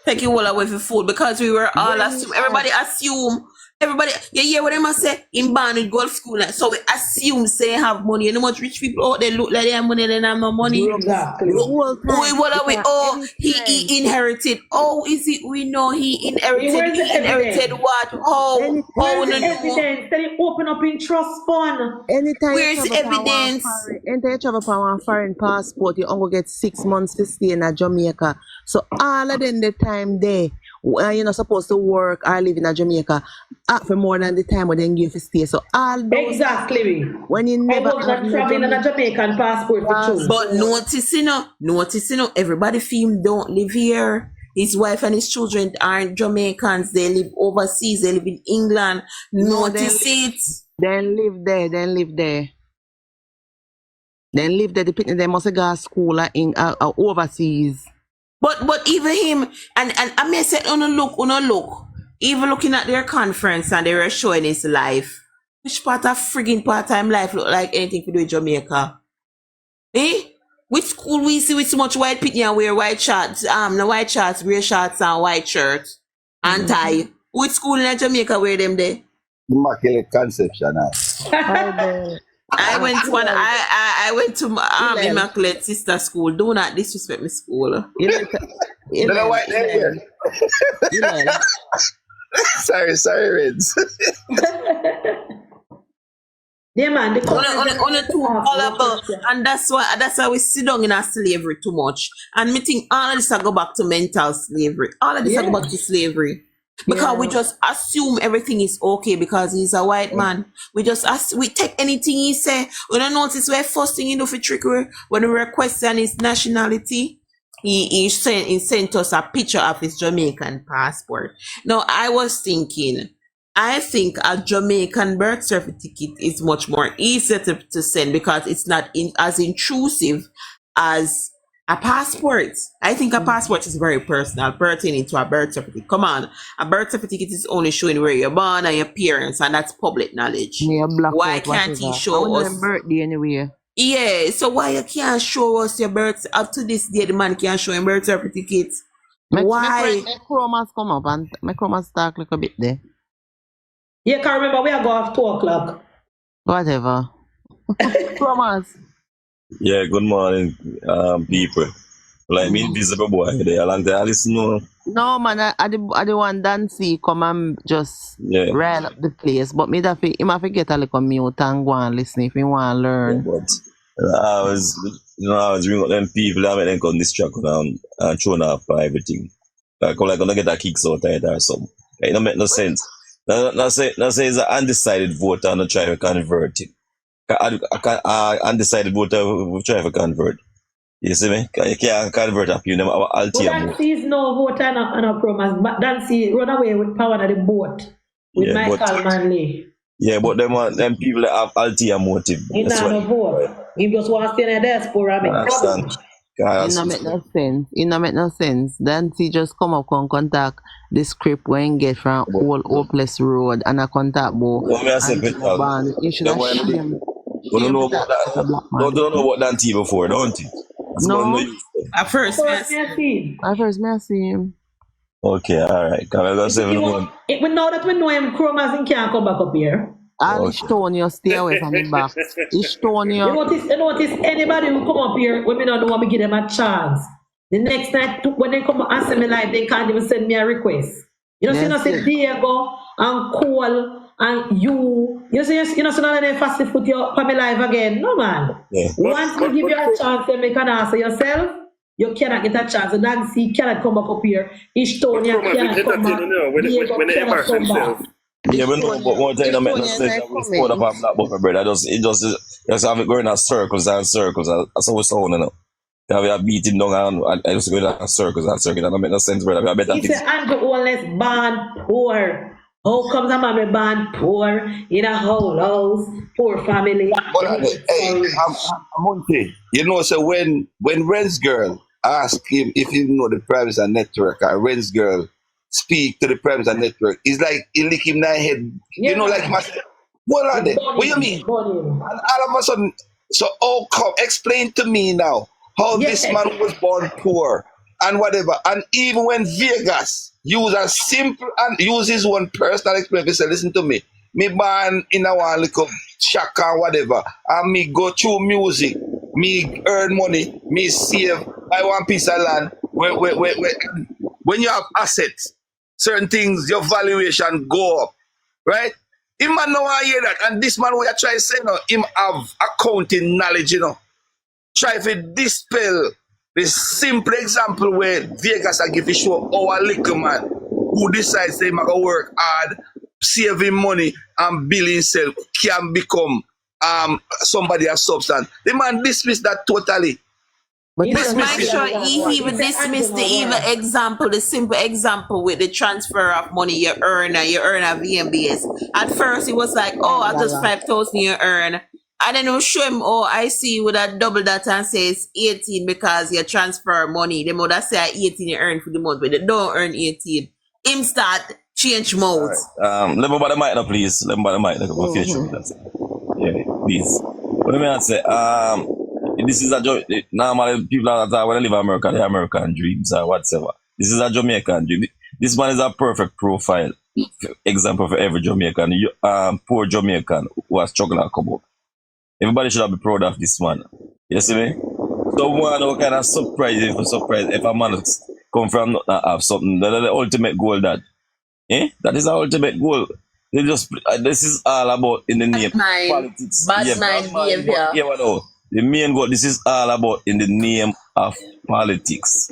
D: Take you all away for food because we were all everybody assume Everybody, you hear what they must say? In born with golf school, so we assume say have money. You know much rich people out there look like they have money, they have no money.
A: Exactly.
C: The whole time.
D: What are we?
C: Because
D: Oh,
C: anytime,
D: he inherited. Oh, is it? We know he inherited.
A: Where's the
D: He inherited
A: evidence?
D: what? Oh,
C: anytime,
A: Where's the
D: no, no.
A: evidence that he open up in trust fund?
C: anytime
D: Where's
C: you
D: the
C: travel upon one
D: evidence?
C: foreign, anytime you travel upon one foreign passport, you only get 6 months to stay in Jamaica. So all of them the time there, you're not supposed to work or live in Jamaica for more than the time when they give you to stay. So all those
A: Exactly.
C: when you
A: I
C: never
A: was
C: have
A: not
C: no
A: traveling on a
C: Jamaican
A: Jamaican passport for children.
D: But notice, everybody feel him don't live here. His wife and his children aren't Jamaicans. They live overseas. They live in England.
C: No,
D: Notice it.
C: then live there, then live there. Then live there, the people they must go to school in overseas.
D: But even him and I may say, on a look. Even looking at their conference and they were showing his life. Which part of friggin' part-time life look like anything to do with Jamaica? Eh? Which school we see with so much white people and wear white shirts, no white shirts, wear shirts and white shirts and tie. Which school in Jamaica wear them there?
E: Immaculate Conception.
D: I went to Immaculate Sister School. Do not disrespect my school.
C: You know
E: what they wear? Sorry, Reds.
A: Yeah, man. The
D: On a too horrible, and that's why we sit down in our slavery too much. And me think all of this will go back to mental slavery. All of this will go back to slavery. Because we just assume everything is okay because he's a white man. We take anything he say. We don't notice where first thing he do for trickery when we request his nationality. He sent us a picture of his Jamaican passport. Now I was thinking, I think a Jamaican birth certificate is much more easier to send because it's not as intrusive as a passport. I think a passport is very personal, pertaining to a birth certificate. Come on, a birth certificate is only showing where you're born and your parents, and that's public knowledge. Why can't he show us
C: birthday anyway?
D: Yeah, so why you can't show us your birth up to this day? The man can't show him birth certificate. Why?
C: My chromas come up and my chromas talk like a bit there.
A: You can't remember we are going off 2 o'clock.
C: Whatever. Chromas.
I: Yeah, good morning, people. Like me, invisible boy, they along there, listen.
C: No man, I the one Dancy come and just rile up the place. But me that him have to get a little mute and go and listen if you want to learn.
I: Yeah, but I was ringing up them people that make them come distract and thrown off by everything. Like gonna get a kicks out of it or something. It don't make no sense. Now say it's an undecided voter and try to convert it. Undecided voter will try to convert. You see me? You can't convert up you them our
A: But Dancy is no voter on a promise. But Dancy run away with power of the boat with Michael Manley.
I: Yeah, but them people that have ulterior motive.
A: He not a vote. He just want to stay in the diaspora.
C: It don't make no sense. It don't make no sense. Dancy just come up and contact the script when get from Old Hopeless Road and a contact board. You should have shame.
I: Don't know about that. Don't know about Dante before, don't you?
C: No.
D: At first,
C: may I see him.
I: Okay, alright. Can I go say
A: we know that we know him, Chromas, he can't come back up here.
C: I'll stone you, stay away from the back. Stone you.
A: You notice anybody who come up here, when we don't want to give them a chance. The next night, when they come and see me live, they can't even send me a request. You know, yes, say Diego and Cole and you know, so now they fast put your family live again. No, man.
I: Yeah.
A: Once we give you a chance to make an answer yourself, you cannot get a chance. Nancy cannot come back up here. Estonia cannot come back.
H: When they embarrass themselves.
I: Yeah, we know, but one thing that makes no sense, we spoke about that buffer bread. It just have it going in circles and circles. That's how we sound, you know. We are beating down and I just go in circles and circles. That don't make no sense, brother. We are better
A: things. It's an Andrew Wallace band poor. How comes a man band poor in a whole house, poor family?
E: But, hey, Monty, you know, so when Ren's girl asked him if he know the privacy network, or Ren's girl speak to the privacy network, it's like he lick him in the head. Yeah. You know, like, what are they? What do you mean? And all of a sudden, so come, explain to me now how this man was born poor and whatever. And even when Vegas use a simple and use his one personal experience. Say, listen to me. Me born in a one little shack or whatever, and me go through music. Me earn money. Me save. Buy one piece of land. When you have assets, certain things, your valuation go up, right? Him man know I hear that, and this man we are trying to say, no, him have accounting knowledge, you know. Try to dispel the simple example where Vegas I give you show our little man who decides they might work hard, saving money and build himself can become somebody of substance. The man dismissed that totally.
C: But
D: But make sure he even dismiss the even example, the simple example with the transfer of money you earn and you earn a VMBS. At first, it was like, oh, I just 5,000 you earn. And then we'll show him, oh, I see you would have double that and say it's 18 because you transfer money. They would have say 18 you earn for the month, but they don't earn 18. Him start change modes.
I: Let me buy the mic now, please. Let me buy the mic. Let me go finish with that. Yeah, please. What do I say? This is a normally people that when they live in America, they have American dreams or whatever. This is a Jamaican dream. This man is a perfect profile example for every Jamaican. Poor Jamaican who has struggled and come up. Everybody should be proud of this man. You see me? So one who kind of surprised if a man come from not have something. That's the ultimate goal that. That is the ultimate goal. They just this is all about in the name politics.
D: Bad mind behavior.
I: Yeah, what no. The main goal, this is all about in the name of politics.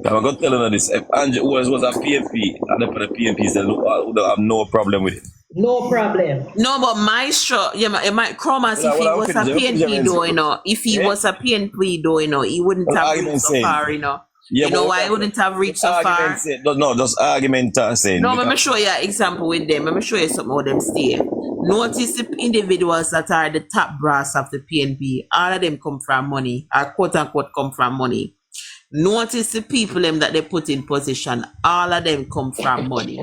I: I'm going to tell you this. If Andrew was a PNP and they put a PNP, they would have no problem with it.
A: No problem.
D: No, but Maestro, it might Chromas if he was a PNP though, you know. If he was a PNP though, you know, he wouldn't have reached so far, you know.
I: Yeah,
D: you know why he wouldn't have reached so far?
I: No, just argument saying.
D: No, let me show you an example with them. Let me show you something how them stay. Notice the individuals that are the top brass of the PNP. All of them come from money, or quote unquote come from money. Notice the people them that they put in position. All of them come from money.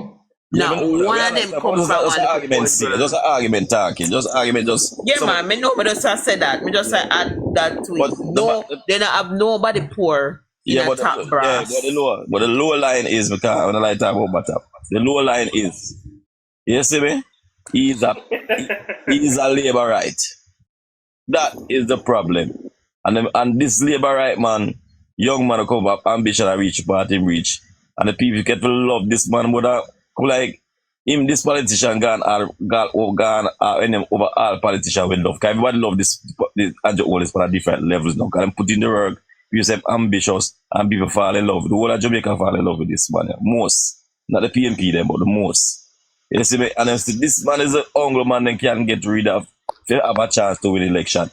D: Now, one of them come from
I: just argument, just argument talking, just argument, just.
D: Yeah, man. Me know, but just I said that. Me just add that to it. No, they don't have nobody poor.
I: Yeah, but
D: top brass.
I: But the lower line is because when I talk about bottom, the lower line is. You see me? He's a labor right. That is the problem. And this labor right man, young man come up, ambition and reach, party reach. And the people get to love this man would have like him, this politician gone over all politicians will love. Cause everybody love this Andrew Wallace on different levels now. Cause them put in the work, you say ambitious and people fall in love. The whole of Jamaica fall in love with this man. Most. Not the PNP them, but the most. You see me? And this man is an hungry man that can get rid of if they have a chance to win election.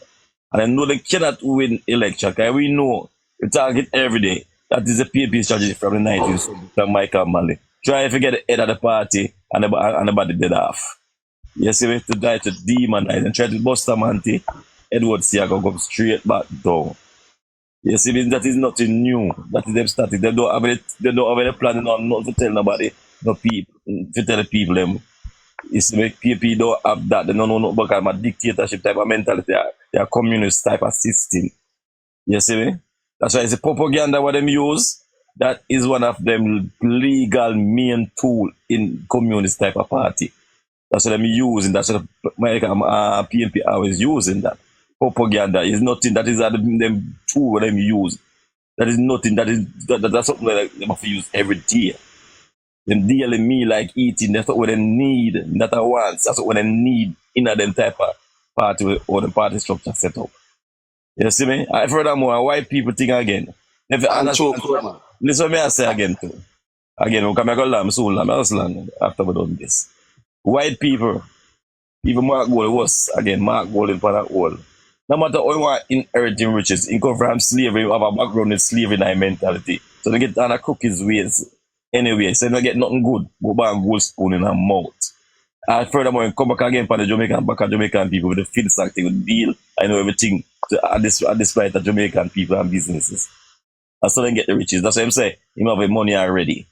I: And I know they cannot win election because we know the target every day. That is a PNP strategy from the 90s from Jamaica Manley. Try to get the head of the party and the body dead off. You see me? To try to demonize and try to bust a manti, Edward Siago go straight back down. You see me? That is nothing new. That is them static. They don't have any plan not to tell nobody. No people, to tell the people them, it's make people don't have that. They don't know about a dictatorship type of mentality. They are communist type of system. You see me? That's why it's a propaganda what them use. That is one of them legal main tool in communist type of party. That's what them using. That's what American PNP always using that. Propaganda is nothing. That is them tool what them use. That is nothing. That's something that they have to use every day. Them dealing me like eating, that's what they need, not a wants, that's what they need in a them type of party or the party structure set up. You see me? I furthermore, white people think again. If you understand, listen me I say again too. Again, we come back to soon, after we done this. White people, even Mark Gold was, again, Mark Gold in Pana Gold. No matter how you want inheriting riches, you come from slavery, you have a background in slavery mentality. So they get on a crooked ways. Anyway, so they get nothing good, go back and gold spoon in her mouth. And furthermore, you come back again for the Jamaican people with the field acting, with the deal, I know everything at this point of Jamaican people and businesses. And so they get the riches. That's what I'm saying. You have the money already.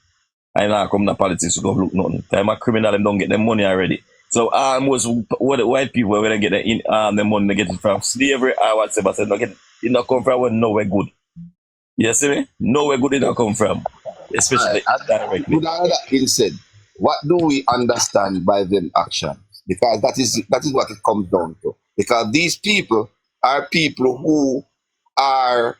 I: I now come to politics to go look nothing. I'm a criminal and don't get the money already. So most what the white people when they get the money, they get it from slavery or whatever. So it not come from where nowhere good. You see me? Nowhere good it don't come from. especially indirectly.
E: With all that being said, what do we understand by them actions? Because that is what it comes down to. Because these people are people who are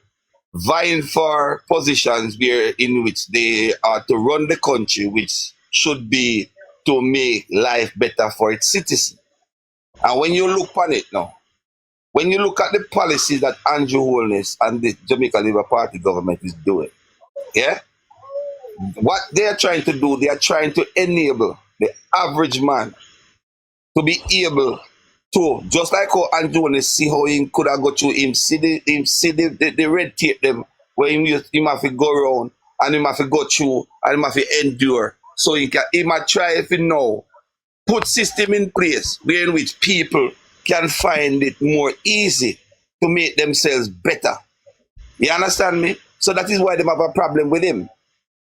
E: vying for positions where in which they are to run the country, which should be to make life better for its citizens. And when you look on it now, when you look at the policies that Andrew Holness and the Jamaica Labour Party government is doing, yeah, what they are trying to do, they are trying to enable the average man to be able to, just like how Andrew Holness see how he could have got through the red tape them, where he have to go around and he have to go through and he have to endure. So he might try if you know, put system in place where in which people can find it more easy to make themselves better. You understand me? So that is why they have a problem with him.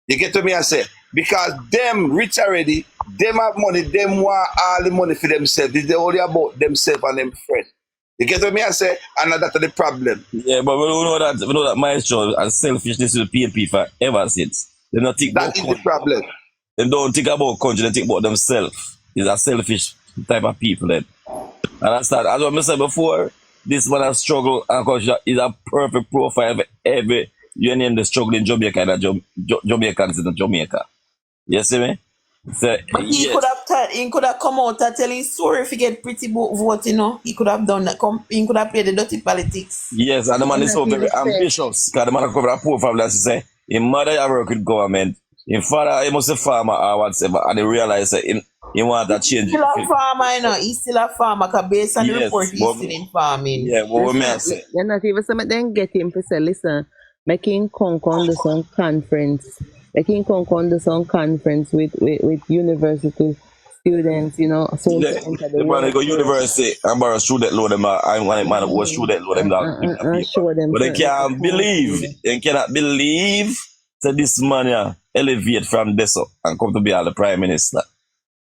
E: You get to me, I say, because them rich already, them have money, them want all the money for themselves. It's only about themselves and them friends. You get to me, I say, and that's the problem.
I: Yeah, but we know that Maestro and selfishness with the PNP for ever since. They don't think
E: That is the problem.
I: They don't think about country, they think about themselves. It's a selfish type of people then. And that's that. As I said before, this man has struggled and culture is a perfect profile of every union the struggle in Jamaica and Jamaicans in Jamaica. You see me? So,
D: But he could have come out and tell his story if he get pretty vote, you know. He could have done that. He could have played the dirty politics.
I: yes, and the man is so very ambitious. Because the man cover a poor family and say, his mother have worked with government, his father, he must be a farmer or whatever, and he realized that he want that change.
D: He's still a farmer, you know. He's still a farmer, because based on the report, he's still in farming.
I: Yeah, what we say.
C: You're not even something then get him to say, listen, making Concon do some conference. Making Concon do some conference with university students, you know. So
I: the man go university and borrow student loan them. I want man go student loan them.
C: Show them.
I: But they can't believe. They cannot believe that this man yeah, elevate from this up and come to be the prime minister.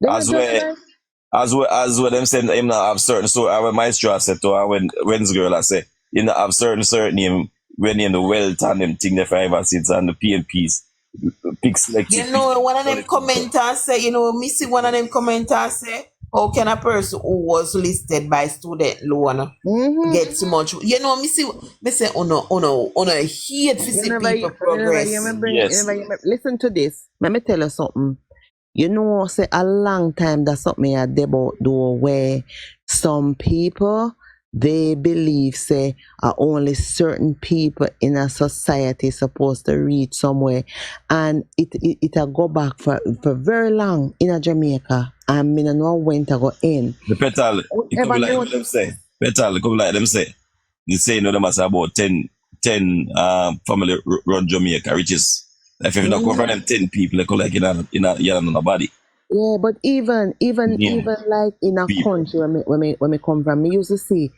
I: As well, them saying him not have certain. So when Maestro said to her, when Ren's girl I say, you not have certain name when in the wealth and them thing the ever since and the PNPs. Pick selective.
D: You know, one of them commenters say, you know, me see one of them commenters say, how can a person who was listed by student loan get so much? You know, me say, on a hate to see people progress.
C: Yes. Listen to this. Let me tell you something. You know, say a long time that's something I debate do where some people they believe say are only certain people in a society supposed to reach somewhere, and it go back for very long in a Jamaica, and me no know when to go in.
I: The petal, it could be like them say. Petal, it could be like them say. They say you know them as about 10 family run Jamaica, which is if you not cover them 10 people, they could like in a body.
C: Yeah, but even like in a country when me come from, me used to see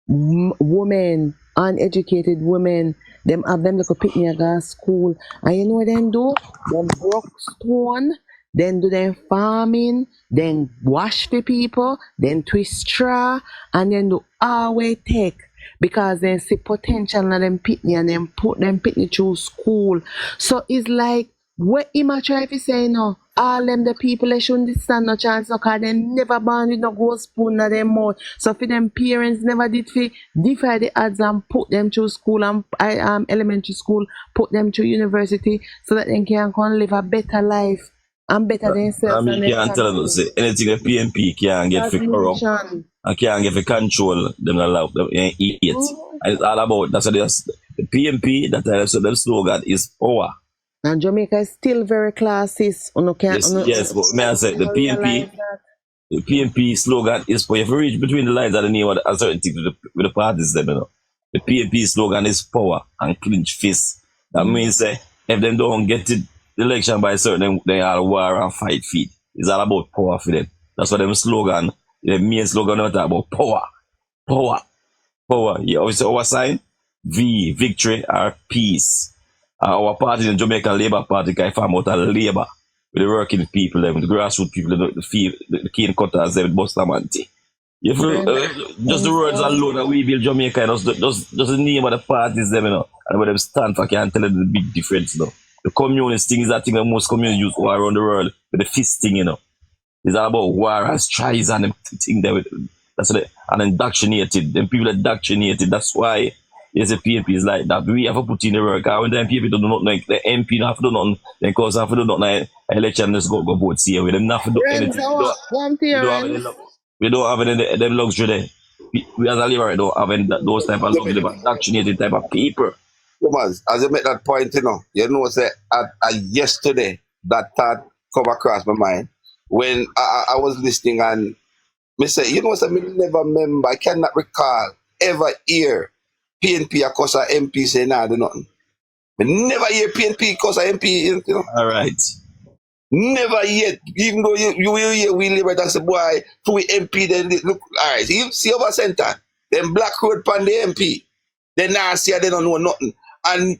C: women, uneducated women, them have them like a picnic at school, and you know what them do? Them broke stone, then do them farming, then wash for people, then twist straw, and then do always take. Because they see potential in them pitney and then put them pitney through school. So it's like, what immature if you say no, all them the people they shouldn't stand no chance no, because they never born with no gold spoon in them mouth. So for them parents never did defy the odds and put them through school and elementary school, put them through university so that they can come live a better life and better themselves.
I: I mean, you can't tell them say anything the PNP can't get for corrupt. I can't get for control them allow them eat. And it's all about that's what the PNP that their slogan is power.
C: And Jamaica is still very classist.
I: Yes, but may I say the PNP slogan is for if you reach between the lines and the name of a certain thing with the parties them, you know. The PNP slogan is power and clinch fist. That means if them don't get the election by certain they are war and fight feet. It's all about power for them. That's what them slogan. The main slogan not about power. Yeah, obviously our sign V, victory or peace. Our party, the Jamaican Labour Party, can form out of labour with the working people, the grassroots people, the cane cutters, the Bustamante. You feel, just the words alone that we build Jamaica, just the name of the parties, them, you know, and where them stand for, can't tell them the big difference, you know. The communist thing is that thing that most communists use all around the world with the fist thing, you know. It's all about war and strides and them thing there. That's what and indoctrinated. Them people indoctrinated. That's why yes, the PNP is like that. We have to put in the work. When the PNP do nothing, like the MP don't have to do nothing, then cause have to do nothing, election just go vote see with them not to do
C: Renz,
I: anything.
C: one theorem.
I: We don't have any them luxury there. We as a liberal don't have any those type of luxury, but indoctrinated type of people.
E: Thomas, as you make that point, you know, say yesterday that thought come across my mind when I was listening and me say, you know, say me never remember, I cannot recall ever hear PNP cause a MP say nah do nothing. Me never hear PNP cause a MP, you know.
I: All right.
E: Never yet, even though you will hear we liberate and say, boy, to we MP, then look, all right, you see over center, then Black Road pan the MP, then now see they don't know nothing. And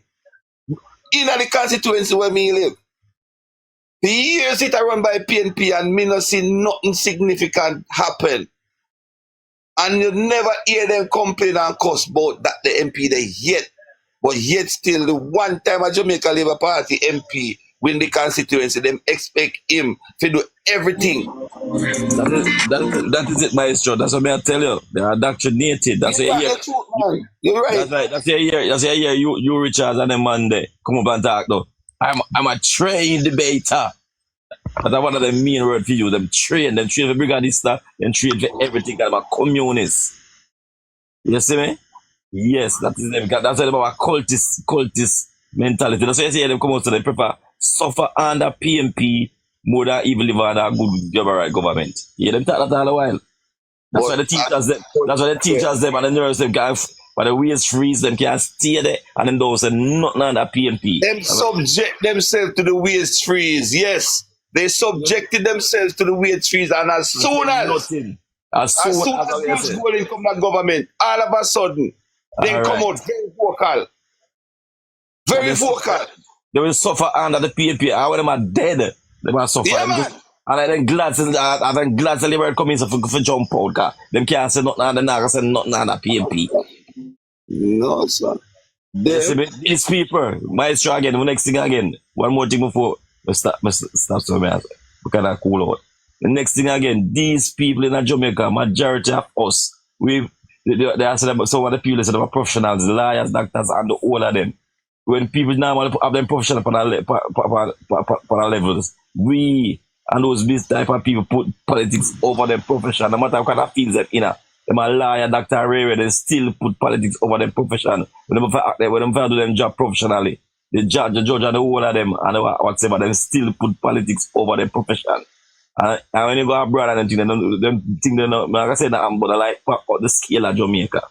E: in the constituency where me live, the years it run by PNP and me not see nothing significant happen. And you never hear them complain and cuss about that the MP they yet. But yet still the one time a Jamaica Labour Party MP win the constituency, them expect him to do everything.
I: That is it, maestro. That's what I tell you. They are indoctrinated. That's
E: You're
I: a year.
E: right. You're right.
I: That's right. That's a year. That's a year. You Richards and them man there come up and talk though. I'm a trained debater. That's one of the main word for you. Them train for brigadista, them train for everything. I'm a communist. You see me? Yes, that is them. That's what about cultist mentality. That's why you see them come out to them prefer suffer under PNP more than even live under a good government. Yeah, them talk that all the while. That's why the teachers them. That's why the teachers them and the nurses them can by the wage freeze them can stay there and then those say nothing under PNP.
E: Them subject themselves to the wage freeze. Yes, they subjected themselves to the wage freeze, and as soon as this going come that government, all of a sudden they come out very vocal. Very vocal.
I: They will suffer under the PNP. And when them are dead, they will suffer.
E: Yeah, man.
I: And I'm glad the Liberal come in for jump out. Cause them can't say nothing under the say nothing under PNP.
E: No, sir.
I: These people, maestro again, the next thing again, one more thing before we stop so we kind of cool out. The next thing again, these people in Jamaica, majority of us, they are some of the people that are professionals, lawyers, doctors, and all of them. When people normally have them professional on our levels, we and those type of people put politics over their profession. No matter what kind of fields them in, them a lawyer, doctor, they still put politics over their profession. When them do them job professionally, the judge and the whole of them and whatever, they still put politics over their profession. And when you go abroad and them think they know, like I said, but I like the scale of Jamaica.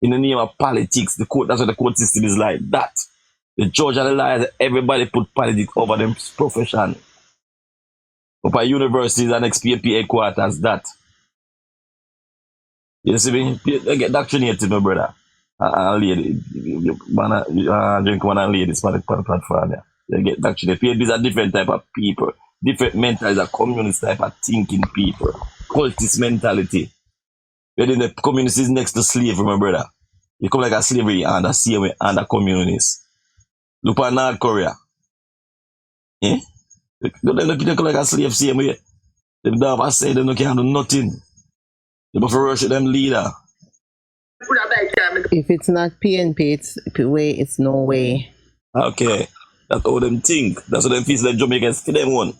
I: In the name of politics, that's what the court system is like. That the judge and the lawyers, everybody put politics over them profession. But by universities and XPP headquarters, that. You see me? They get indoctrinated, my brother. And lady, drink one and ladies for the platform. Yeah. They get indoctrinated. PNPs are different type of people, different mentalities, are communist type of thinking people, cultist mentality. Where the communist is next to slavery, my brother. You come like a slavery and a same way and a communist. Look at North Korea. Eh? They come like a slave same way. They don't have a say, they don't can do nothing. They have to worship them leader.
C: If it's not PNP, it's no way.
I: Okay. That's how them think. That's what them feel like Jamaicans for them one.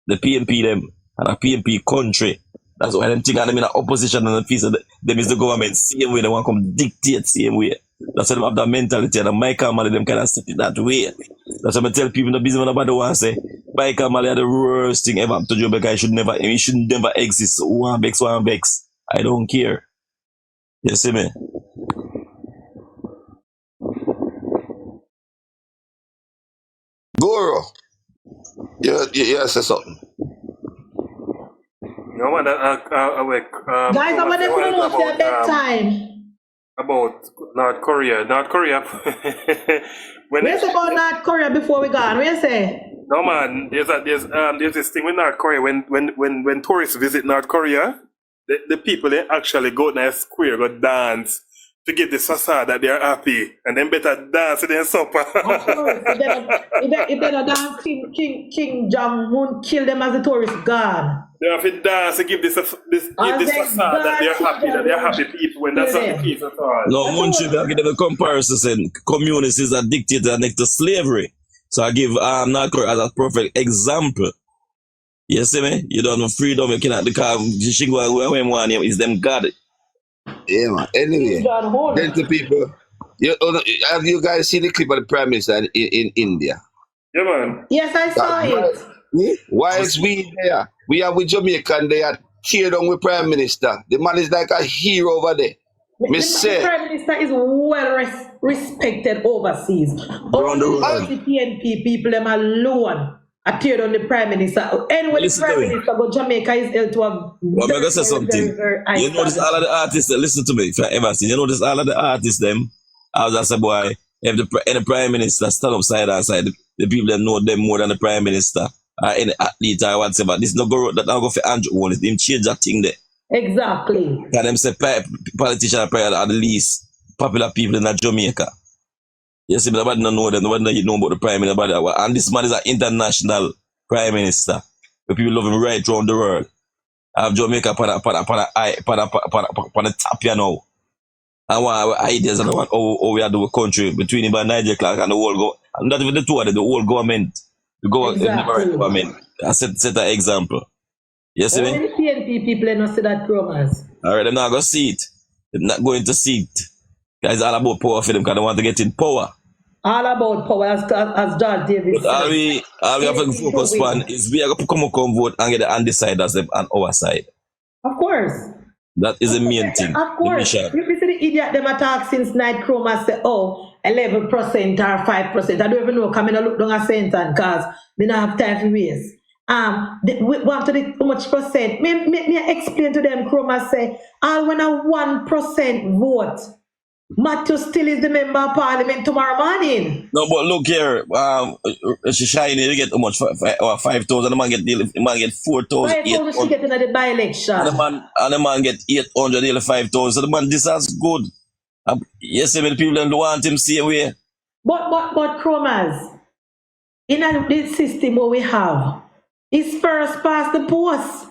I: The PNP them and a PNP country. That's why them think them in opposition and the feel that them is the government same way. They want to come dictate same way. That's why them have that mentality and the Michael Manley them kind of set it that way. That's why I tell people in the business about the one say Michael Manley are the worst thing ever to Jamaica. He should never exist. So one vex. I don't care. You see me?
E: Goro, you say something.
H: No, man,
A: Guys, I want to promote their bedtime.
H: About North Korea. When
A: Let's talk about North Korea before we go on. What you say?
H: No, man, there's this thing with North Korea. When tourists visit North Korea, the people they actually go to a square, go dance, to give this facade that they are happy, and then better dance in their supper.
A: Of course, if they don't dance, King Jong-un kill them as the tourist gone.
H: They have to dance to give this facade that they're happy people, when that's not the case at all.
I: No, MunchieB, I give them a comparison saying communists are dictator next to slavery. So I give Nakor as a perfect example. You see me? You don't have freedom, you cannot because is them God.
E: Yeah, man. Anyway, then to people, have you guys seen the clip of the Prime Minister in India?
H: Yeah, man.
A: Yes, I saw it.
E: Why is we there? We are with Jamaica and they are tear down with Prime Minister. The man is like a hero over there.
A: The Prime Minister is well respected overseas. Only the PNP people them alone are tear down the Prime Minister. Anyway, the Prime Minister go Jamaica is held to a
I: I'm gonna say something.
A: very
I: You notice all of the artists, listen to me, if you ever seen, you notice all of the artists them, as I said, boy, if any Prime Minister stand up side and side, the people that know them more than the Prime Minister, or any athlete or whatever, this no go that not go for Andrew Owen, him change that thing there.
A: Exactly.
I: Can them say politicians are the least popular people in Jamaica. You see, nobody don't know them, nobody know about the Prime Minister, and this man is an international Prime Minister. The people love him right around the world. I have Jamaica on the top, you know. And what our ideas and how we are doing country between him and Niger Clark and the whole go, and not even the two of them, the whole government. The government. I set an example. You see me?
A: Only PNP people don't see that promise.
I: Alright, they're not going to see it. They're not going to see it. Guys, all about power for them because they want to get in power.
A: All about power, as George Davis said.
I: All we have to focus on is we are going to come vote and get the undecided on our side.
A: Of course.
I: That is the main thing.
A: Of course. You see the idiot them attack since night Chroma say, 11% or 5%. I don't even know, come in and look down a sentence because we don't have time for waste. We want to do how much percent. Me explain to them, Chroma say, all when a 1% vote, Matthew still is the member of parliament tomorrow morning.
I: No, but look here, she shiny, you get how much? 5,000, the man get 4,000.
A: 5,000 she get in the by-election.
I: And the man get 800, nearly 5,000. So the man, this is good. Yes, the people don't want him see away.
A: But Chromas, in this system what we have, it's first past the post.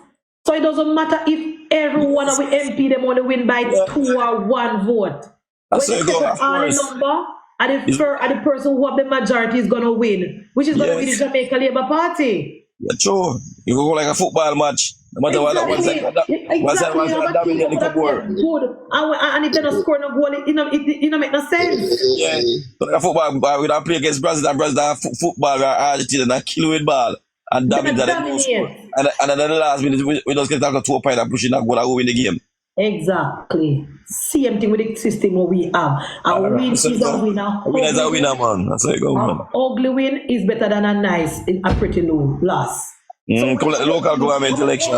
A: So it doesn't matter if every one of the MP them want to win by 2 or 1 vote.
I: That's
A: when you set all the number, and the person who have the majority is going to win, which is going to be the Jamaica Labour Party.
I: Yeah, true. You go like a football match. No matter
A: exactly.
I: what,
A: And if they don't score no goal, it don't make no sense.
I: Yeah. Like a football, we don't play against Brazil football, Argentina, and kill with ball. And damage that. And then the last minute, we just get down to 2 points and pushing that goal and win the game.
A: Exactly. Same thing with the system what we have. A win is a winner.
I: A win is a winner, man. That's how it goes, man.
A: Ugly win is better than a nice, a pretty low loss.
I: Come like the local government election.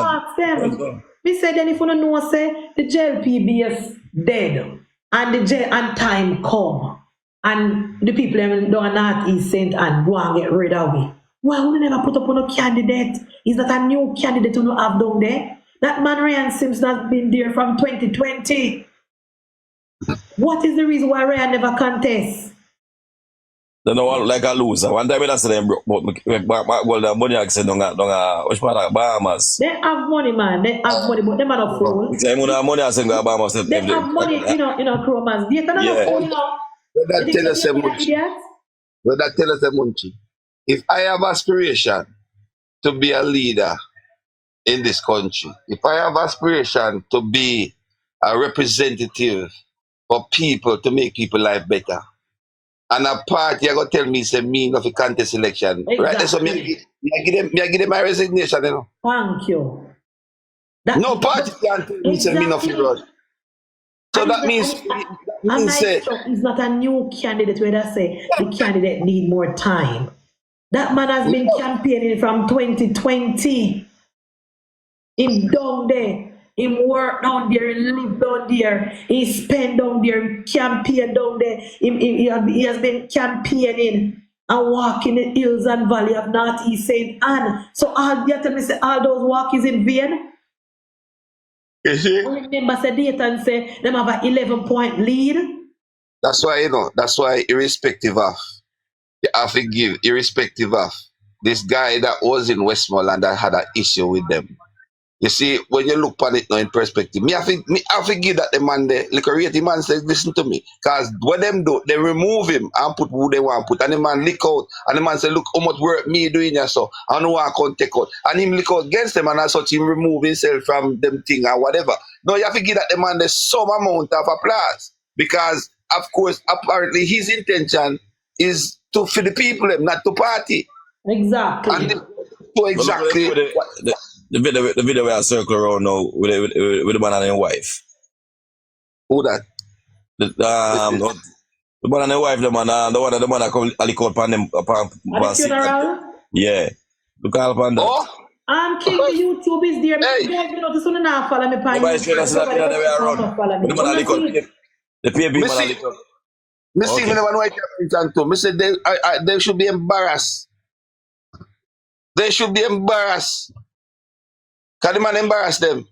A: We said then if you don't know, say the JLPBS dead and time come and the people down North East St. and go and get rid of it. Well, we never put up on a candidate. Is that a new candidate you have down there? That man Ryan Simpson has been there from 2020. What is the reason why Ryan never contests?
I: They don't want like a loser. One time I said them but the money I said which part of Bahamas.
A: They have money, man. They have money, but them are not fool.
I: They have money I said Bahamas.
A: They have money, Chromans. They cannot fool,
E: That tell us a Munchie. If I have aspiration to be a leader in this country, if I have aspiration to be a representative for people to make people life better, and a party are going to tell me it's a mean of a contest election, exactly. Right? So I give them my resignation, you know.
A: Thank you.
E: No party can tell me it's a mean of a rush. So that means
A: it's not a new candidate where they say the candidate need more time. That man has been campaigning from 2020. Him down there, him work down there, he live down there, he spend down there, campaign down there. He has been campaigning and walking the hills and valley of North East St. Anne. So all those walk is in vain.
J: You see?
A: I remember say Dayton say them have a 11-point lead.
J: That's why, that's why irrespective of, you have to give, irrespective of, this guy that was in Westmoreland that had an issue with them. You see, when you look on it now in perspective, me have to give that the man there, like a rate, the man says, listen to me. Because what them do, they remove him and put who they want to put. And the man lick out. And the man say, look how much work me doing here, so I know I can't take out. And him lick out against them and as such him remove himself from them thing or whatever. No, you have to give that the man the some amount of applause. Because, of course, apparently his intention is to for the people, not to party.
A: Exactly.
J: And so exactly.
I: The video where I circle around now with the man and his wife.
J: Who that?
I: The man and his wife, the man that come lick out upon them upon
A: funeral?
I: Yeah. Look all upon that.
J: Oh?
A: King, the YouTube is there.
J: Hey.
A: Guys, you know, this one not follow me.
I: Nobody say that's not the other way around. The man lick out. The PB man lick out.
J: Me see me never know what happened to. Me say they should be embarrassed. They should be embarrassed. Can the man embarrass them?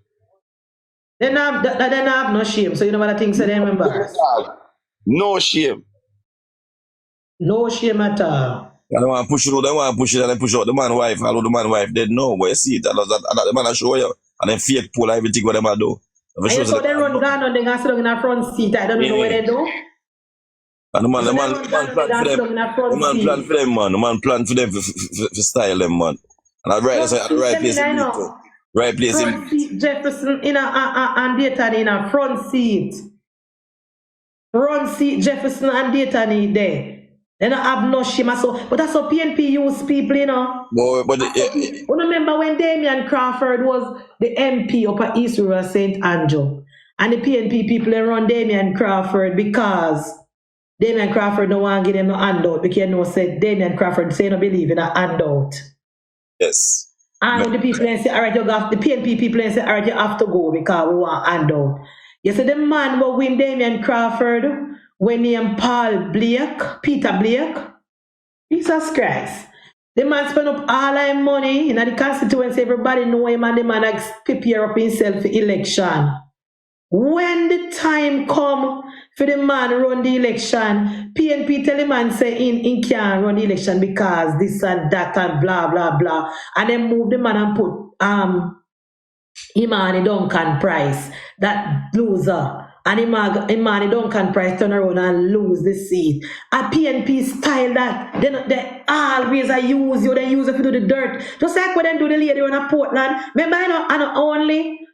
A: They don't have no shame. So you know what I think? So they're embarrassed.
J: No shame.
A: No shame at all.
I: And they want to push it, and then push out the man wife. Although the man wife dead no, but you see it. And that the man I show you. And then fake pull everything what them do.
A: And so they run down and they go sit down in the front seat. I don't know what they do.
I: And the man plan for them. The man plan for them, man. The man plan for them for style them, man. And I right place in it. Right place
A: front seat, Jefferson in and Dayton in a front seat. Front seat, Jefferson and Dayton there. They don't have no shame. So, but that's how PNP use people, you know.
I: But
A: remember when Damian Crawford was the MP up at East River St. Andrew, and the PNP people they run Damian Crawford because Damian Crawford no want to give them no handout because no said Damian Crawford say no believe in a handout.
I: Yes.
A: And the people say, all right, you got the PNP people say, all right, you have to go because we want handout. You see, the man will win Damian Crawford when named Peter Blake. Jesus Christ. The man spend up all his money in the constituency, everybody know him, and the man has prepare up himself for election. When the time come for the man run the election, PNP tell the man say in can't run the election because this and that and blah blah blah, and then move the man and put Imani Duncan Price, that loser, and Imani Duncan Price turn around and lose the seat. A PNP style that they always use you, they use it to do the dirt, just like when they do the lady on a Portland. Remember, I know only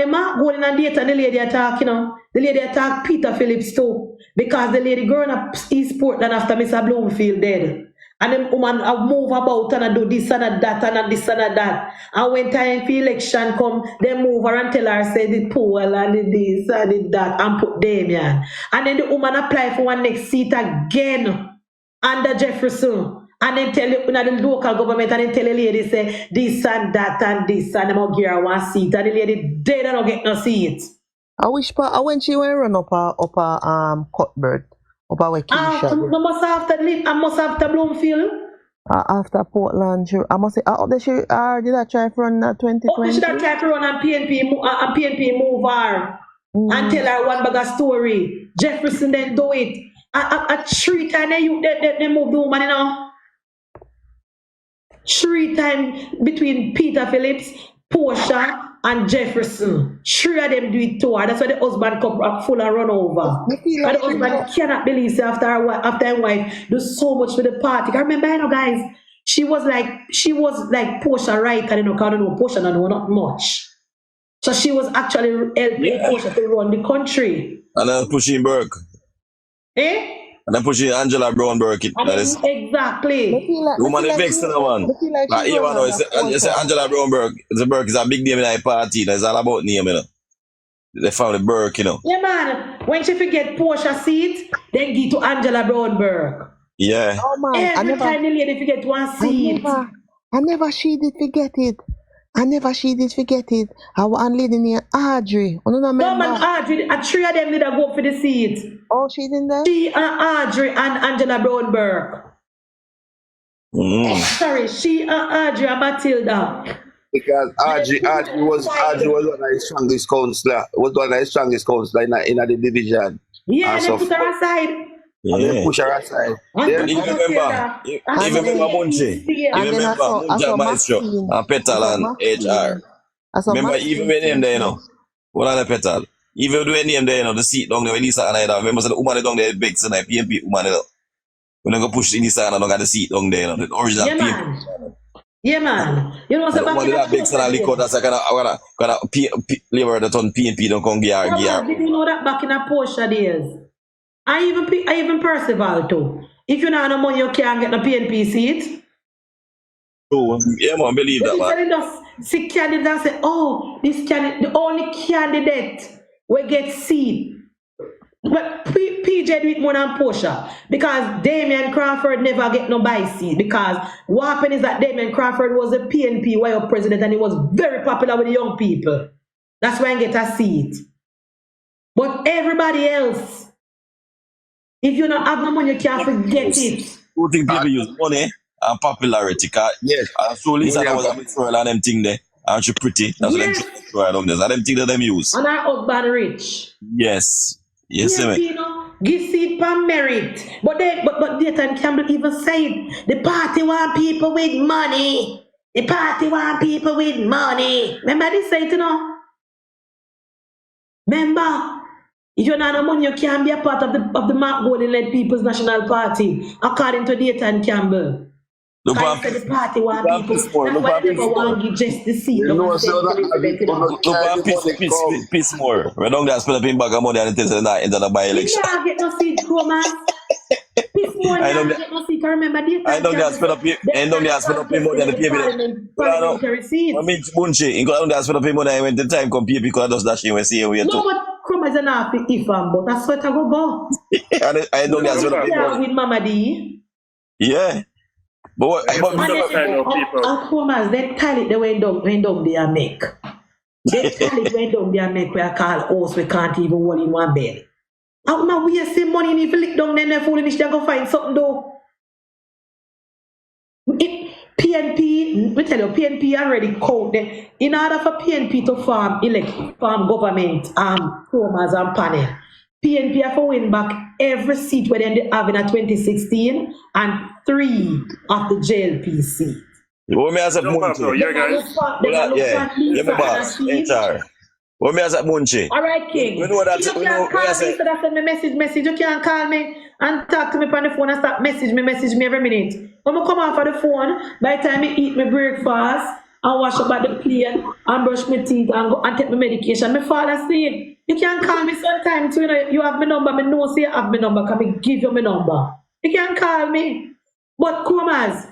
A: ma going on date and the lady attack, you know. The lady attack Peter Phillips too. Because the lady growing up East Portland after Mr. Bloomfield dead. And the woman move about and do this and that and this and that. And when time for election come, they move her and tell her, say the poor and the this and the that and put Damian. And then the woman apply for one next seat again under Jefferson. And then tell you, the local government, and then tell the lady, say, this and that and this, and them give her one seat. And the lady dead and don't get no seat.
C: I wish when she went run up Cuthbert, up a Keisha.
A: No must after Bloomfield.
C: After Portland, I must say, did I try to run 2020?
A: She did try to run and PNP move her and tell her one bag of story. Jefferson then do it. At 3 times they move the woman, you know. 3 times between Peter Phillips, Portia, and Jefferson. 3 of them do it to her. That's why the husband come full and run over. And the husband cannot believe after her wife do so much for the party. I remember, you know, guys, she was like Portia right, and you know, because I don't know Portia don't know not much. So she was actually helping Portia to run the country.
I: And then pushing Burke.
A: Eh?
I: And then pushing Angela Brownberg.
A: Exactly.
I: The woman is vexed to the one. Like, you say Angela Brownberg. The Burke is a big name in our party. It's all about name, you know. They found the Burke, you know.
A: Yeah, man. When she forget Portia seat, then give to Angela Brownberg.
I: Yeah.
C: Oh, man.
A: Every time the lady forget one seat.
C: I never she did forget it. I want lady named Audrey. No,
A: man, Audrey, 3 of them did go for the seat.
C: Oh, she didn't there?
A: She and Audrey and Angela Brownberg. Sorry, she and Audrey and Matilda.
J: Because Audrey was one of the strongest counselor. Was one of the strongest counselor in the division.
A: Yeah,
J: And
A: they
J: so
A: put her aside.
J: and they
I: Yeah.
J: push her aside.
A: And
J: Yeah.
I: But if you remember, if
C: And
I: you
C: then,
I: remember Munchie, if you
C: and then
I: remember
C: I
I: Munchie
C: saw
I: Maestro
C: Maxine.
I: and Petal and HR.
C: I saw
I: Remember,
C: Maxine.
I: even when them there, you know, what are the Petal? Even when they name there, you know, the seat down there, when Lisa and I, remember, so the woman down there, big, so like PNP woman, you know, when they go push in Lisa and I don't got the seat down there, you know, the original
A: Yeah,
I: PNP.
A: man. Yeah, man. You know,
I: And
A: so
I: the
A: back
I: woman
A: in
I: that big, so that liquor, that's like, gonna labor that on PNP, don't come gear.
A: Did you know that back in a Porsche days? I even Percival too. If you don't have no money, you can't get the PNP seat.
I: So, yeah, man, believe that, man.
A: They just see candidates and say, oh, this candidate, the only candidate will get seat. But PJ do it more than Portia because Damian Crawford never get no buy seat because what happened is that Damian Crawford was a PNP YO president and he was very popular with the young people. That's why he get a seat. But everybody else, if you don't have no money, you can't forget it.
I: Who think people use money and popularity?
J: Yes.
I: And so Lisa
J: Money and
I: was a Miss World and them thing there. And she pretty. That's what them Miss World on this. And them thing that them use.
A: And our husband rich.
I: Yes. Yes,
A: Yeah,
I: man.
A: you know, give seat per merit. But Dayton Campbell even said the party want people with money. The party want people with money. Remember this say it, you know? Remember, if you don't have no money, you can't be a part of the Mark Golden-led People's National Party, according to Dayton Campbell.
I: Look
A: I said the party want people. That's why they never want to give just the seat.
J: You know, so
I: peace more. We don't get spend up in bag of money and it is not into the by-election.
A: You can't get no seat, Chroma. Peace more, you can't get no seat. I remember Dayton
I: I don't get spend up money and the people.
A: Parliamentary seats.
I: I mean, Munchie, you don't get spend up money when the time come, people are just dashing and see you
A: No,
I: too.
A: but Chroma is an happy if but that's what I go.
I: I don't get spend up
A: Yeah, with Mama D.
I: Yeah. But what?
A: Chroma, they tell it the way down there make. They tell it when down there make where I call house we can't even hold in one bed. How am we wasting money and if you lick down then they're fooling they go find something though. PNP, we tell you, PNP already counted. In order for PNP to farm government, Chromas and panel, PNP have to win back every seat where they have in 2016 and 3 of the JLP seats.
I: What me as a Munchie? HR. What me as a Munchie?
A: All right, King.
I: We know that.
A: You can't call me, so that's when me message. You can't call me and talk to me on the phone and start message me every minute. When I come off of the phone, by the time I eat my breakfast and wash up at the plate and brush my teeth and go and take my medication, my fall asleep. You can't call me sometimes too. You have my number. I know say you have my number. Can I give you my number? You can't call me. But Chromas.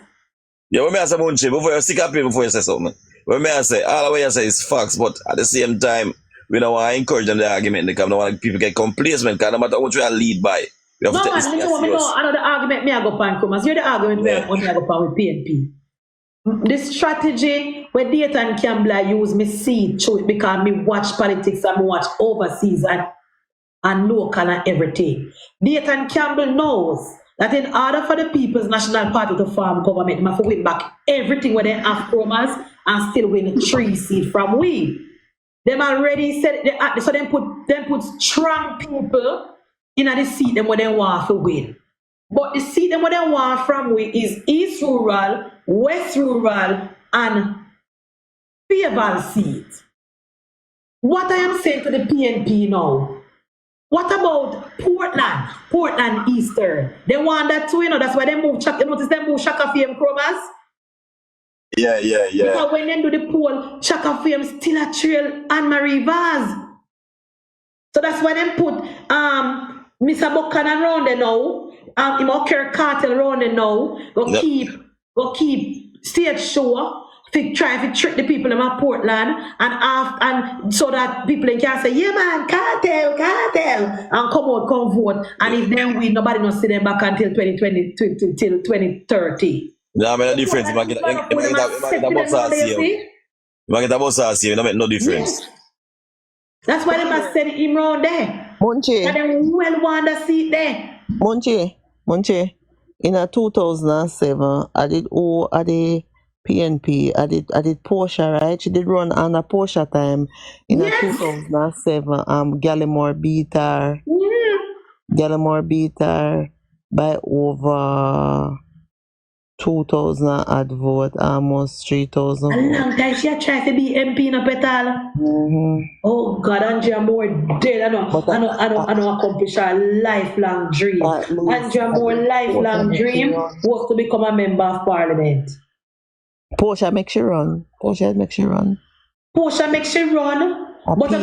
I: Yeah, what me I say, Munchie, before you stick up here before you say something. What me I say, all the way I say is facts, but at the same time, we don't want to encourage them the argument because we don't want people get complacent because no matter what we are lead by, we have to take this serious.
A: I know the argument me I go pan Chromas. You're the argument me I go pan with PNP. The strategy where Dayton Campbell use me see through it because me watch politics and me watch overseas and local and everything. Dayton Campbell knows that in order for the People's National Party to form government, they have to win back everything where they have Chromas and still win 3 seats from we. Them already said so them put strong people in the seat them where they want to win. But the seat them where they want from we is East Rural, West Rural, and Fayetteville seat. What I am saying to the PNP now, what about Portland Eastern? They want that too, you know, that's why they move Chaka, you notice they move Chaka Fame Chromas?
I: Yeah.
A: Because when they do the poll, Chaka Fame still a trail Anne-Marie Vaz. So that's why they put Mr. Buchanan around there now, Kirk Cartel around there now, go keep stage show. Try to trick the people in my Portland and so that people can say, yeah man, cartel, and come vote. And if they win, nobody will see them back until 2020 till 2030.
I: Yeah, I mean the difference. You might get a boss here. You don't make no difference.
A: Yes. That's why they must send him round there.
C: Munchie.
A: And then well want the seat there.
C: Munchie. In 2007, I did PNP. I did Portia, right? She did run on a Portia time in
A: Yes.
C: 2007. Gallimore beat her.
A: Mm.
C: Gallimore beat her by over 2,000 odd vote, almost 3,000
A: A
C: vote.
A: long time she had tried to be MP in a petal. Oh God, Andrea Moore dead. I know accomplish her lifelong dream. Andrea Moore lifelong dream was to become a member of parliament.
C: Portia makes she run.
A: Portia makes she run. But I'm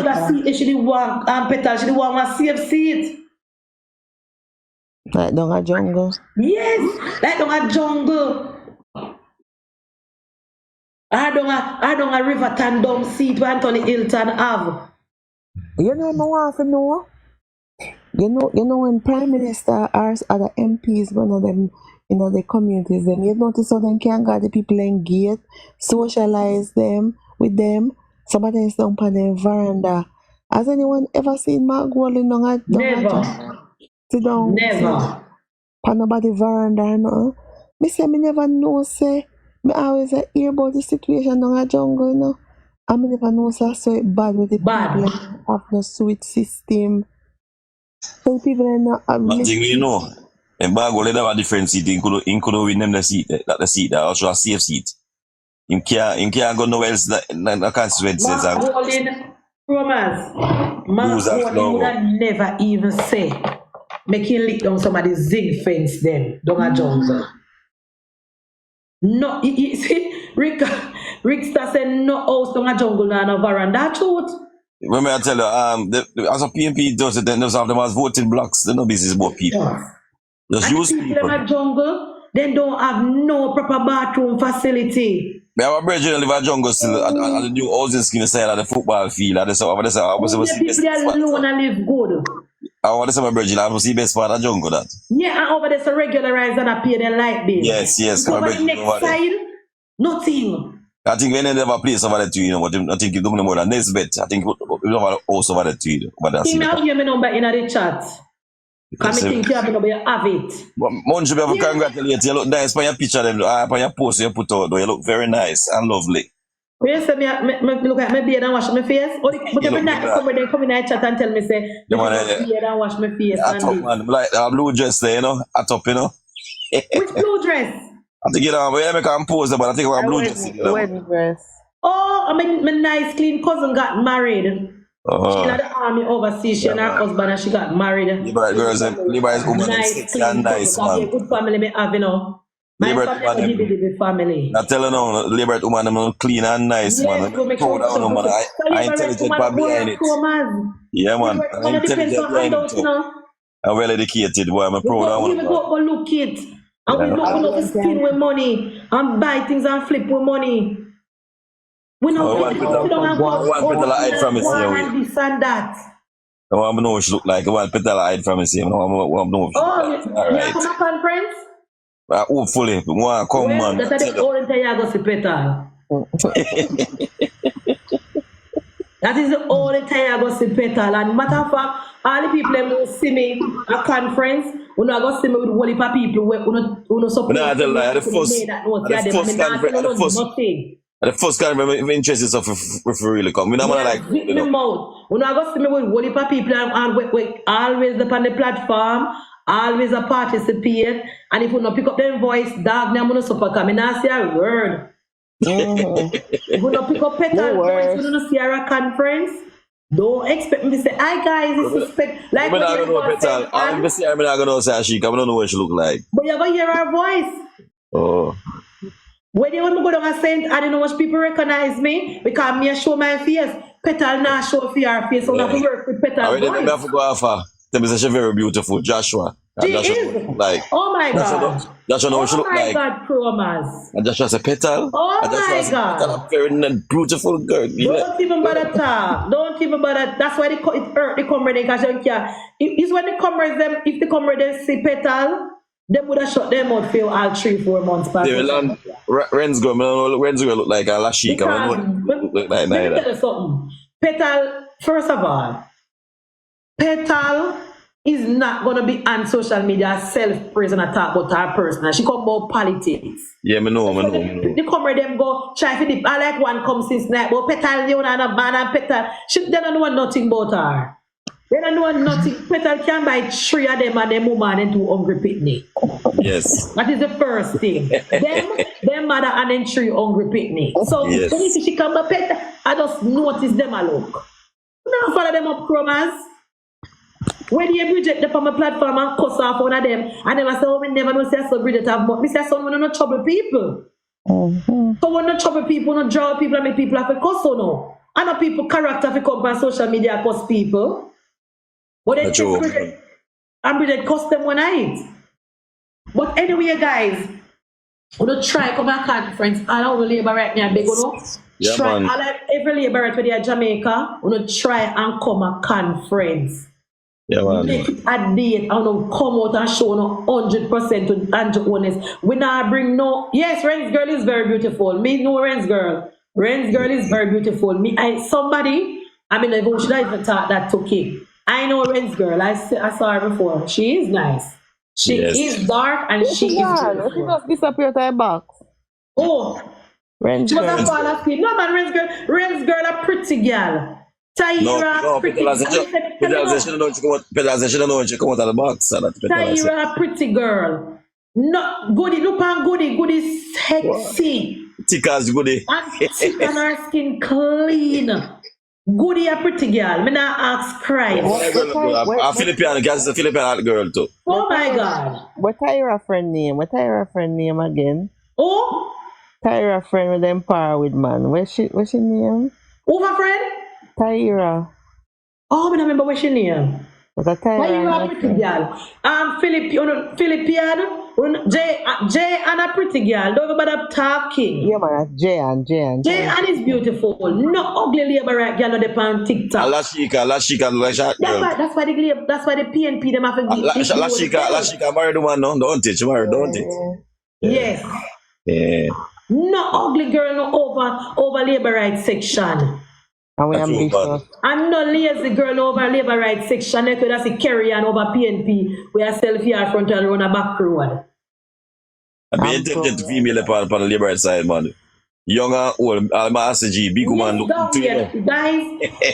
A: gonna see if she did want petal, she did want a safe seat.
C: Like down a jungle.
A: Yes, like down a jungle. I don't a Riverton dumb seat where Anthony Hilton have.
C: You know, no one to know. You know when Prime Minister asks other MPs, one of them, the communities, them, you notice how them can get the people engaged, socialize them with them. Somebody is down on the veranda. Has anyone ever seen Mark Walling down at
A: Never.
C: Sit down.
A: Never.
C: On nobody veranda, no. Me say me never know, say. Me always hear about the situation down a jungle, you know. I me never know, say, so it bad with the people have no sweet system. So people are not
I: One thing we know, and Bago let have a different seat, in could win them the seat, that the seat, that also a safe seat. In can't go nowhere else that consequences.
A: Mark Walling would have never even say, making lick down somebody's zinc fence them, down a jungle. No, you see, Rick Star said no house down a jungle now, no veranda. Truth.
I: Remember I tell you, as a PNP does it, then those of them as voting blocks, they no business about people. Just
A: and
I: use
A: the people
I: people.
A: in a jungle, they don't have no proper bathroom facility.
I: Me have a brethren live in a jungle still, and the new housing scheme side of the football field, and so I was
A: The people alone and live good.
I: I want to say my brethren, I was the best part of the jungle that.
A: Yeah, and over there so regularize and I pay their light bill.
I: Yes.
A: Over the next side, nothing.
I: I think we never have a place over there to you know, but I think you don't know more than this bet. I think we don't have a house over there to you. But that's
A: it. Have your number in the chat. Come think you have a number, you have it.
I: MunchieB, I congratulate you. You look nice on your picture, them. On your post you put out, you look very nice and lovely.
A: Yes, me look at my beard and wash my face. But every night somebody come in the chat and tell me, say, beard and wash my face.
I: Man, like a blue dress there, you know, at top, you know.
A: Which blue dress?
I: I think you know, I make a pose, but I think I'm blue dress.
C: Wedding dress.
A: Oh, I mean, my nice clean cousin got married. She in the army overseas. She and her husband, and she got married.
I: Liberal girls, liberal woman, nice, and nice, man.
A: Good family me have, you know. My family is the family.
I: I tell you now, liberal woman, I'm clean and nice, man. I'm proud of them, man. I intelligent part behind it. Yeah, man. I'm intelligent behind it too. I'm well educated, boy. I'm proud of them.
A: We go look it. And we don't spend with money and buy things and flip with money. We don't
I: want people to hide from us here.
A: This and that.
I: I want to know what she look like. I want people to hide from us here. I want to know what she look like.
A: You come up on friends?
I: Hopefully. I want to come, man.
A: That's the only time you go see Petal. That is the only time I go see Petal. And matter of fact, all the people that will see me at conference, when I go see me with one heap of people who support me.
I: The first conference, interest is if really come. We don't want to like.
A: When I go see me with one heap of people and we always up on the platform, always a participate, and if we don't pick up their voice, dog, I'm going to support them. I don't say a word. If we don't pick up Petal voice, we don't see her at conference. Don't expect me to say, hi guys, this is like
I: I'm not going to know Petal. I'm not going to say she, I don't know what she look like.
A: But you're going to hear her voice.
I: Oh.
A: When you want to go down a scent, I don't know much people recognize me because me show my face. Petal not show for her face, so I have to work with Petal.
I: I really have to go after. Tell me she's very beautiful, Joshua.
A: She is.
I: Like,
A: oh my God.
I: Joshua know what she look like.
A: Oh my God, Promas.
I: And Joshua's a Petal.
A: Oh my God.
I: Petal, a very beautiful girl.
A: Don't even bother talk. Don't even bother. That's why it hurt the comrade because you care. It's when the comrades them, if the comrades see Petal, they would have shut them out for all 3-4 months.
I: Ren's girl look like a Lashika.
A: Let me tell you something. Petal, first of all, Petal is not going to be on social media self-praise and talk about her personal. She come about politics.
I: Yeah, me know.
A: They come where them go try for the I like one come since night, but Petal you and a man and Petal. They don't know nothing about her. They don't know nothing. Petal can buy 3 of them and them woman into hungry picnic.
I: Yes.
A: That is the first thing. them mother and then 3 hungry picnic. So
I: Yes.
A: when you see she come to Petal, I just notice them a look. Now follow them up chromas. When you Bridget up on my platform and cuss off one of them, and them I say, oh, we never know say so Bridget have but me say son we no trouble people. So when no trouble people, no draw people and make people have to cuss or no. And no people character fi come on social media and cuss people. But then Bridget and Bridget cuss them one night. But anyway guys, we don't try come back conference all our labor right now big no.
I: Yeah,
A: Try
I: man.
A: all every labor right where they are Jamaica, we don't try and come a conference.
I: Yeah, man.
A: Make it a date and don't come out and show no 100% to Andrew honest. We not bring no. Yes, Ren's girl is very beautiful. Me know Ren's girl. Ren's girl is very beautiful. Me, I mean, I should I even talk that to Kim. I know Ren's girl. I saw her before. She is nice. She
I: Yes.
A: is dark and she is
C: She
A: beautiful.
C: just disappeared to her box.
A: Oh,
C: Ren's
A: she was a
C: girl.
A: fall asleep. No man, Ren's girl a pretty girl. Tyra, pretty.
I: Petal said she don't know she come out of the box.
A: Tyra, a pretty girl. No, goody, look on goody, sexy.
I: Thick as goody.
A: And thick and her skin clean. Goody, a pretty girl. Me not ask Christ.
I: A Filipino, guys, a Filipino girl too.
A: Oh my God.
C: What Tyra friend name? What Tyra friend name again?
A: Oh,
C: Tyra friend with them power with man. What's she name?
A: who my friend?
C: Tyra.
A: Oh, I don't remember what she name.
C: Was a Tyra?
A: Tyra, a pretty girl. Philippian. Jay and a pretty girl. Don't bother talking.
C: Yeah, man. Jay and.
A: Jay and is beautiful. No ugly labor right girl on the on TikTok.
I: Lashika, like that girl.
A: That's why the PNP them have to give
I: Lashika married the one, no? Don't it? She married, don't it?
A: Yes.
I: Yeah.
A: No ugly girl no over labor rights section.
C: And we
I: That's
C: ambitious.
I: true,
A: And no lazy girl over labor rights section. Like that's a carry on over PNP. We are self here front and run a back road.
I: I be intelligent female upon the labor right side, man. Young and old, Master G, big woman look
A: Down
I: to
A: here,
I: you.
A: guys,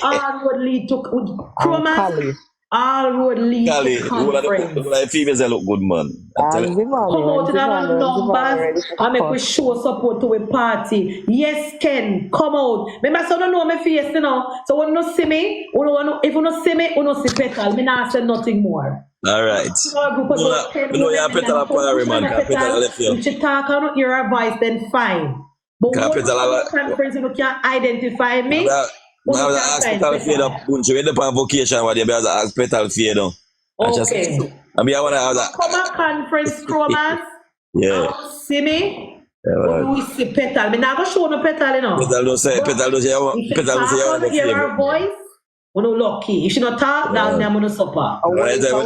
A: all road lead to Chroma.
C: Cali.
A: All road lead
I: Cali,
A: to conference.
I: like females that look good, man. I tell you.
A: Come out in our numbers and make we show support to a party. Yes, Ken, come out. Remember, so don't know my face, you know. So when you see me, if you don't see me, you don't see Petal. Me not say nothing more.
I: All right. You know you're Petal upon every man. Petal left you.
A: If you talk and hear her voice, then fine. But when you
I: Petal
A: conference, you can't identify me.
I: I was ask Petal fade up. When you end up on vacation, what you be ask Petal fade up.
A: Okay.
I: I mean, I want to have that.
A: Come on, conference, Chromas.
I: Yeah.
A: See me?
I: Yeah,
A: We see Petal. Me not go show no Petal, you know.
I: Petal don't say,
A: If you talk and hear her voice, we no lucky. If she not talk, down there, we no supper.
I: Right, we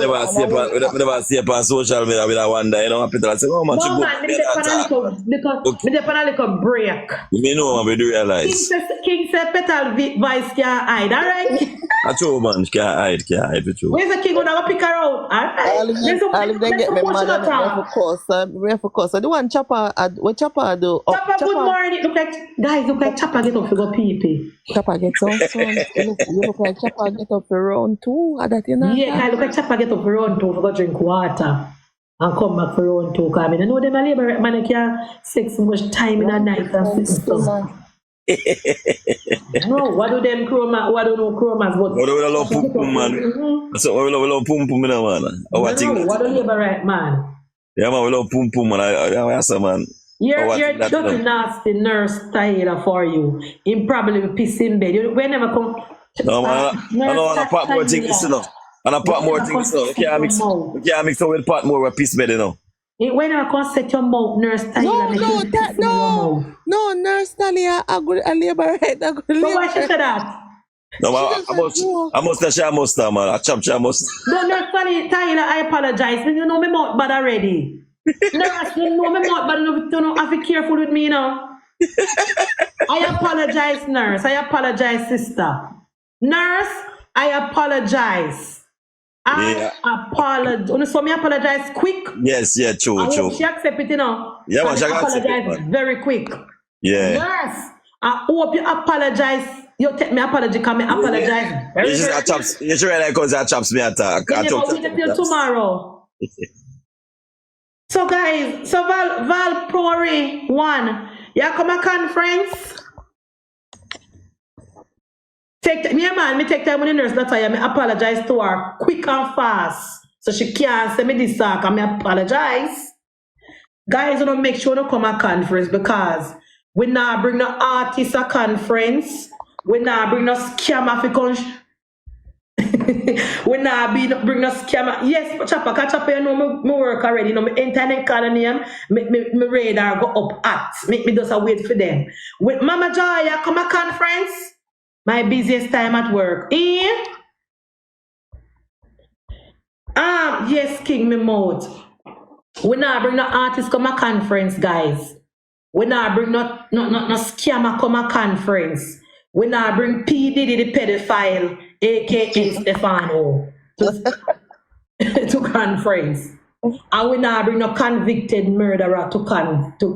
I: never see it on social media with a wonder, you know. Petal say, oh man, she
A: No
I: good.
A: man, me dey pan a little break.
I: Me know, man, we do realize.
A: King said Petal voice can't hide, alright?
I: That's true, man. Can't hide for true.
A: Where's the king gonna go pick her out?
C: I'll then get my man and for course. So the one Chopper, what Chopper do?
A: Chopper, good morning. Look like Chopper get up to go pee.
C: Chopper gets on, son. You look like Chopper get up for round 2. That you know.
A: Yeah, I look like Chopper get up for round 2 for go drink water and come back for round 2. Cause I know them a labor man can't take so much time in a night and stuff. No, what do them chromas? What do no chromas? But
I: What do we love pum pum, man? So we love pum pum, man.
A: What do labor right, man?
I: Yeah, man, we love pum pum, man. I say, man.
A: You're dirty, nasty nurse Tyler for you. Him probably piss in bed. You never come.
I: No, man. I know I part more things, you know. And I part more things, you know. You can't mix up with part more with piss bed, you know.
A: When I can set your mouth, nurse Tyler.
C: No, nurse Talia, I go a labor right.
A: But why she said that?
I: No, man, I must, man. I chop, must.
A: No, nurse Tyler, I apologize. You know me mouth bad already. Nurse, you know me mouth bad. You know, have to be careful with me, you know. I apologize, nurse. I apologize, sister. Nurse, I apologize.
I: Yeah.
A: I apologize. So me apologize quick.
I: Yes, yeah,
A: I
I: true,
A: hope
I: true.
A: she accept it, you know.
I: Yeah, man,
A: And
I: she can accept it,
A: apologize
I: man.
A: very quick.
I: Yeah.
A: Yes. I hope you apologize. You take me apology, because me apologize very,
I: You
A: very
I: just chops. You should realize because that chops me attack.
A: Then you wait until tomorrow. So guys, so Val Prori 1, yeah, come a conference. Me take time when the nurse that I me apologize to her quick and fast. So she can't say me this talk and me apologize. Guys, you know, make sure to come a conference, because we now bring the artists a conference. We now bring the scammer for we now bring the scammer. Yes, but Chopper, you know, me work already. You know, my internet call name, me radar go up at. Make me just wait for them. With Mama Joy, come a conference. My busiest time at work. Yes, King me mouth. We now bring the artists come a conference, guys. We now bring no scammer come a conference. We now bring P. Diddy the pedophile, aka Stefano, to conference. And we now bring no convicted murderer to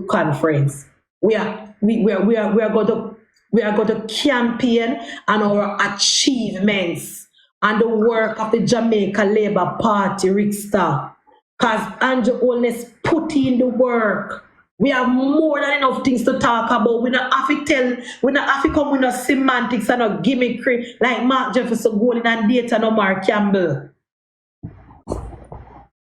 A: conference. We are going to campaign on our achievements and the work of the Jamaica Labour Party, Rickster. Because Andrew Holness put in the work. We have more than enough things to talk about. We not have to come with no semantics and no gimmickry like Mark Jefferson Golden and Data no Mark Campbell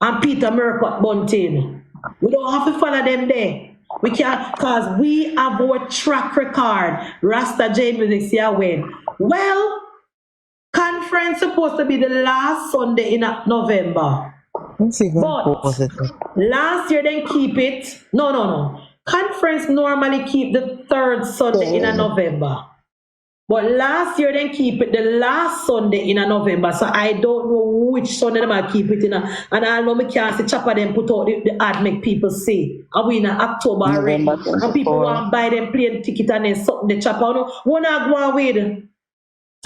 A: and Peter Murcott Bunting. We don't have to follow them there. We can't, because we have our track record. Rasta J Music see win. Well, conference supposed to be the last Sunday in November. But last year they keep it. No. Conference normally keep the third Sunday in November. But last year they keep it the last Sunday in November. So I don't know which Sunday they might keep it in. And I know me can't see Chopper them put out the ad make people see. Are we in October already? And people want to buy them plane ticket and then something the Chopper. No, one not go on with.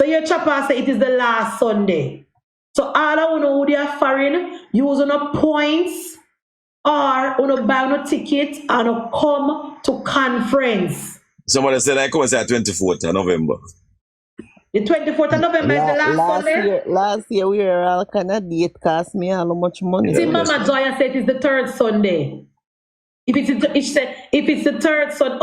A: So your Chopper say it is the last Sunday. So all I want to know who they are foreign, use no points or no buy no ticket and no come to conference.
I: Somebody said I come say 24th of November.
A: The 24th of November is the last Sunday?
C: Last year we were all kind of date cost me how much money.
A: See, Mama Joya said it's the third Sunday. If it's the third Sunday,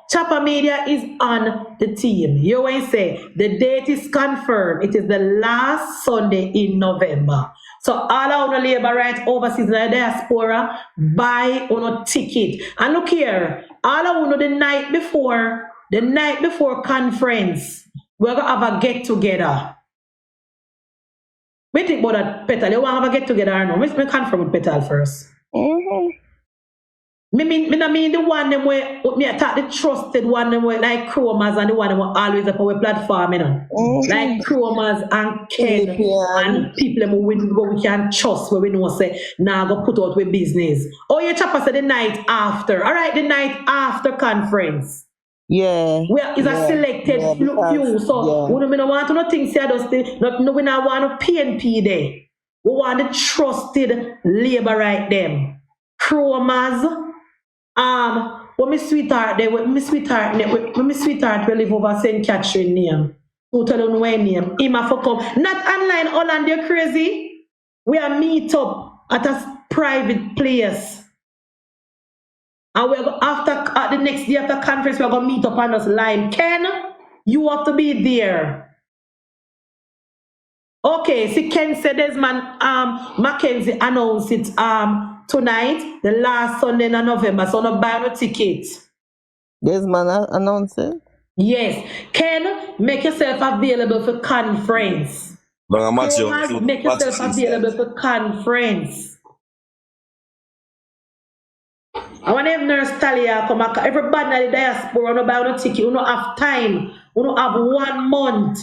A: Chopper Media is on the team. You will say the date is confirmed. It is the last Sunday in November. So all our labor rights overseas in the diaspora, buy on a ticket. And look here, all I want the night before conference, we're gonna have a get together. We think about that, Petal. You want to have a get together or no? Let's confirm with Petal first. Me mean the one them where me attack the trusted one them where like Chromas and the one them were always up on our platform, you know. Like Chromas and Ken and people them where we can trust, where we know say now go put out with business. Oh, your Chopper said the night after. All right, the night after conference.
C: Yeah.
A: It's a selected few. So we don't want to no things here just no we not want to PNP there. We want the trusted labor right them. Chromas. When my sweetheart will live over St. Catherine name. Who tell you when name? Him have to come. Not online, Holland, they're crazy. We are meet up at a private place. And we're at the next day after conference, we're gonna meet up on us live. Ken, you have to be there. Okay, see Ken said there's man Mackenzie announced it tonight, the last Sunday in November, so no buy no ticket.
C: This man announced it?
A: Yes. Ken, make yourself available for conference. Make yourself available for conference. I want to have Nurse Talia come back. Everybody in the diaspora no buy no ticket. You don't have time. You don't have 1 month.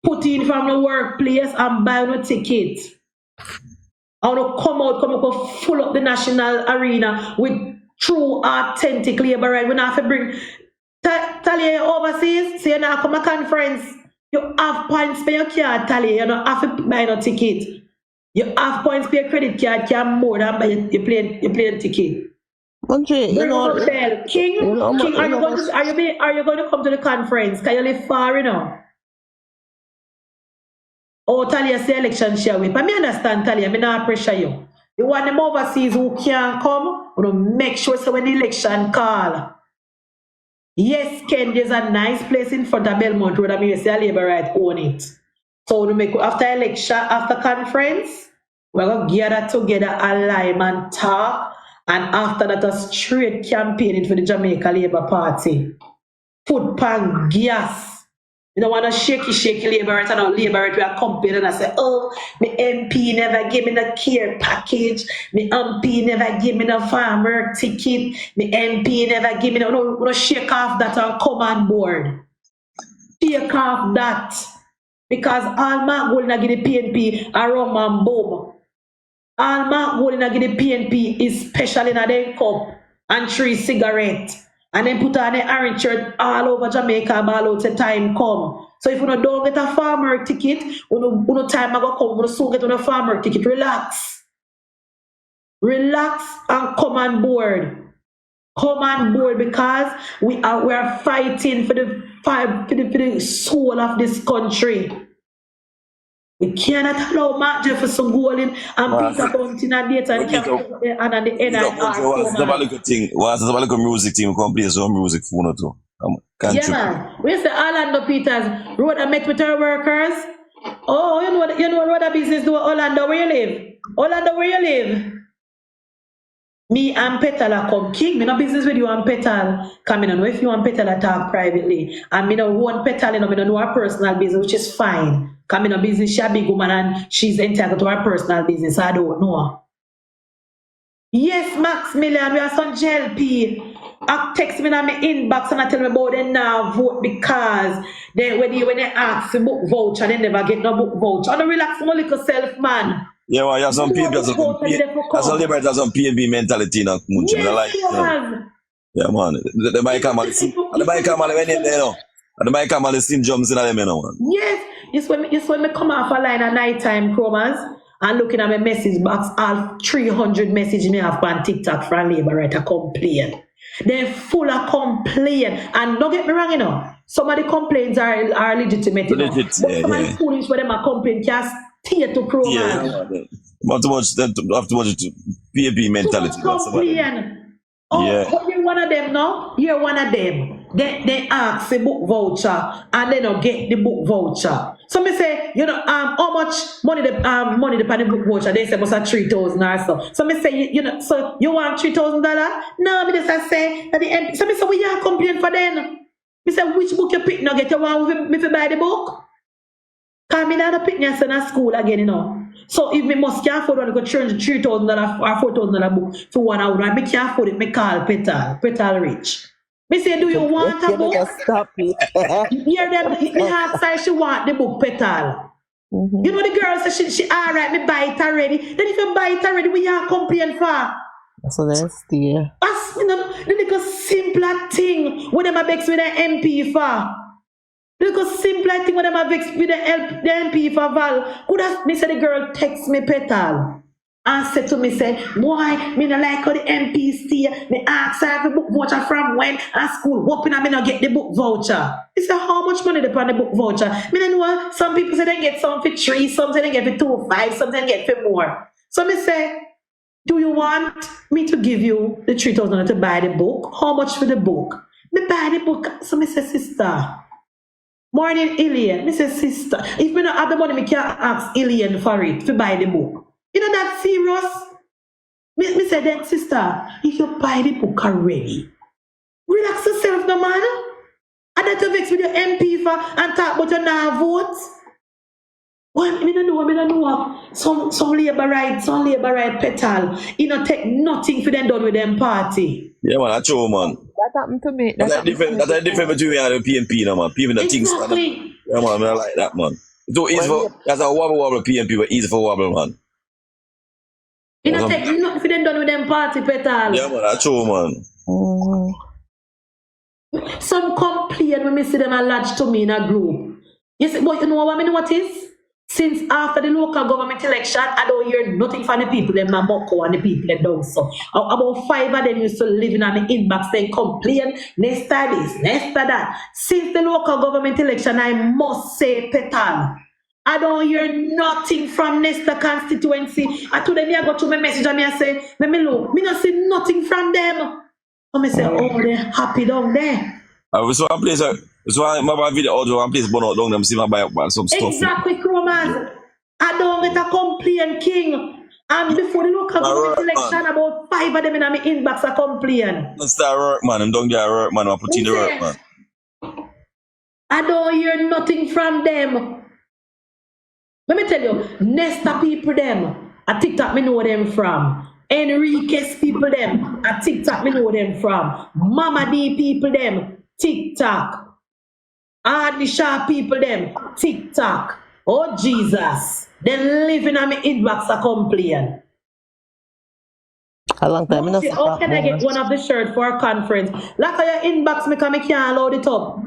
A: Put in from the workplace and buy no ticket. I want to come up full up the national arena with true, authentic labor right. We not have to bring Talia overseas, so you not come a conference. You have points for your car, Talia. You don't have to buy no ticket. You have points per credit card can more than buy your plane ticket.
C: Munchie, you
A: Bring
C: know,
A: up Bell. King,
C: you know,
A: King,
C: you know,
A: are you going to come to the conference? Can you live far, you know? Oh, Talia say election share with. But me understand, Talia, me not pressure you. You want them overseas who can't come, you know, make sure so when the election call. Yes, Ken, there's a nice place in front of Belmont Road. I mean, you say a labor right own it. So we make after election, after conference, we're gonna gather together, align and talk, and after that, a straight campaigning for the Jamaica Labour Party. Food pan gas. You don't want to shaky labor right now. Labor right, we are complaining and I say, oh, my MP never gave me the care package. My MP never gave me the farmer ticket. My MP never gave me the, no, shake off that and come on board. Shake off that. Because all my goal na give the PNP a rum and boom. All my goal na give the PNP is special in a day cup and 3 cigarettes. And then put on the orange shirt all over Jamaica all out the time come. So if you don't get a farmer ticket, you time I go come, you soon get on a farmer ticket. Relax. Relax and come on board. Come on board because we are fighting for the soul of this country. We cannot allow Mark Jefferson going and Peter Bunting and data and the NIR.
I: What's the music team come play some music for too?
A: Yeah, man. Where's the Orlando Peters? Road I met with our workers. Oh, you know what business do Orlando where you live? Orlando where you live? Me and Petal come king. Me no business with you and Petal. Come in know if you and Petal talk privately. And me no want Petal, me no know her personal business, which is fine. Come in a business, she's a big woman and she's entitled to her personal business. I don't know. Yes, Maximilian, we are some JLP. I text me in my inbox and I tell me about them now vote because when they ask for book voucher, they never get no book voucher. I don't relax my little self, man.
I: Yeah, well, you have some PNB, some PNB mentality in Munchie.
A: Yes,
I: like,
A: yeah,
I: man. The mic come and when in there, no. And the mic come and the jumps in them, man.
A: Yes, it's when me come off a line at night time, Chromas, and looking at my message box, all 300 messages me have on TikTok from labor right, I complain. They're full of complaint. And don't get me wrong, you know, some of the complaints are legitimate, you know. But some of the foolish where them are complaining can't stay to Chromas.
I: Not too much PNB mentality.
A: Oh, you're one of them now? You're one of them. They ask the book voucher and they don't get the book voucher. So me say, you know, how much money the book voucher? They say must have 3,000 or so. So me say, you know, so you want $3,000? No, me just say at the end. So me say, we are complain for them. Me say, which book you pick now? Get you want me to buy the book? Cause me not pick me and send a school again, you know. So if me must can't afford to go $3,000 or $4,000 book for 1 hour, I can't afford it. Me call Petal Rich. Me say, do you want a book?
C: Stop it.
A: Hear them. Me ask her she want the book, Petal. You know the girl says she alright. Me buy it already. Then if you buy it already, we are complain for.
C: So let's see.
A: As you know, the little simpler thing when them a vex with the MP for. Little simpler thing when them a vex with the MP for Val. Could have me say the girl text me Petal and said to me say, boy, me no like how the MP stay. Me ask her the book voucher from when at school. Whooping and me not get the book voucher. He said, how much money they pay on the book voucher? Me don't know. Some people say they get some for 3, some say they get for 2, 5, some say they get for more. So me say, do you want me to give you the 3,000 to buy the book? How much for the book? Me buy the book. So me say, sister. Morning, Ilian. Me say, sister. If me not have the money, me can't ask Ilian for it to buy the book. You know that serious? Me say then, sister, if you buy the book already, relax yourself, no man. And that you vex with your MP for and talk about your now votes. Well, me don't know. Some labor right Petal. You know, take nothing for them done with them party.
I: Yeah, man, that's true, man.
C: That happened to me.
I: That's a different between me and the PNP, no, man. People that think
A: Exactly.
I: Yeah, man, I like that, man. So easy for that's a wobble PNP, but easy for wobble, man.
A: You know, take nothing for them done with them party, Petal.
I: Yeah, man, that's true, man.
A: Some complain when me see them a lodge to me in a group. You see, but you know what I mean? What is? Since after the local government election, I don't hear nothing from the people in Mamoko and the people in down so. About 5 of them used to live in an inbox saying complain, next this, next that. Since the local government election, I must say Petal. I don't hear nothing from Nesta constituency. I told them I go to my message and I say, let me look, me not see nothing from them. And I say, oh, they're happy down there.
I: So one place, so my video audio one place burn out down them see my buy up some stuff.
A: Exactly, Chromas. I don't get a complaint, King. And before the local government election, about 5 of them in my inbox are complain.
I: Don't start work, man. I'm down there work, man. I put in the work, man.
A: I don't hear nothing from them. Let me tell you, Nesta people them, a TikTok me know them from. Enriquez people them, a TikTok me know them from. Mama D people them, TikTok. Hardly Shaw people them, TikTok. Oh Jesus, they living on my inbox a complain.
C: A long time.
A: How can I get one of the shirt for a conference? Like your inbox me come, I can't load it up.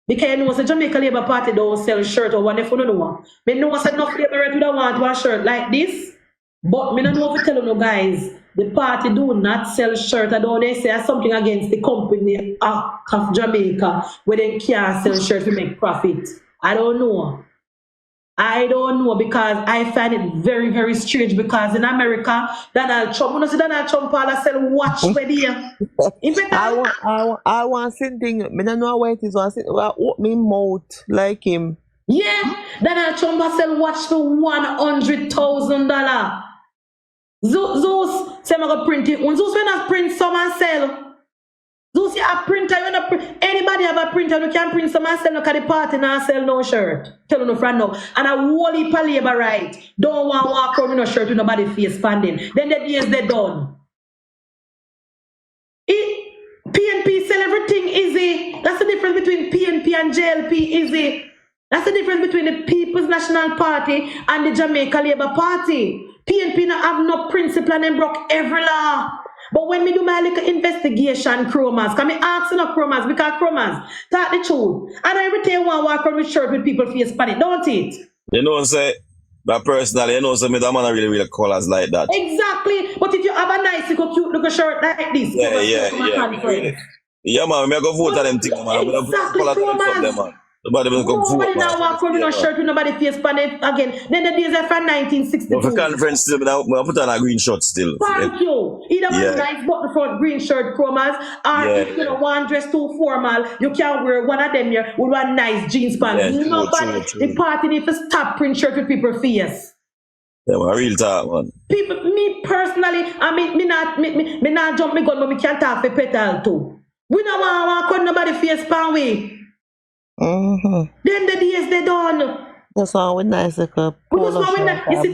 A: Because you know, the Jamaica Labour Party don't sell shirt or one if you don't know. I know enough Labour would want one shirt like this. But I don't know if you tell you guys, the party do not sell shirt. I don't they say something against the company of Jamaica where they can't sell shirt to make profit. I don't know. I don't know because I find it very, very strange because in America, Donald Trump, you know, see Donald Trump all sell watch for there.
C: I want something, I don't know what it is, I open my mouth like him.
A: Yeah, Donald Trump sell watch for $100,000. Zeus, say I'm going to print it. When Zeus when I print some and sell. Zeus, you have a printer, you know, anybody have a printer, you can print some and sell, look at the party and sell no shirt. Tell you no friend now. And a whole heap of labor right. Don't want to walk around with no shirt with nobody face panding. Then the days they done. PNP sell everything easy. That's the difference between PNP and JLP easy. That's the difference between the People's National Party and the Jamaica Labour Party. PNP not have no principle and them broke every law. But when me do my little investigation, Chromas, can me ask no Chromas because Chromas, talk the truth. And every time I walk around with shirt with people face panic, don't it?
I: You know, say, but personally, you know, say, me that man really colors like that.
A: Exactly. But if you have a nice, cute little shirt like this,
I: yeah, man, me go vote at them things, man.
A: Exactly, Chromas.
I: Nobody will go vote,
A: nobody now walk around with no shirt with nobody face panic again. Then the days are from 1962.
I: But for conference still, I put on a green shirt still.
A: Thank you. Either one nice button front green shirt Chromas, or if you know one dress too formal, you can wear one of them here with one nice jeans pants. Nobody, the party need to stop print shirt with people's face.
I: Yeah, man, real talk, man.
A: People, me personally, I mean, me not jump me gun, but me can't talk for Petal too. We don't want to cut nobody face pan way. Then the days they done.
C: That's all with nice little
A: polo shirt. You see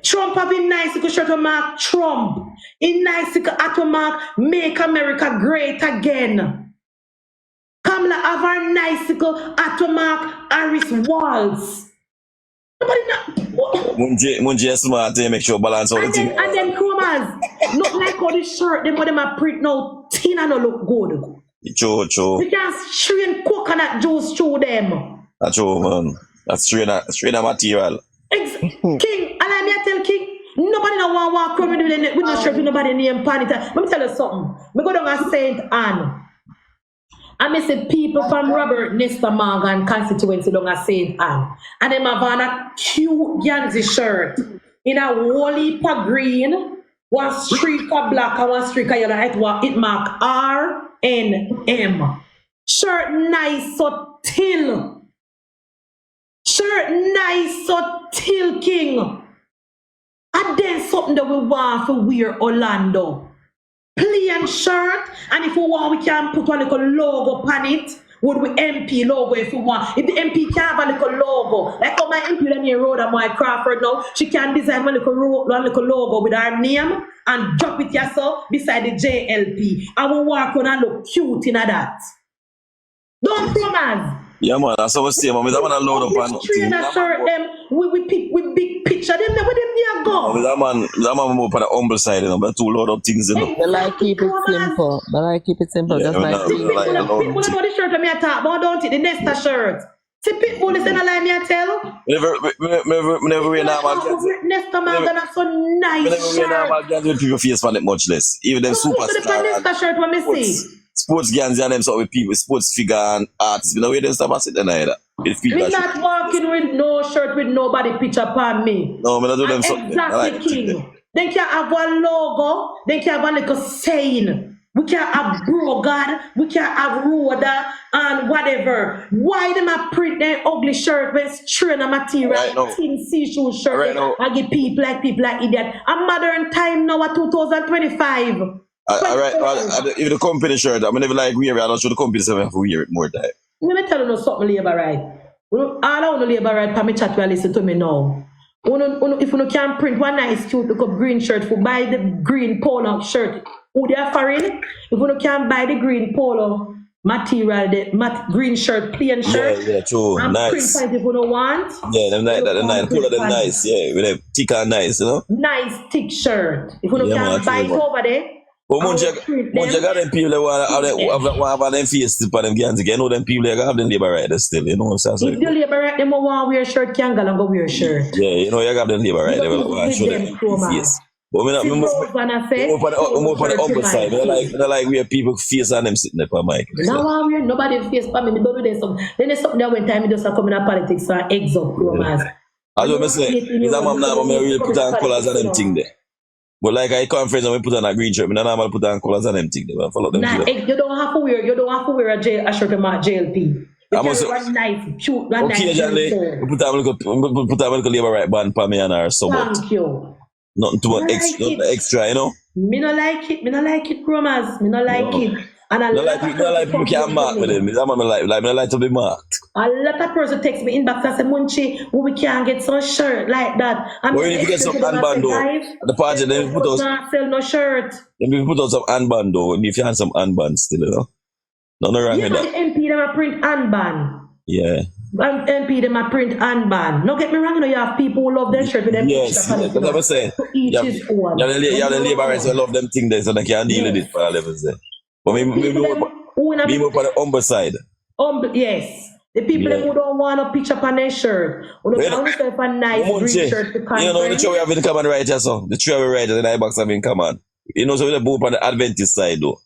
A: Trump having nice little shirt with Mark Trump. In nice little hat with Mark Make America Great Again. Kamala have our nice little hat with Mark Harris Walls. Nobody
I: Munchie is smart to make sure balance all the things.
A: And then Chromas, not like all the shirt, them what them a print now, thin and no look good.
I: True.
A: We can strain coconut juice through them.
I: That's true, man. That's strain a material.
A: King, and I tell King, nobody no want walk around with no shirt with nobody name pan it. Let me tell you something. We go down to St. Anne. I miss the people from Robert Nesta Morgan constituency down at St. Anne. And them have on a cute Yanzi shirt in a whole heap of green, one streak of black and one streak of yellow. It mark RNM. Shirt nice so till. Shirt nice so till, King. And then something that we want for wear Orlando. Plain shirt, and if we want, we can put one little logo on it. Would we MP logo if we want? If the MP can have a little logo, like how my MP on your road at my Crawford now, she can design one little logo with her name and drop it yourself beside the JLP. And we walk on and look cute in that. Don't promise.
I: Yeah, man, that's what I say, man. That man a load up and
A: trainer shirt them with big picture them where them there go.
I: That man move up on the humble side, you know, but too load up things, you know.
C: But I keep it simple. Just like
A: people know the shirt that me I talk about, don't it? The Nesta shirt. See, people listen to lie me I tell.
I: Never wear normal gans.
A: Nesta Morgan has so nice
I: Never wear
A: shirt.
I: normal gans with people face on it much less. Even them
A: Look at the
I: superstar
A: Nesta shirt what me see.
I: sports gans and them sort with people, sports figure and artists. We don't wear them stuff as it then either.
A: Me not walking with no shirt with nobody picture upon me.
I: No, me not do them something.
A: Exactly, King. They can have one logo, they can have a little saying. We can have Brogard, we can have Roda, and whatever. Why them a print their ugly shirt when it's trainer material,
I: Right
A: thin see-through shirt,
I: Right now.
A: I give people like idiot. A modern time now at 2025.
I: Alright, if the company shirt, I never like wear it, I don't show the company so I have to wear it more time.
A: Let me tell you something, labor right. All I want to labor right, for me chat will listen to me now. If you can print one nice cute look up green shirt, for buy the green polo shirt. Who they are foreign? If you can buy the green polo material, the green shirt, plain shirt.
I: Yeah, true.
A: And
I: Nice.
A: print if you don't want.
I: Yeah, them nice, the color them nice, yeah, with them thick and nice, you know?
A: Nice thick shirt. If you can buy it over there.
I: But Munchie got them people that want have them face for them gans again. You know them people that have them labor right still, you know what I'm saying?
A: If the labor right, them want wear shirt, can go and go wear shirt.
I: Yeah, you know you got them labor right, they want to show them face. But me more for the humble side. I like where people face on them sitting there for mic.
A: Now we're nobody face for me. Me don't do this. Then there's something that one time me just come in politics and eggs up romance.
I: As what I say, is a mom now me really put on colours and them thing there. But like I conference and we put on a green shirt, me not normal put on colours and them thing there. Follow them.
A: Nah, you don't have to wear a shirt from JLP. You can wear nice, cute,
I: occasionally we put on a little labor right band for me and her so much.
A: Thank you.
I: Nothing too much extra, you know.
A: Me no like it, Romas. Me no like it. And a lot of
I: people can't mark with them. I like to be marked.
A: A lot of person text me inbox and say, Munchie, we can't get some shirt like that. And
I: or if you get some handband though, the party then put out
A: sell no shirt.
I: Then we put out some handband though, if you have some handband still, you know. Nothing wrong with that.
A: The MP them a print handband.
I: Yeah.
A: MP them a print handband. No get me wrong, you know, you have people who love their shirt with them.
I: Yes, that's what I'm saying. You have the labor rights who love them things there so they can deal with it for all levels there. But me more for the humble side.
A: Yes. The people who don't want a picture on their shirt. Who don't want to have a nice green shirt to come.
I: You know, the tree we have in common right here, so. The tree we right in the box have in common. You know, so we move on the Adventist side though.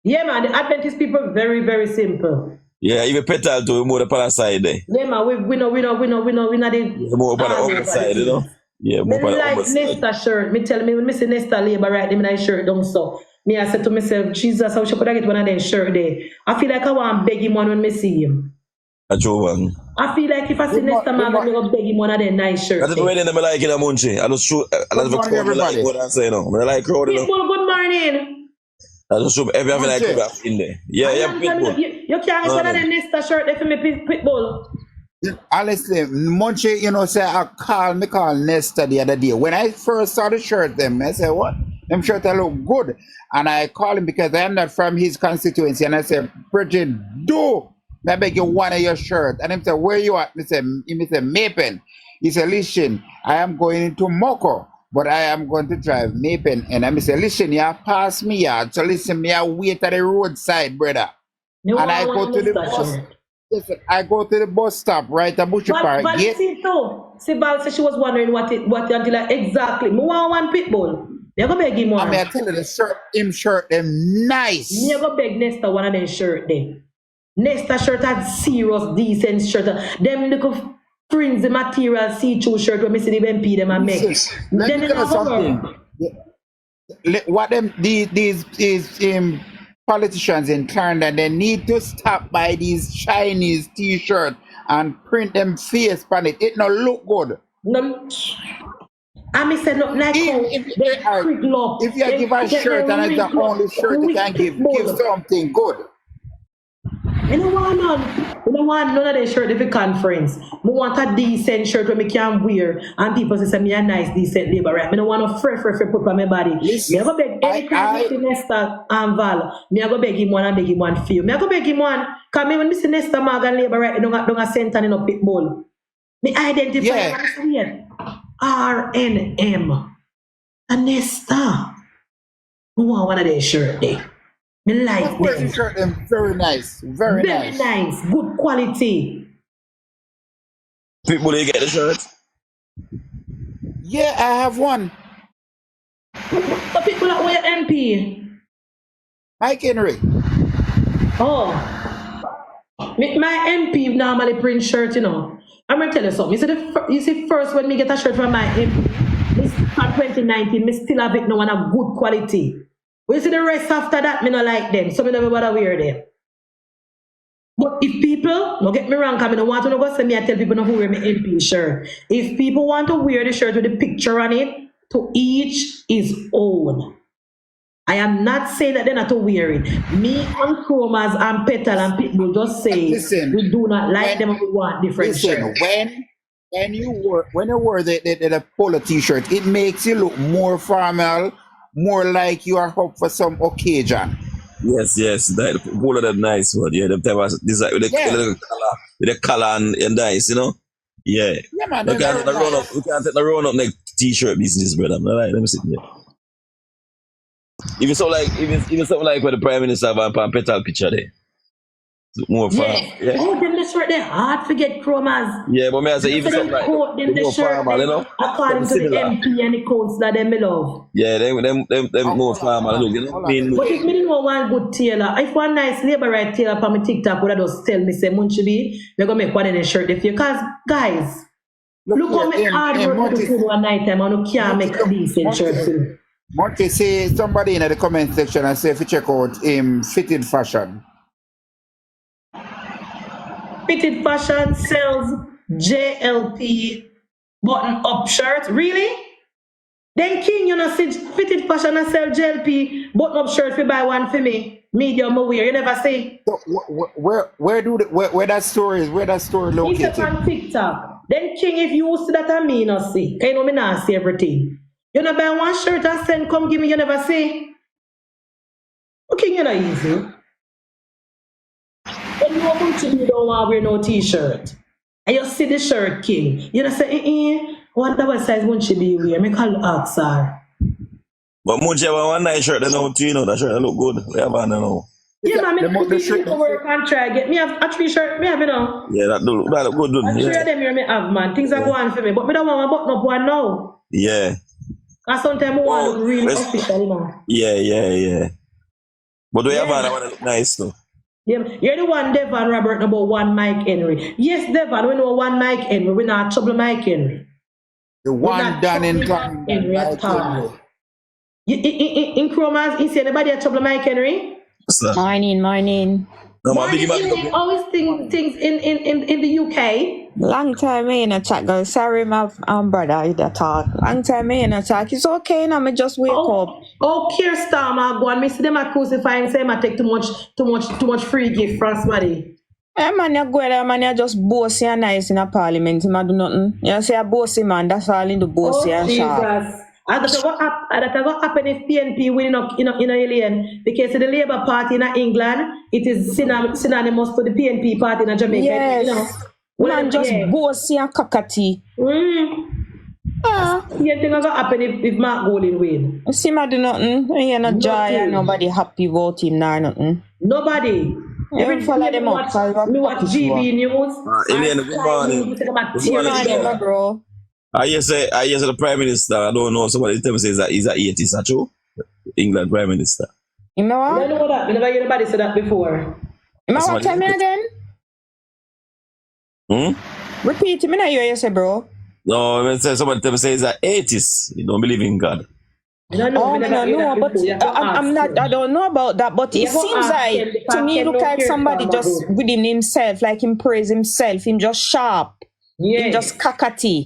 A: Yeah, man, the Adventist people very, very simple.
I: Yeah, even petal too, we move upon the side there.
A: Yeah, man, we know the
I: more upon the humble side, you know. Yeah, more upon the humble side.
A: Nesta shirt. Me tell me when me see Nesta labor right in my shirt down so. Me I said to myself, Jesus, how should I get one of them shirt there? I feel like I want to beg him one when me see him.
I: A true one.
A: I feel like if I see Nesta man, I'm going to beg him one of them nice shirts.
I: That's the way they like it, Munchie. I just show, I just crowd like what I'm saying. I like crowd.
A: People, good morning.
I: I just show everything like crowd in there. Yeah, Pitbull.
A: You can't get one of them Nesta shirt there for me, Pitbull.
K: Honestly, Munchie, you know, say I call Nesta the other day. When I first saw the shirt, them, I said, what? Them shirt look good. And I call him because I am not from his constituency. And I said, Bridget, I beg you one of your shirt. And he said, where you at? He said, Mapen. He said, listen, I am going into Moko, but I am going to drive Mapen. And I said, listen, you have passed me yard. So listen, me, I wait at the roadside, brother. And I go to the bus. Listen, I go to the bus stop right at Bushy Park.
A: But see, Val said she was wondering what until exactly. Me want one Pitbull. You go beg him one.
K: I mean, I tell you, the shirt, them nice.
A: You go beg Nesta one of them shirt there. Nesta shirt had serious, decent shirt. Them little fringe material see-through shirt when me see the MP them and make.
K: Let me tell you something. What them these politicians in Canada, they need to stop by these Chinese t-shirts and print them face on it. It no look good.
A: No. I said not like
K: if you give a shirt and it's the only shirt you can give something good.
A: You know what, man? You know what? None of the shirt if a conference. I want a decent shirt where I can wear and people say me a nice, decent labor, right? I don't want a fresh put on my body. Me I go beg any kind of Nesta and Val. Me I go beg him one and beg him one feel. Me I go beg him one. Cause me when me see Nesta mag and labor, right? Don't a center in a Pitbull. Me identify RNM. A Nesta. I want one of their shirt there. Me like them.
K: Shirt them very nice. Very nice.
A: Good quality.
I: People, you get the shirt?
K: Yeah, I have one.
A: The people that wear MP.
K: Mike Henry.
A: Oh. My MP normally print shirt, you know. I'm gonna tell you something. You see, first when me get a shirt from my MP, from 2019, me still have it now and a good quality. But you see the rest after that, me not like them, so me never bother wear them. But if people, don't get me wrong, because I don't want to go say me, I tell people not to wear my MP shirt. If people want to wear the shirt with the picture on it, to each his own. I am not saying that they're not to wear it. Me and Chromas and Petal and Pitbull just say we do not like them and we want different shirts.
K: When you wear the polo t-shirt, it makes you look more formal, more like you are up for some occasion.
I: Yes, that polo that nice one. Yeah, the type of design with the color and nice, you know. Yeah.
K: Yeah, man.
I: We can't take the run up like t-shirt business, brother. I'm like, let me sit there. Even something like with the Prime Minister have a Petal picture there. More fun.
A: Yeah. Oh, them the shirt they're hard to get Chromas.
I: Yeah, but me I say even something like
A: the shirt
I: formal, you know?
A: According to the MP and the codes that them love.
I: Yeah, them more formal look, you know.
A: But if me didn't want one good tailor, if one nice labor right tailor from my TikTok would just tell me say MunchieB, we're gonna make one in a shirt if you because guys, look how much hard work to do one night time and you can't make a decent shirt too.
K: Monty say somebody in the comment section and say if you check out Fitted Fashion.
A: Fitted Fashion sells JLP button up shirts. Really? Then King, you know, see Fitted Fashion and sell JLP button up shirts. We buy one for me. Medium or wear. You never see.
K: So where that store is? Where that store located?
A: It's on TikTok. Then King, if you see that I mean, not see. You know me not see everything. You know, buy one shirt and send, come give me, you never see. Okay, you're not easy. When you open to you don't want to wear no t-shirt. And you see the shirt, King. You know, say, what size MunchieB wear? Me call ask her.
I: But Munchie have one nice shirt, you know, that shirt look good. We have one now.
A: Yeah, man, me shirt to work and try get me have a 3 shirt, me have you know.
I: Yeah, that look good.
A: A 3 of them here me have, man. Things are going for me, but me don't want to button up one now.
I: Yeah.
A: And sometimes I want to look really official, you know.
I: Yeah. But we have one that look nice though.
A: Yeah, you're the one, Devon Robert, about one Mike Henry. Yes, Devon, we know one Mike Henry. We're not trouble Mike Henry.
K: The one done in time.
A: Henry at all. In Chromas, is anybody at trouble Mike Henry?
L: Morning.
I: No,
A: always things in the UK.
L: Long time me in a chat, girl. Sorry, my brother, you talk. Long time me in a chat. It's okay now. Me just wake up.
A: Oh, Keir Starmer, go on. Me see them a crucify and say I take too much free gift from somebody.
L: Hey man, you go there, man. You just bossy and nice in a parliament. You do nothing. You say a bossy man. That's all in the bossy and sharp.
A: And that's what happen if PNP win in alien because the Labour Party in England it is synonymous to the PNP party in Jamaica.
L: Yes.
A: You know,
L: man just bossy and cockatoo.
A: You think gonna happen if Mark Golding win?
L: See, man, do nothing. You're not joy and nobody happy about him now, nothing.
A: Nobody.
L: Every follow them up.
A: Me watch GB News.
I: Good morning,
L: bro.
I: I just say the Prime Minister, I don't know, somebody tell me says that he's an atheist, is that true? England Prime Minister.
L: You know what?
A: I don't know that. I never heard anybody say that before.
L: You know what? Tell me again. Repeat it. I hear you say, bro.
I: No, I say somebody tell me say he's an atheist. You don't believe in God.
A: I don't know,
L: but I don't know about that, but it seems like, to me, look like somebody just within himself, like him praise himself, him just sharp, him just cockatoo.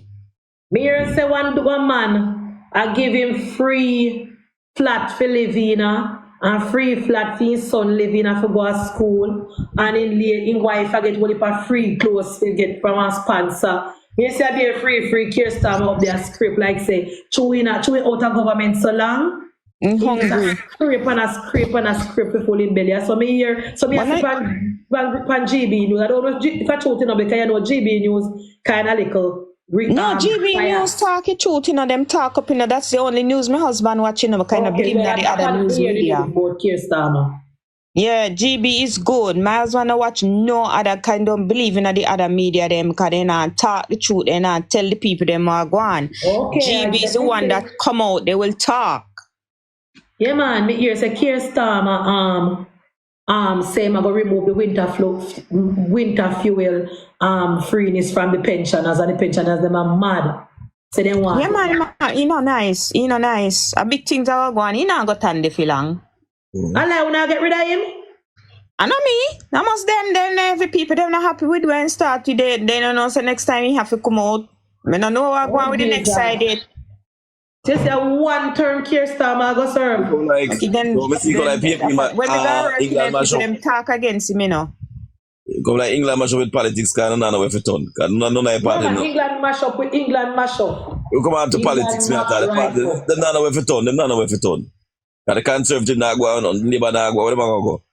A: Me here say one man, I give him free flat for living and free flat for his son living for go to school and in wife I get one free clothes to get from a sponsor. You see I be a free Keir Starmer up there script like say chewing out of government so long.
L: Hungry.
A: Scrape and a script for full in belly. So me here, so me have to pan GB News. I don't know if I told you because you know GB News kind of little.
L: No, GB News talk it truth, them talk up, that's the only news my husband watching, kind of believe that the other news media.
A: About Keir Starmer.
L: Yeah, GB is good. My husband don't watch no other kind, don't believe in the other media them because they not talk the truth, they not tell the people them are going.
A: Okay,
L: GB is the one that come out, they will talk.
A: Yeah, man, me hear say Keir Starmer say I'm gonna remove the winter fuel freeness from the pensioners, and the pensioners them are mad. So they want.
L: Yeah, man, nice. A big things are going, he not got time for long.
A: And I wanna get rid of him.
L: I know me. I must then every people them not happy with when start today. They don't know so next time he have to come out. I don't know what going with the next side it.
A: Just a one-term Keir Starmer go serve.
I: Like,
L: okay, then
I: when we England mash up,
L: them talk against him, you know.
I: Go like England mash up with politics, because none of it turn. None of party.
A: England mash up with England mash up.
I: You come on to politics, me after the party. Them none of it turn. Them none of it turn. The Conservative not go on, Labour not go. Where them go?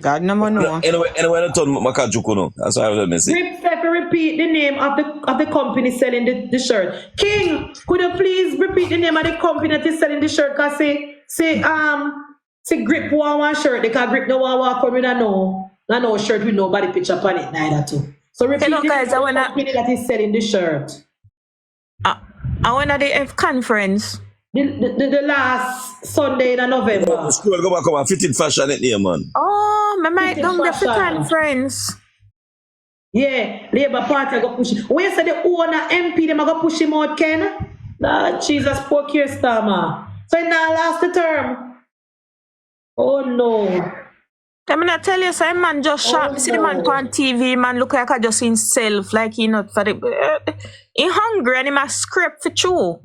L: God no more know.
I: Anyway, the turn Makajuku no. That's why I was messing.
A: Repeat the name of the company selling the shirt. King, could you please repeat the name of the company that is selling the shirt? Cause say Grip one shirt. They can Grip no one come in and no shirt with nobody picture upon it neither too. So repeat the name of the company that is selling the shirt.
L: I went at the F conference.
A: The last Sunday in November.
I: School go back come and fitting fashion it here, man.
L: Oh, my might don't the conference.
A: Yeah, Labour Party go push it. Where say the owner MP them go push him out, Ken? Jesus, poor Keir Starmer. So he now last the term. Oh no.
L: I'm not tell you, so man just shot. Me see the man on TV, man look like I just himself, like he not for the he hungry and he must scrape for chew.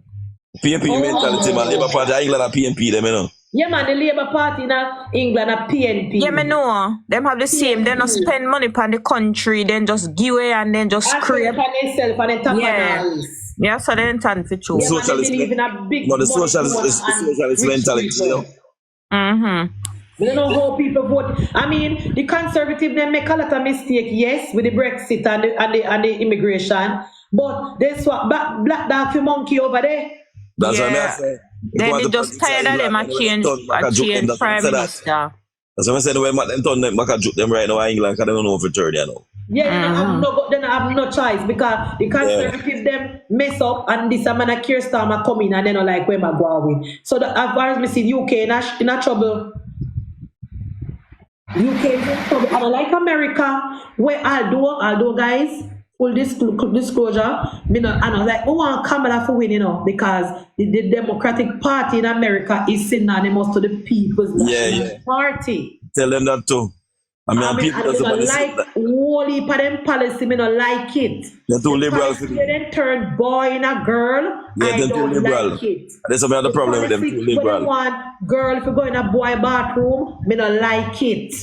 I: PNP mentality, man. Labour Party, England and PNP, them, you know.
A: Yeah, man, the Labour Party in England are PNP.
L: Yeah, me know. Them have the same. They don't spend money on the country, then just give away and then just scrape. Yeah, so they intend for true.
A: Yeah,
I: socialist, the socialist mentality, you know.
A: We don't know how people vote. I mean, the Conservative they make a lot of mistake, yes, with the Brexit and the immigration, but they swap black dog for monkey over there.
I: That's what I say.
L: Then they just tired of them and change prime minister.
I: That's what I said. When them turn them, I juke them right now in England because they don't know for third, you know.
A: Yeah, they don't have no choice because the Conservatives them mess up and this man a Keir Starmer come in and they don't like where I go with. So as far as we see UK in a trouble. UK is in trouble. I don't like America where although guys, full disclosure, I know like we want Kamala for win, you know, because the Democratic Party in America is synonymous to the People's National Party.
I: Tell them that too. I mean people
A: don't like whole heap of them policy, I don't like it.
I: They're too liberal.
A: They then turn boy in a girl.
I: Yeah, they're too liberal.
A: Like it.
I: There's some other problem with them, too liberal.
A: When you want girl, if you go in a boy bathroom, I don't like it.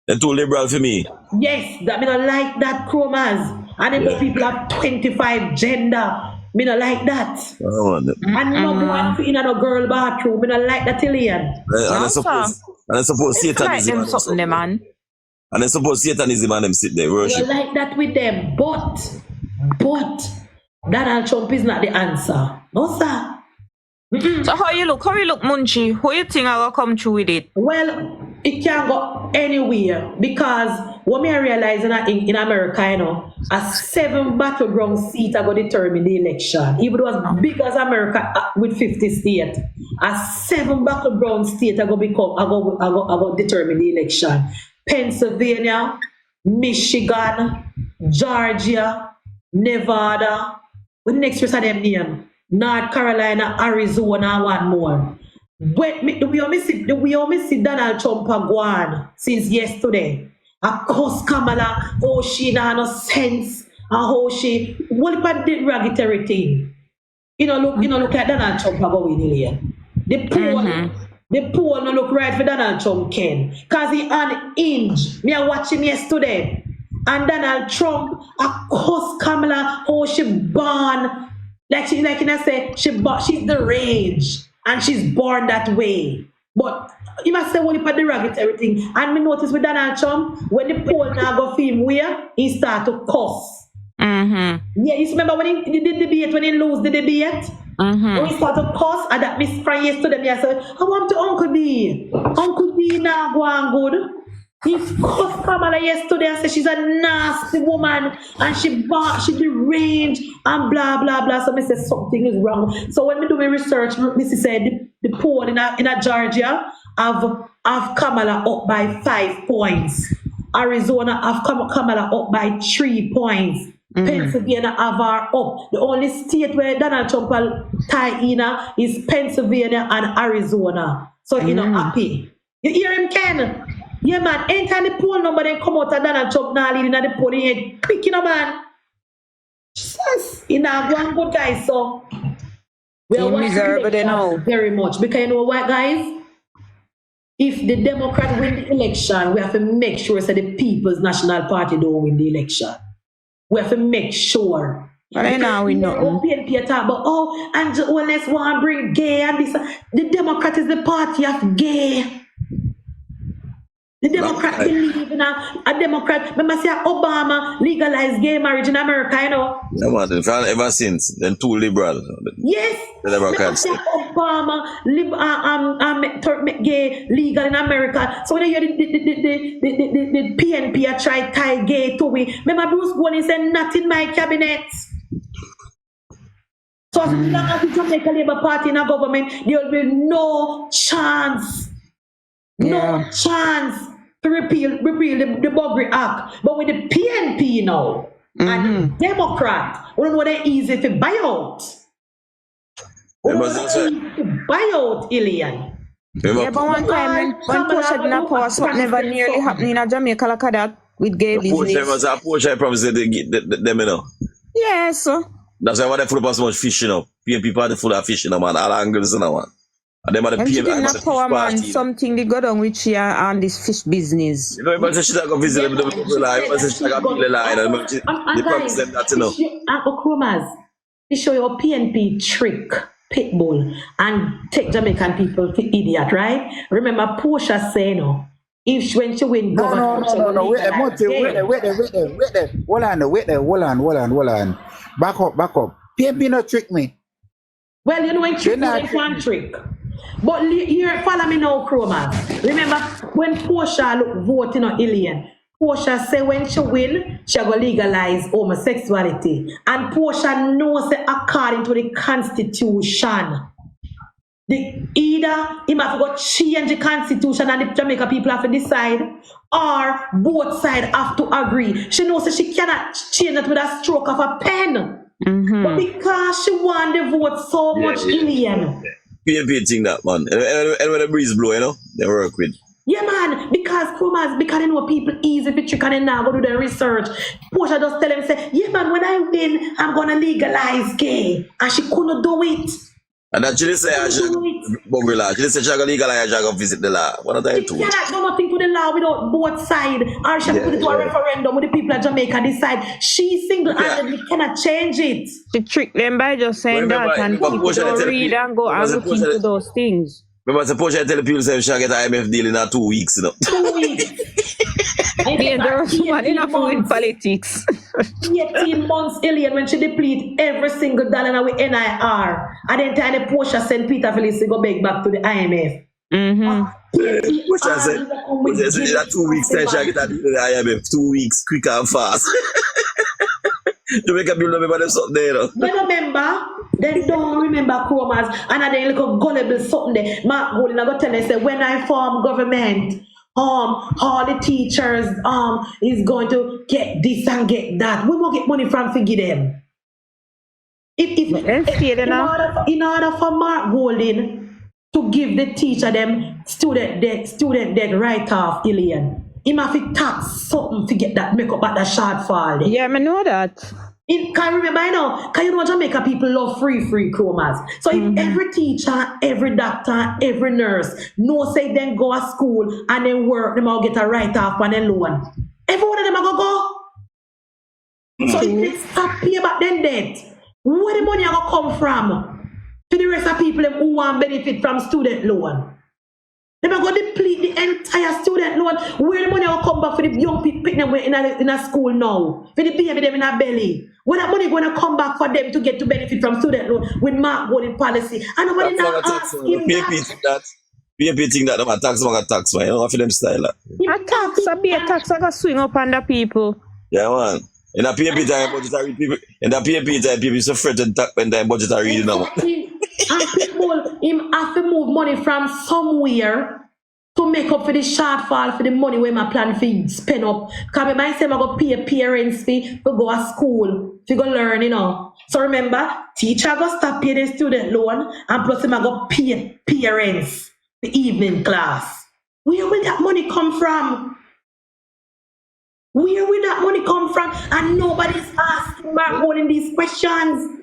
I: They're too liberal for me.
A: Yes, I don't like that chromas. And then people have 25 gender. Me not like that. And no boy in a girl bathroom. Me not like that alien.
I: And I suppose Satanism. And I suppose Satanism and them sit there worship.
A: You like that with them, but Donald Trump is not the answer. No, sir.
L: So how you look, Munchie? Who you think I will come through with it?
A: Well, it can't go anywhere because what I realize in America, you know, a 7 battleground seat are going to determine the election. Even though as big as America with 50 states, a 7 battleground state are going to determine the election. Pennsylvania, Michigan, Georgia, Nevada. What the next rest of them name? North Carolina, Arizona, one more. We only see Donald Trump go on since yesterday. Of course, Kamala, she not no sense, what about the derogatory thing? Look at Donald Trump go in here. The poll no look right for Donald Trump, Ken, cause he unhinged. Me I watch him yesterday, and Donald Trump, of course, Kamala, she born. Like I say, she's the rage and she's born that way. But you must say what about the derogatory thing. And me notice with Donald Trump, when the poll now go for him where he start to cuss. Yeah, you remember when he did the debate, when he lose the debate? When we start to cuss, and that Miss Fran yesterday, me I said, I want to Uncle D. Uncle D now go on good. He cussed Kamala yesterday and said she's a nasty woman and she deranged and blah blah blah. So I said something is wrong. So when we do my research, Missy said the poll in a Georgia have Kamala up by 5 points. Arizona have Kamala up by 3 points. Pennsylvania have her up. The only state where Donald Trump will tie in is Pennsylvania and Arizona. So you know happy. You hear him, Ken? Yeah, man. Anytime the poll number then come out of Donald Trump now leading at the poll, he ain't picking a man. Jesus, you know, one good guy. So we are watching very much because you know what, guys? If the Democrat win the election, we have to make sure that the People's National Party don't win the election. We have to make sure.
L: Right now we know.
A: PNP talk about and let's want to bring gay and this. The Democrat is the party of gay. The Democrat believe in a Democrat. Remember, say Obama legalized gay marriage in America, you know?
I: Yeah, man, ever since, then too liberal.
A: Yes.
I: The Democrats.
A: Obama make gay legal in America. So when you hear the PNP try tie gay to me, remember Bruce Gordon said, not in my cabinet. So as long as the Jamaica Labour Party in a government, there will be no chance. No chance to repeal the Buggery Act. But with the PNP now, and the Democrat, we don't know they're easy to buy out. Buy out, Ilian.
L: Yeah, but one time when Portia didn't post what never nearly happened in Jamaica like that with gay business.
I: Portia promised them, you know.
L: Yes.
I: That's why they full of so much fish, you know. PNP party full of fish, you know, man. All angles, you know, man. And them are the PNP
L: power man, something they got on with she on this fish business.
I: You know, if I say she not go visit them, they will lie. If I say she not go lie, they promise them that, you know.
A: Chromas, they show your PNP trick. Pitbull and take Jamaican people to idiot, right? Remember Portia saying, no, if when she win government,
K: no, wait there. Hold on. Back up. PNP not trick me.
A: Well, you know when trick is one trick. But here, follow me now, Chromas. Remember when Portia look voting on Ilian, Portia say when she win, she go legalize homosexuality. And Portia knows that according to the Constitution, either he must go change the Constitution and the Jamaica people have to decide, or both sides have to agree. She knows that she cannot change it with a stroke of a pen. But because she want the vote so much, Ilian.
I: PNP think that, man. And when the breeze blow, you know, they work with.
A: Yeah, man, because they know people easy to trick and they now go do their research. Portia just tell them, say, yeah, man, when I win, I'm going to legalize gay. And she couldn't do it.
I: And actually say, she said she going to legalize, she going to visit the law. What are they doing?
A: She cannot do nothing to the law without both sides. Or she put it to a referendum with the people of Jamaica decide. She single-handedly cannot change it.
L: She tricked them by just saying that and people don't read and go and look into those things.
I: Remember, suppose I tell the people say she get an IMF deal in 2 weeks, you know.
A: 2 weeks.
L: Dangerous woman enough with politics.
A: 18 months alien when she deplete every single dollar with NIR. And then time the Portia sent Peter Phillips to go back to the IMF.
I: Portia said, in 2 weeks time she get a deal in the IMF. 2 weeks, quick and fast. Jamaica people remember them something there, you know.
A: They remember. They don't remember Chromas. And then little gullible something there. Mark Golden I go tell them say when I form government, all the teachers is going to get this and get that. We won't get money from figure them. In order for Mark Golden to give the teacher them student debt write off Ilian. He must have tax something to get that make up at the shortfall there.
L: Yeah, I know that.
A: Can remember now? Can you know Jamaica people love free Chromas? So if every teacher, every doctor, every nurse know say then go to school and then work, them all get a write off on a loan. Every one of them are go. So if they stop pay back then debt, where the money are gonna come from? To the rest of people who want benefit from student loan. They are going to deplete the entire student loan. Where the money will come back for the young people in a school now? For the baby them in a belly. Where that money going to come back for them to get to benefit from student loan with mark golden policy? And nobody not asking
I: that. PNP think that them tax man tax man. You know for them style.
L: A tax, a be a tax, I got swing up on the people.
I: Yeah, man. In a PNP time, budgetary people. In a PNP time, people so threatened when time budgetary, you know.
A: And people him have to move money from somewhere to make up for the shortfall for the money where my plan for spend up. Because I say I go pay a parents fee to go to school, to go learn, you know. So remember, teacher go stop paying the student loan and plus him I go pay parents the evening class. Where will that money come from? Where will that money come from? And nobody's asking about all in these questions.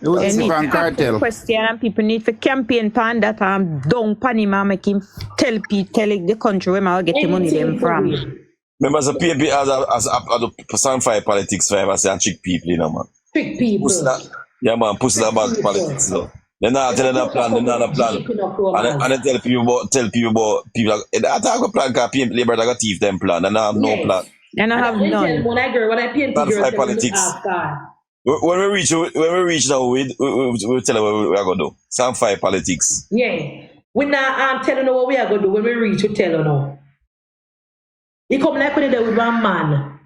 L: Question and people need to campaign pan that don't panima make him tell the country where I get the money them from.
I: Remember, as a PNP as a personify politics for I say and trick people, you know, man.
A: Trick people.
I: Yeah, man, push that back politics, you know. They're not telling a plan, they're not a plan. And they tell people about people. I have a plan because PNP Labour got thief them plan, and I have no plan.
L: And I have none.
A: When I PNP
I: politics. When we reach now, we'll tell them what we are going to do. Some five politics.
A: Yeah. We're not telling you what we are going to do. When we reach, we tell you now. He come like when there with one man.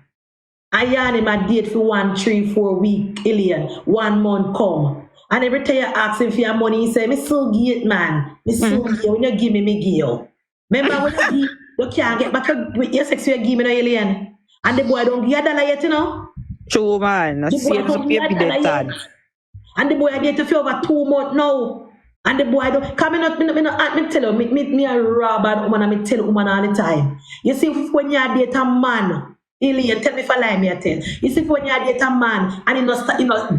A: I yarn him a date for 1, 3, 4 weeks, alien. 1 month come. And every time you ask him for your money, he say, me so give it, man. Me so give you. When you give me, me give you. Remember when you give, you can't get back with your sex you give me no alien. And the boy don't give a dollar yet, you know?
L: True, man. I see him so paper that.
A: And the boy I date for over 2 months now. And the boy don't come me tell you, me a robber woman and me tell woman all the time. You see, when you date a man, alien, tell me if I lie, me I tell. You see, when you date a man and you know,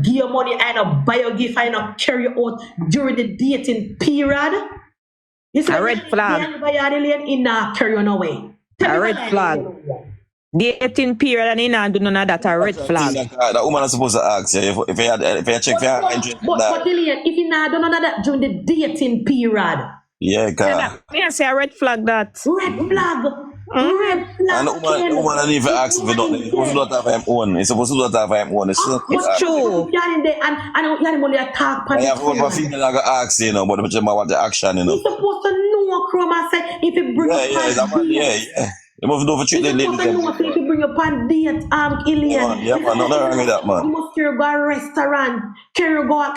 A: give your money, I know buy your gift, I know carry you out during the dating period. You see,
L: a red flag.
A: Alien, in carry you away.
L: A red flag. Dating period and he not do none of that, a red flag.
I: That woman is supposed to ask you if you check for your interest.
A: But alien, if you not do none of that during the dating period.
I: Yeah, God.
L: I say a red flag that.
A: Red flag. Red flag.
I: And the woman don't even ask if it's supposed to not have him own. It's supposed to not have him own. It's
L: true.
A: And you only attack.
I: I have one female that go ask, you know, but the want the action, you know.
A: You're supposed to know, Chroma said, if you bring
I: yeah. You must do for treat the lady.
A: If you bring up a date, alien.
I: Yeah, man, nothing wrong with that, man.
A: You must carry go a restaurant, carry go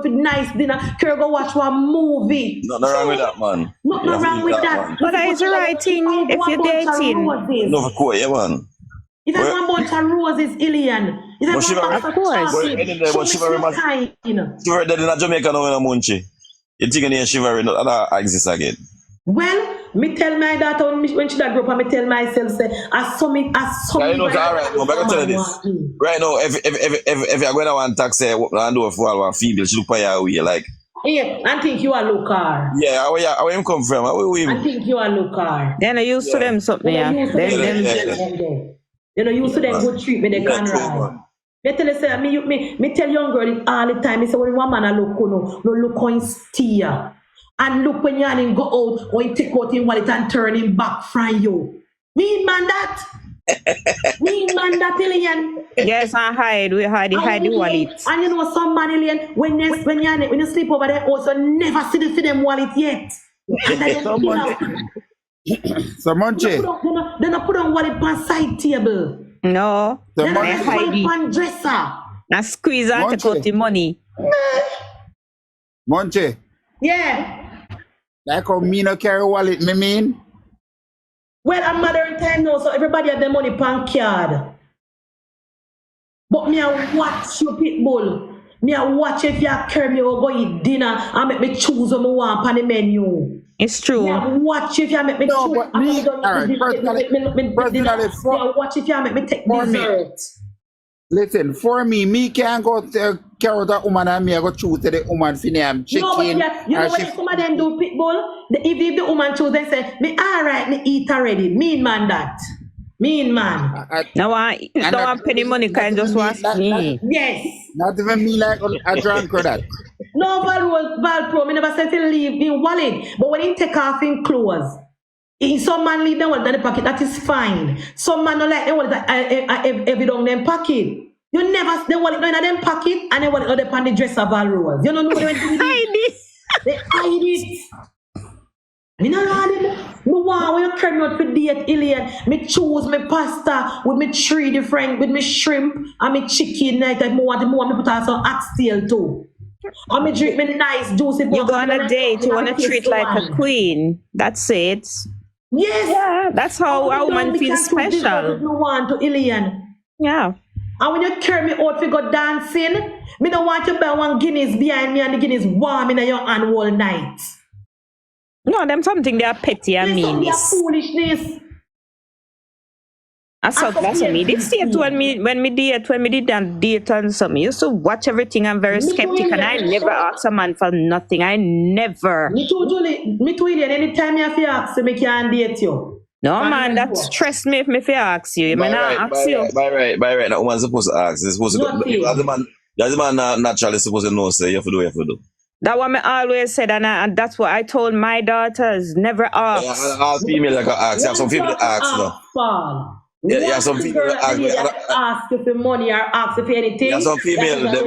A: to nice dinner, carry go watch one movie.
I: Nothing wrong with that, man.
A: Nothing wrong with that.
L: But that is the right thing if you're dating.
I: No, for course, yeah, man.
A: If I want bunch of roses, alien.
L: Of course.
I: But chivalry in Jamaica now in MunchieB. You think any chivalry not exist again?
A: Well, me tell my daughter when she grow up, and me tell myself say, I saw me.
I: Yeah, you know, alright, no, but I can tell you this. Right now, if you're going to want to tax and do it for one female, she look for your way, like.
A: Yeah, I think you are local.
I: Yeah, where you come from?
A: I think you are local.
L: They're not used to them something, yeah.
A: They're not used to them good treatment, they can ride. Me tell you, say, me tell young girl all the time, me say, when one man look, no look how he steer. And look when you go out, or you take out his wallet and turn him back from you. Me man that. Me man that, alien.
L: Yes, I hide the wallet.
A: And you know some man, alien, when you sleep over there, also never see the them wallet yet.
K: So MunchieB.
A: They not put on wallet on side table.
L: No.
A: They not hide it on dresser.
L: Now squeeze out to cut the money.
K: MunchieB.
A: Yeah.
K: Like how me no carry wallet, me mean?
A: Well, I'm modern time now, so everybody have their money pan card. But me I watch you pitbull. Me I watch if you carry me or go eat dinner and make me choose what I want on the menu.
L: It's true.
A: Me I watch if you make me choose.
K: But me, alright, personally,
A: I watch if you make me take dessert.
K: Listen, for me can't go carry that woman and me I go choose the woman for name chicken.
A: You know what some of them do, pitbull? If the woman choose, they say, me alright, me eat already. Mean man that. Mean man.
L: Now I don't want penny money, can just watch me.
A: Yes.
K: Not even me like a drunk or that.
A: No, Valpro, me never said to leave in wallet. But when he take off in clothes, some man leave them wallet in the pocket, that is fine. Some man don't like them wallet every down them pocket. You never, they wallet in them pocket and they wallet on the the dresser Valrose. You don't know what they do with it. They hide it. Me no run it. Me want when you carry out for date alien. Me choose my pasta with me 3 different, with me shrimp and me chicken night. Like me want me put on some oxtail too. And me drink me nice juicy.
L: You go on a date, you want to treat like a queen. That's it.
A: Yes.
L: Yeah, that's how a woman feels special.
A: Me want to alien.
L: Yeah.
A: And when you carry me out to go dancing, me don't want you buy one Guinness behind me and the Guinness warm in your hand all night.
L: No, them something they are petty and mean.
A: They are foolishness.
L: That's what me. This date when me did that date and something, I used to watch everything. I'm very skeptic and I never ask a man for nothing. I never.
A: Me too, Julie. Me too, Ilian. Anytime you have to ask, me can't date you.
L: No, man, that stress me if me ask you.
I: By right, that woman's supposed to ask. It's supposed to go. The man naturally supposed to know, say, you have to do.
L: That what me always said, and that's what I told my daughters, never ask.
I: Yeah, all females like ask. You have some people that ask, though. Yeah, some people that
A: ask you for money or ask you for anything.
I: Yeah, some females, they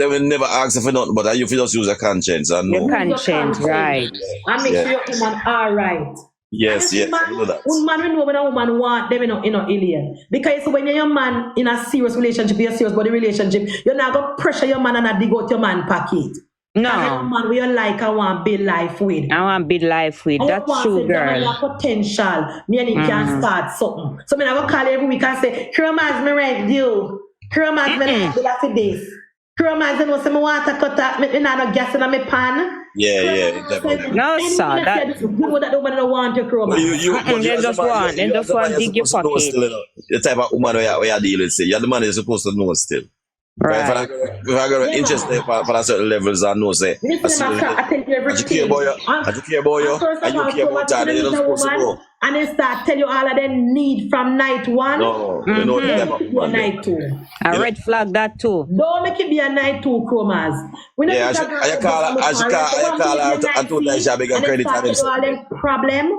I: will never ask for nothing, but you feel just use a conscience. And
L: your conscience, right.
A: And make sure your woman are right.
I: Yes, you know that.
A: Man, we know when a woman want them in alien. Because when you're a man in a serious relationship, you're serious about the relationship, you're not going to pressure your man and not dig out your man pocket.
L: No.
A: A man we like, I want build life with.
L: I want build life with. That's true, girl.
A: Your potential, me and he can start something. So I go call you every week and say, Kromas, me rent you. Kromas, me rent you for this. Kromas, you know, say, me water cutter, me not gas in my pan.
I: Yeah, definitely.
L: No, sir. That
A: you know that woman don't want your Kromas.
L: They just want to dig your pocket.
I: The type of woman we are dealing with, you're the man you're supposed to know still.
L: Right.
I: If I got interested for a certain levels, I know, say, I care about you, and you care about her, you're not supposed to know.
A: And they start tell you all of them need from night 1.
I: No, you know them.
A: Night 2.
L: I red flag that too.
A: Don't make it be a night 2, Kromas.
I: Yeah, I call her and 2 times she have bigger credit on him.
A: Problem.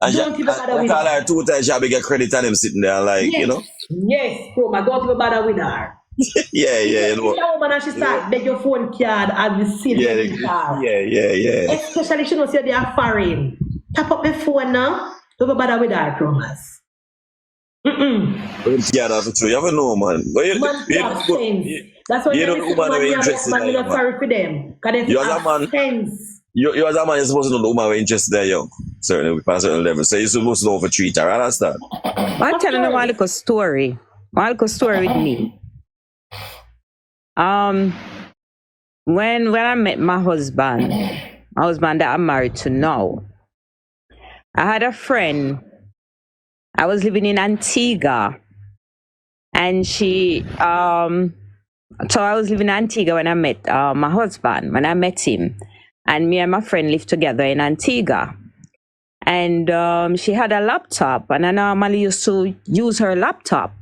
A: Don't even bother with her.
I: I call her 2 times she have bigger credit on him sitting there, like, you know?
A: Yes, Kromas, don't even bother with her.
I: Yeah, you know.
A: That woman, she start beg your phone card and the SIM card.
I: Yeah.
A: Especially she knows they are foreign. Tap up my phone now. Don't bother with her, Kromas.
I: Yeah, that's true. You never know, man.
A: That's why
I: you don't woman are interested in
A: you. Sorry for them.
I: You as a man. You as a man, you're supposed to know the woman we're interested in you. Certainly, we pass a certain level. So you're supposed to know for treat her. Understand?
L: I'm telling you one little story. One little story with me. When I met my husband that I'm married to now, I had a friend. I was living in Antigua, and so I was living in Antigua when I met my husband. When I met him, and me and my friend lived together in Antigua, and she had a laptop, and I normally used to use her laptop.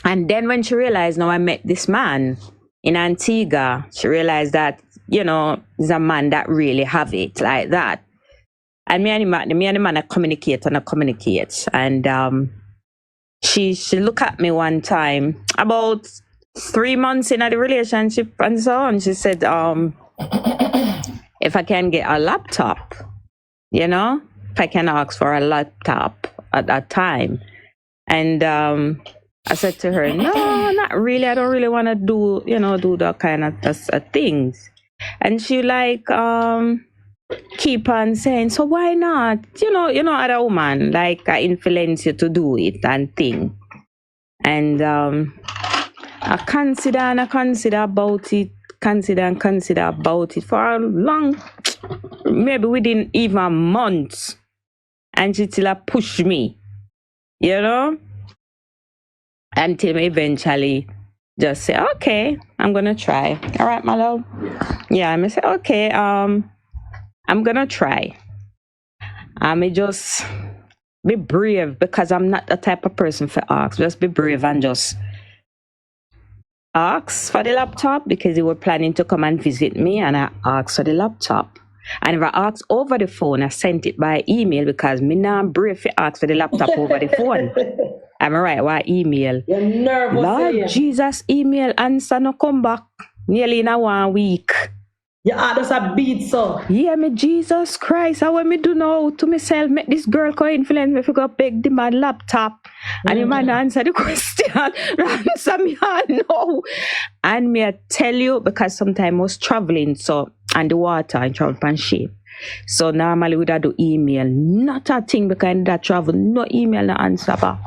L: And then when she realized, now I met this man in Antigua, she realized that, you know, he's a man that really have it like that. And me and the man communicate. And she looked at me one time, about 3 months into the relationship and so on. She said, if I can get a laptop, you know, if I can ask for a laptop at that time. And I said to her, no, not really. I don't really want to do that kind of things. And she like keep on saying, so why not? You know, other woman like I influence you to do it and thing. And I consider about it for a long, maybe within even months. And she still push me, you know? Until eventually just say, okay, I'm gonna try. All right, my love. Yeah, I'm gonna say, okay, I'm gonna try. I just be brave, because I'm not the type of person for ask. Just be brave and just asked for the laptop because they were planning to come and visit me, and I asked for the laptop. I never asked over the phone. I sent it by email because me not brave to ask for the laptop over the phone. I'm right. Why email?
A: You're nervous.
L: Lord Jesus, email answer no come back. Nearly in a 1 week.
A: Your others are beat, so.
L: Yeah, me Jesus Christ. How me do now to myself? Make this girl come influence me if I go beg the man laptop. And the man answer the question. Answer me, no. And me I tell you, because sometimes I was traveling, so, and the water and travel pan ship. So normally we do email. Not a thing because I that travel. No email, no answer back.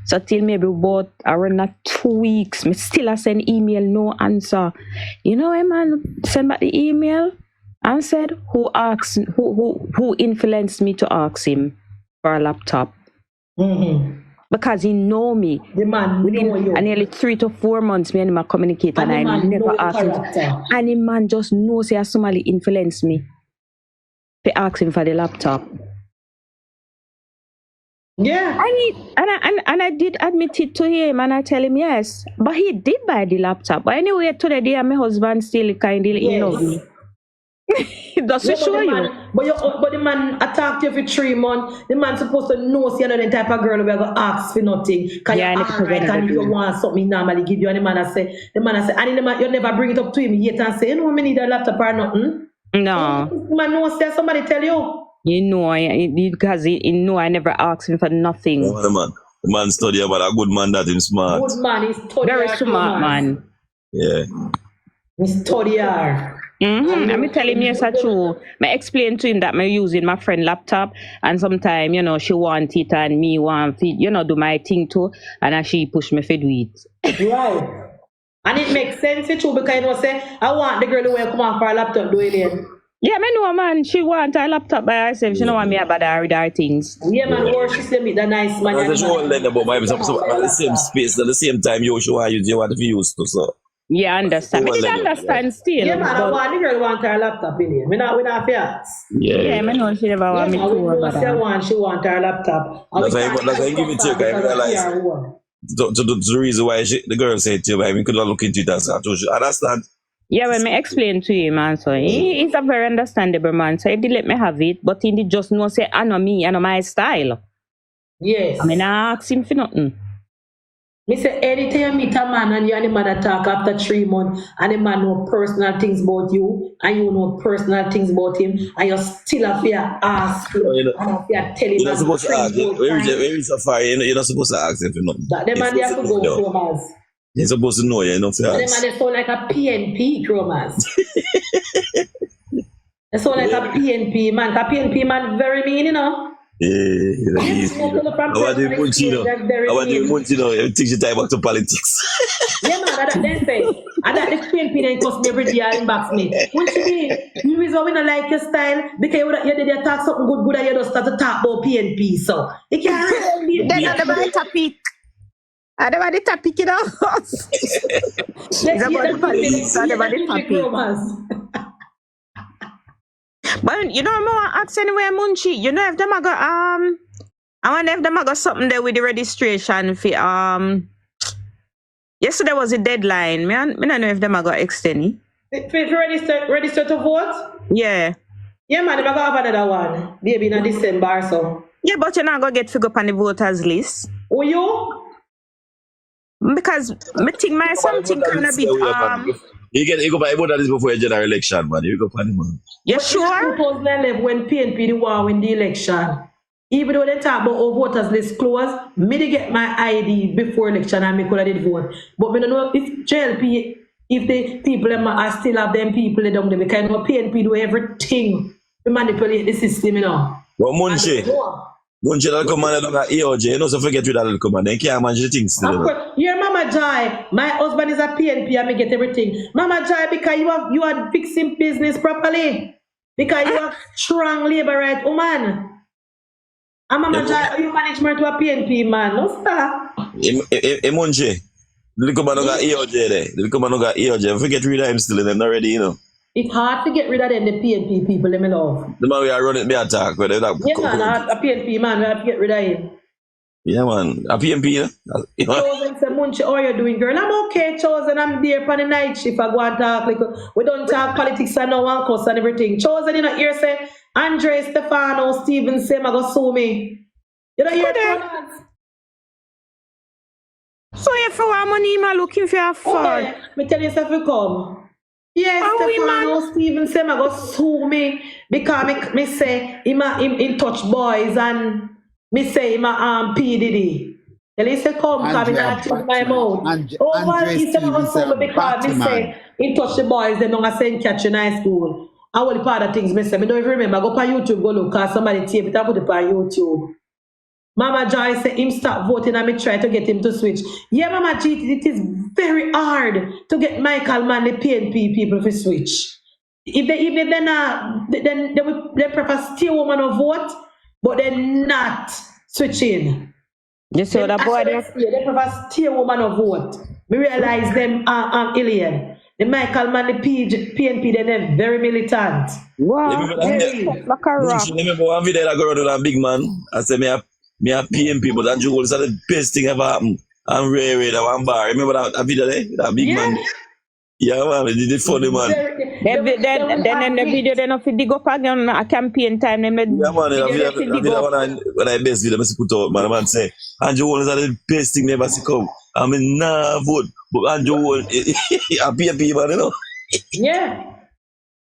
L: So till maybe about around 2 weeks, me still I send email, no answer. You know, man, send back the email and said who influenced me to ask him for a laptop. Because he know me.
A: The man know you.
L: And nearly 3 to 4 months me and him communicate and I never ask him. And the man just knows he has somebody influenced me to ask him for the laptop.
A: Yeah.
L: And I did admit it to him and I tell him yes. But he did buy the laptop. But anyway, today my husband still kind of love me. Does it show you?
A: But the man attacked you for 3 months. The man supposed to know you're not the type of girl who ever ask for nothing. Because you're alright and if you want something normally give you and the man say, and you never bring it up to him yet and say, you know, I need a laptop or nothing.
L: No.
A: The man knows that somebody tell you.
L: You know, because he know I never asked him for nothing.
I: Oh, the man study about a good man that him smart.
A: Good man, he's study.
L: Very smart man.
I: Yeah.
A: He's study hard.
L: I'm telling you, it's true. I explain to him that I'm using my friend laptop, and sometimes, you know, she want it and me want it, you know, do my thing too, and she push me for do it.
A: Right. And it makes sense too because you know, say, I want the girl who will come on for a laptop, do it then.
L: Yeah, I know, man. She want a laptop by herself. She don't want me about her things.
A: Yeah, man. Or she say me the nice man.
I: She won't let about my at the same space at the same time. You she want use you want to use to so.
L: Yeah, I understand. I didn't understand still.
A: Yeah, man. I want the girl want her laptop in here. We not fear.
L: Yeah, I know she never want me to work about that.
A: She want her laptop.
I: That's why I give it to you. I realize the reason why the girl said to you, I could not look into it as I told you. Understand?
L: Yeah, when I explain to him, man, so he's a very understandable man. So he did let me have it, but he did just know say, I know me, I know my style.
A: Yes.
L: I mean, I ask him for nothing.
A: Me say, anytime you meet a man and you and the man talk after 3 months, and the man know personal things about you, and you know personal things about him, and you still have to ask him, and have to tell him.
I: You're not supposed to ask him. When you safari, you're not supposed to ask him for nothing.
A: That the man have to go Chromas.
I: You're supposed to know, you know, for
A: us. The man they sound like a PNP, Chromas. They sound like a PNP man. A PNP man very mean, you know.
I: Yeah, easy. How about the Munchie, you teach you time back to politics.
A: Yeah, man, that's they say. And that the PNP then cost me every day and inbox me. Munchie, you reason we don't like your style because you did talk something good and you just start to talk about PNP. So you can't really
L: be the topic. I don't want the topic, you know. It's about the topic. But you know, I'm going to ask anyway, Munchie. You know, if them I got I wonder if them I got something there with the registration for yesterday was a deadline. I don't know if them I got extended.
A: For register to vote?
L: Yeah.
A: Yeah, man, if I got another one, maybe in December so.
L: Yeah, but you're not gonna get figure up on the voters list.
A: Oh, you?
L: Because I think my something kind of bit
I: You go buy about this before a general election, man. You go find him, man.
L: You sure?
A: 2011 when PNP win the election. Even though they talk about our voters list closed, me to get my ID before election and me could have did vote. But we don't know if JLP, if the people I still have them people down there, because PNP do everything to manipulate the system, you know.
I: Well, Munchie don't come on at EOJ, you know, so forget with that little command. They can't manage the things still.
A: Your Mama Jai, my husband is a PNP and me get everything. Mama Jai, because you are fixing business properly. Because you are strong labor right woman. And Mama Jai, you management to a PNP man. No stop.
I: Munchie, the little command got EOJ there. The little command got EOJ. Forget rid of him still and them not ready, you know.
A: It's hard to get rid of them, the PNP people, let me love.
I: The man we are running the attack.
A: Yeah, man, a PNP man, we have to get rid of him.
I: Yeah, man. A PMP, you know?
A: Chosen say, Munchie, how you doing, girl? I'm okay, Chosen. I'm there for the night shift. I go and talk. Like, we don't talk politics and no one cuss and everything. Chosen, you know, here say, Andre Stefano, Steven, same, I go sue me. You know, hear that?
L: So if you want money, I'm looking for a phone.
A: Okay, me tell you something come. Yes, Stefano Steven say I go sue me because me say him touch boys and me say him P Diddy. Tell you say come because me not choose my mouth. Over he say I go sue me because me say he touch the boys them don't send catch in high school. And all the part of things me say me don't even remember. Go on YouTube go look cause somebody tape it and put it on YouTube. Mama Joy said him stop voting and me try to get him to switch. Yeah, Mama G, it is very hard to get Michael Manley PNP people to switch. If they're not, then they prefer stay home and vote, but they're not switching.
L: You saw that boy there?
A: They prefer stay home and vote. We realize them alien. The Michael Manley PNP, they're very militant.
L: Wow,
I: like a rock. Remember one video that go around with a big man. I said me a PMP, but Andrew Gold is the best thing ever happened. I'm Ray that one bar. Remember that video there? That big man. Yeah, man, it did funny, man.
L: Then the video they not fit dig up again a campaign time. Yeah,
I: man, the video when I best video I put out, man. The man say Andrew Gold is the best thing never see come. I mean, nah vote, but Andrew Gold a PMP, man, you know.
A: Yeah.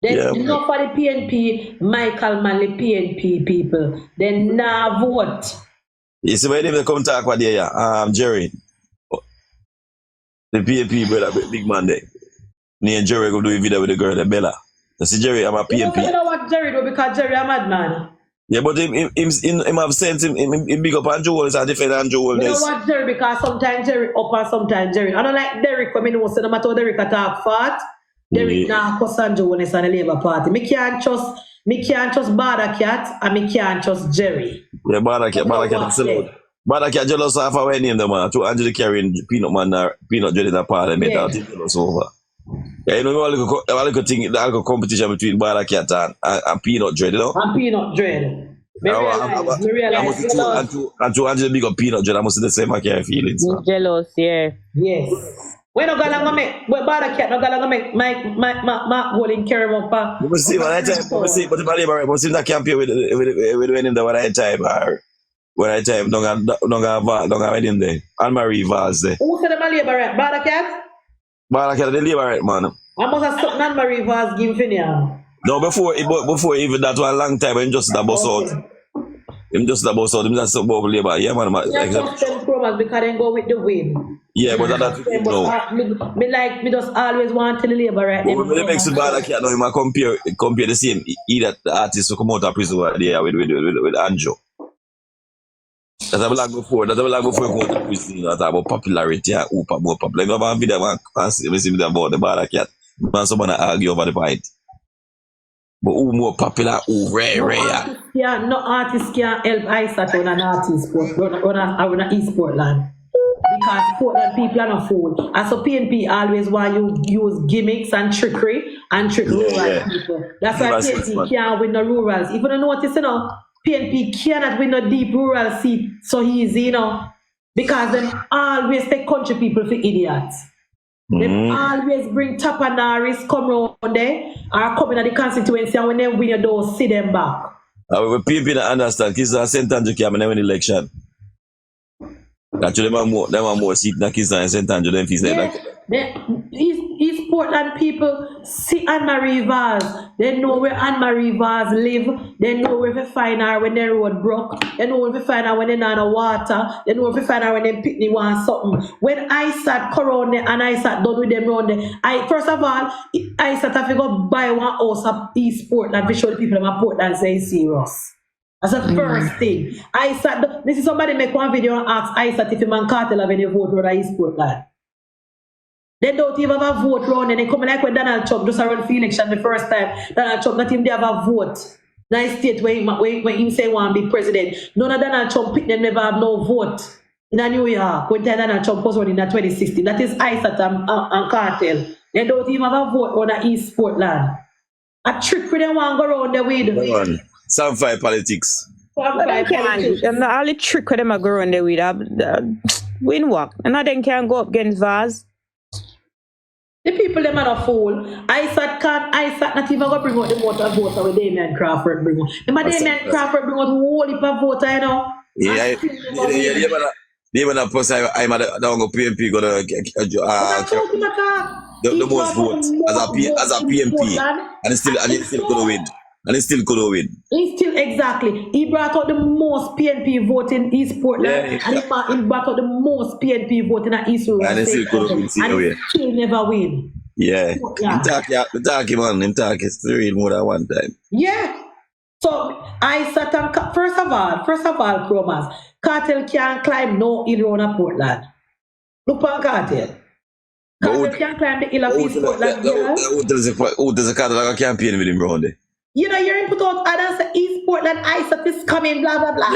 A: There's enough for the PNP, Michael Manley PNP people. They nah vote.
I: You see when they come talk about there, Jerry. The PNP brother, big man there. Me and Jerry go do a video with the girl, the Bella. You see Jerry, I'm a PNP.
A: You know what Jerry do because Jerry a madman.
I: Yeah, but him have sent him big up Andrew Wall is a different Andrew Wall.
A: You know what Jerry because sometimes Jerry up and sometimes Jerry. I don't like Derek when I know so no matter how Derek talk fat. Derek nah cuss Andrew Wall is on the Labour Party. Me can't trust Bada Cat and me can't trust Jerry.
I: Yeah, Bada Cat is allowed. Bada Cat jealous of our name the man. To Angela carrying peanut man peanut dread in the parliament. I'll take jealous over. Yeah, you know, all the thing, the competition between Bada Cat and peanut dread, you know?
A: And peanut dread. Me realize.
I: And to Angela big up peanut dread, I must see the same care feelings.
L: Jealous, yeah.
A: Yes. We no gonna make Bada Cat no gonna make my holding care of pa.
I: You see what I time. But see that campaign with winning the what I time or when I time don't have him there. Anne Marie Vaz there.
A: Who said the Labour right? Bada Cat?
I: Bada Cat the Labour right, man.
A: I must have stopped Anne Marie Vaz give Finia.
I: No, before even that one long time him just the boss out. Him just about Labour. Yeah, man.
A: Because they go with the win.
I: Yeah, but that's no.
A: Me just always want to the Labour right now.
I: When it makes it bad, I can't know him compare the same either the artist who come out of prison there with Andrew. That's a black before you go to prison, that's about popularity and more popular. You know about video man see about the bad cat. Man someone argue over the point. But who more popular, who rare?
A: No artist can help ISAT on an artist sport, on an e-sport land. Because Portland people are not fool. And so PNP always want you use gimmicks and trickery and trick rural people. That's why PNP can't win the rurals. If you don't notice, you know, PNP cannot win a deep rural seat so easy, you know. Because they always take country people for idiots. They always bring Tapanaris come round there or come in the constituency and when they win, you don't see them back.
I: When people don't understand, kids are St. Andrew came and win election. Actually, them are more seat than kids and St. Andrew than fees like
A: East Portland people see Anne-Marie Vaz. They know where Anne-Marie Vaz live. They know where to find her when their road broke. They know where to find her when they not no water. They know where to find her when they pick me want something. When I sat around there and I sat done with them around there, first of all, I sat have to go buy one house of East Portland to show the people in my Portland say it's serious. That's the first thing. I sat, this is somebody make one video and ask I sat if a man cartel have any vote for East Portland. They don't even have a vote round and they come like when Donald Trump just run for election the first time. Donald Trump not even they have a vote. Nice state when him say want to be president. None of Donald Trump pick them never have no vote. In New York, when Donald Trump was running in 2016. That is ISAT and cartel. They don't even have a vote on East Portland. A trick with them want to go around there with.
I: Some fight politics.
L: But them can't. Them not all the trick with them a go around there with. Win walk. And now them can't go up against Vaz.
A: The people them are a fool. Isaac not even go bring out the voter with Damian Crawford bring out. Remember Damian Crawford bring out whole heap of voter, you know?
I: Yeah, plus I'm at the PMP gonna the most votes as a PMP, and he still gonna win. And he still could win.
A: He still, exactly. He brought out the most PNP vote in East Portland.
I: Yeah,
A: and he brought out the most PNP vote in East Rural.
I: And he still could win.
A: And he still never win.
I: Yeah. Him talk, man. Him talk is real more than one time.
A: Yeah. So I sat and first of all, Chromas, Cartel can't climb no hill around Portland. Look on Cartel. Cartel can't climb the hill of East Portland.
I: Who does a Cartel campaign with him around there?
A: You know, you're in put out others, East Portland, ISAT is coming, blah, blah, blah.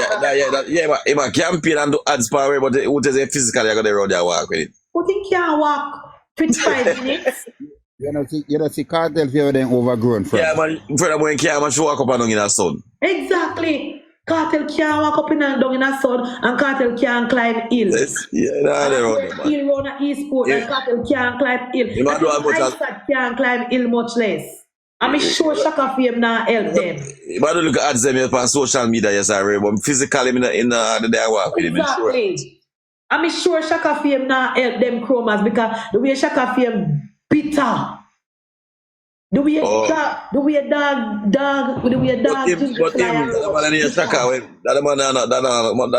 I: Yeah, but campaign and do ads power, but who does a physically I got to run there walk with it?
A: Who think can't walk 25 minutes?
K: You don't see Cartel fever then overgrown from.
I: Yeah, man, furthermore, you can't much walk up and down in the sun.
A: Exactly. Cartel can't walk up and down in the sun, and Cartel can't climb hill. Hill around East Portland, Cartel can't climb hill. ISAT can't climb hill much less. I'm sure Shaka Fame now help them.
I: But look at them on social media, yes, I read, but physically in the day I walk with him.
A: Exactly. I'm sure Shaka Fame now help them Chromas because the way Shaka Fame bitter. The way dog. But him, that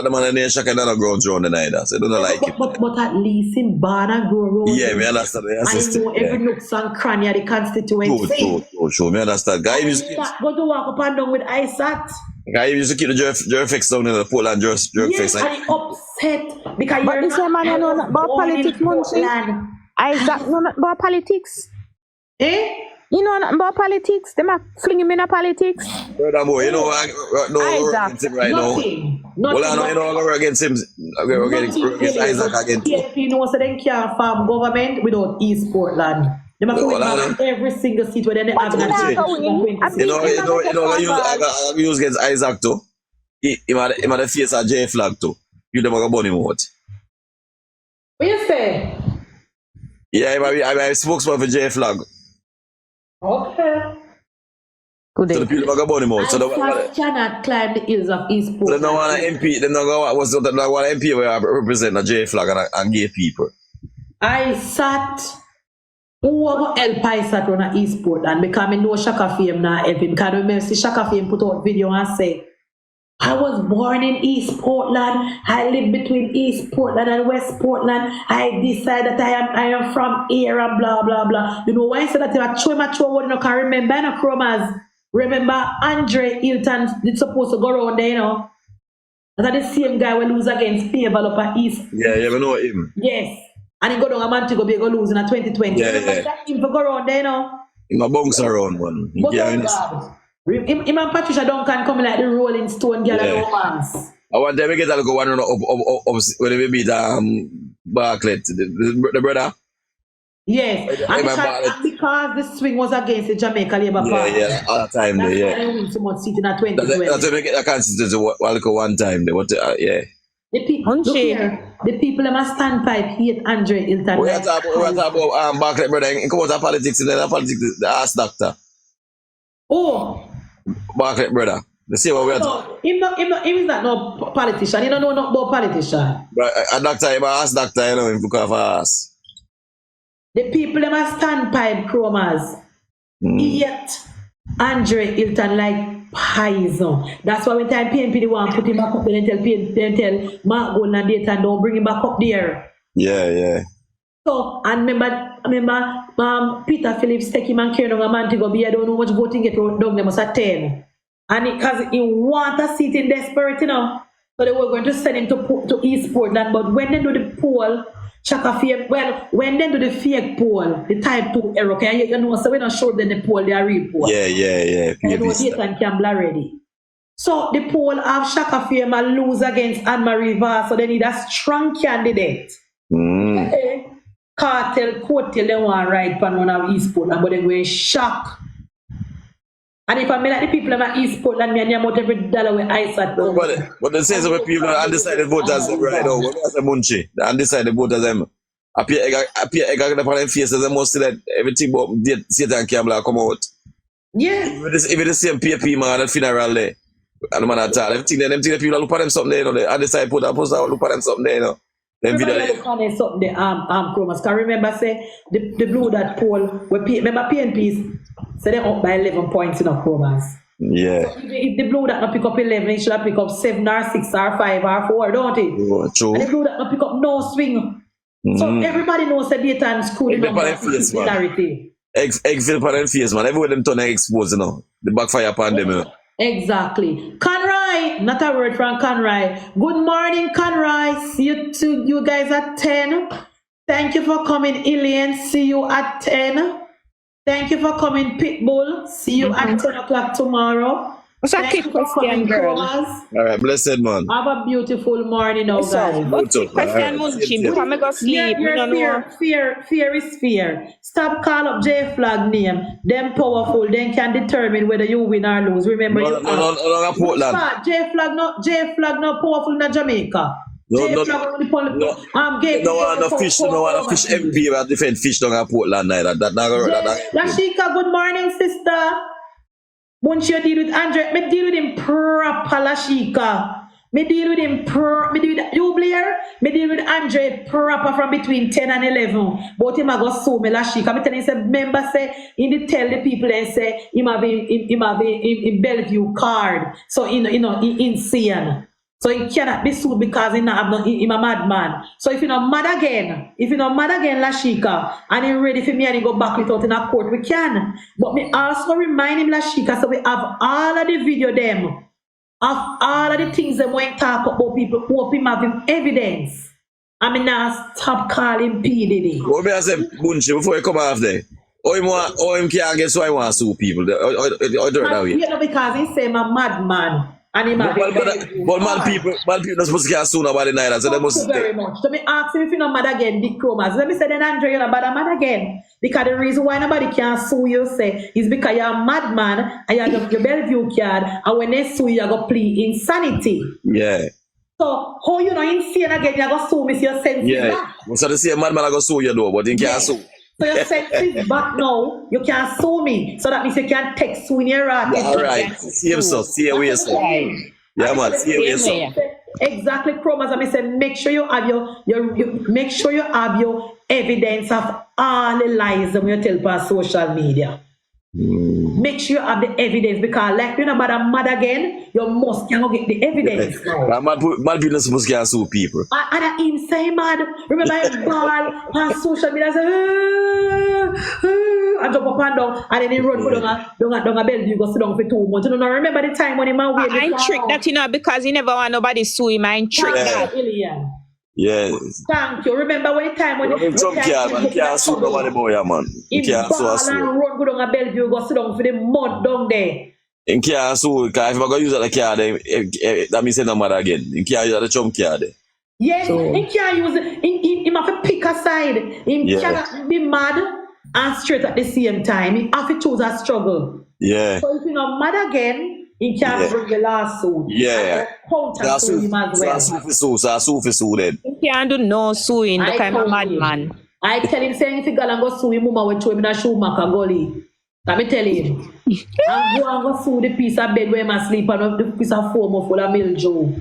A: man in Shaka not ground around the night, so don't like it. But at least him born and grow around. Yeah, me understand. I know every nooks and cranny of the constituency.
I: True, me understand. Guy used to
A: go to walk up and down with ISAT.
I: Guy used to keep the Jerfix down in the Portland Jerfix.
A: Yes, and he upset because
L: but this man you know not about politics, Munchie. ISAT know not about politics.
A: Eh?
L: You know nothing about politics. They might fling him in a politics.
I: Furthermore, you know, no against him right now. Well, I know you know we're against him. We're against Isaac against him.
A: PNP knows that they can't farm government without East Portland. They must win every single seat where they have that.
I: You know, use against Isaac too. He had the face of J Flag too. You never go burn him out.
A: What you say?
I: Yeah, I'm a spokesman for J Flag.
A: Okay.
L: Good day.
I: So the people are going to so
A: I cannot climb the hills of East Portland.
I: They don't want an MP. They don't want an MP where represent a J Flag and gay people.
A: I sat over El Paisa on East Portland because I know Shaka Fame now help him. Because I remember see Shaka Fame put out video and say, I was born in East Portland. I live between East Portland and West Portland. I decided that I am from here and blah blah blah. You know why I said that? I can't remember no Chromas. Remember Andre Hilton is supposed to go around there, you know. That's the same guy will lose against Developer East.
I: Yeah, you know him.
A: Yes. And he go down a man to go lose in a 2020.
I: Yeah.
A: That him to go around there, you know.
I: He a bounce around one.
A: Him and Patricia Duncan coming like the Rolling Stone girl and romance.
I: I want them to get a go one up when they beat Bartlett, the brother.
A: Yes, and because the swing was against the Jamaica Labour Party.
I: Yeah, all the time there, yeah.
A: They win so much seat in a 2020.
I: That's when they get a constituency one time there. Yeah.
A: The people them a standpipe hate Andre Hilton.
I: We are talking about Bartlett brother. He come out of politics and then politics the ass doctor.
A: Oh.
I: Bartlett brother. The same what we are talking.
A: Him is not no politician. He don't know not about politician.
I: But a doctor, him a ass doctor, you know, him look for ass.
A: The people them a standpipe Chromas. Yet Andre Hilton like poison. That's why when time PNP they want to put him back up, then tell Mark Golden and Dayton don't bring him back up there.
I: Yeah.
A: So, and remember Peter Phillips take him and carry on a man to go be, I don't know much voting get down, they must have 10. And because he want a seat in desperate, you know. So they were going to send him to East Portland, but when they do the poll, Shaka Fame, when they do the fake poll, the type 2 error, okay, you know, so we're not sure then the poll, they are real poll.
I: Yeah.
A: You know, Dayton Campbell already. So the poll of Shaka Fame lose against Anne-Marie Vaz, so they need a strong candidate. Okay. Cartel, they want right pan one of East Portland, but they were shocked. And if I mean like the people of East Portland, me and them out every dollar with ice at home.
I: But the sense of people are undecided voters right now. When I say Munchie, the undecided voters them appear egg upon their faces, they must see that everything but Satan can come out.
A: Yeah.
I: Even the same PAP man at funeral there. And the man at all. Everything them think the people look at them something there, you know, the undecided voter look at them something there, you know. Them video there.
A: Look on something the Chromas. Can remember say the blue that poll remember PNPs say they up by 11 points in the Chromas.
I: Yeah.
A: So if the blue that not pick up 11, it should have pick up 7 or 6 or 5 or 4, don't it?
I: Oh, true.
A: And the blue that not pick up no swing. So everybody knows that daytime school is not narrative.
I: Exit for them face, man. Everywhere them turn exposed, you know. The backfire upon them, you know.
A: Exactly. Conroy, not a word from Conroy. Good morning, Conroy. See you guys at 10. Thank you for coming, Elaine. See you at 10. Thank you for coming, Pitbull. See you at 10 o'clock tomorrow.
L: What's that quick question, girl?
I: All right, blessed man.
A: Have a beautiful morning now, guys.
L: What's the question, Munchie? Before I go sleep,
A: fear is fear. Stop call up J Flag name. Them powerful, then can determine whether you win or lose. Remember,
I: no, Portland.
A: J Flag not powerful in Jamaica.
I: No fish MP about different fish down at Portland neither.
A: Lashika, good morning, sister. Once you deal with Andre, me deal with him proper, Lashika. Me deal with him you Blair, me deal with Andre proper from between 10 and 11. But him I go sue me Lashika. Me tell him say, member say, he tell the people and say, him have in Bellevue card. So he insane. So he cannot be sued because he's a madman. So if you're not mad again, Lashika, and he's ready for me and he go back without in a court, we can. But me also remind him, Lashika, so we have all of the video them, of all of the things that we talk about people, hope him having evidence. I mean, now stop calling P. Diddy.
I: What me I say, Munchie, before you come off there? Him can't get so I want to sue people.
A: Because he say I'm a madman. And he
I: but man people not supposed to get sued about the night. So they must
A: very much. So me ask him if you're not mad again, Dick Chromas. Let me say then Andre, you're not mad again. Because the reason why nobody can sue you say is because you're a madman and you have your Bellevue card, and when they sue you, you're going to plead insanity.
I: Yeah.
A: So how you not insane again, you're going to sue me, so your sense is back.
I: So the same madman I go sue you though, but he can't sue.
A: So your sense is back now, you can't sue me. So that means you can't text sue in your rat.
I: Alright, see him so, see your way so. Yeah man, see your way so.
A: Exactly, Chromas. I say make sure you have make sure you have your evidence of all the lies that you tell on social media. Make sure you have the evidence, because like you know about a mad again, you must get the evidence.
I: Yeah. Mad people supposed to sue people.
A: And him say mad. Remember him ball on social media say and jump up and down, and then he run down a Bellevue, go sit down for 2 months. You don't remember the time when he man wait.
L: I tricked that, you know, because he never want nobody sue him. I tricked that.
I: Yeah.
A: Thank you. Remember when the time when
I: he can't sue nobody boy, man. He can't sue us.
A: And run go down a Bellevue, go sit down for the mud down there.
I: He can't sue, because if I go use that car, that means no matter again. He can't use the chum car there.
A: Yes, he can't use it. He have to pick a side. He cannot be mad and straight at the same time. He have to choose a struggle.
I: Yeah.
A: So if you're not mad again, he can't bring the lawsuit.
I: Yeah.
A: So sue him as well.
I: So I sue for sue then.
L: He can't do no suing, the kind of madman.
A: I tell him, saying if he go and go sue him, mama will show him in a Schumacher gully. Let me tell him. And go and go sue the piece of bed where I sleep and the piece of foam full of mildew.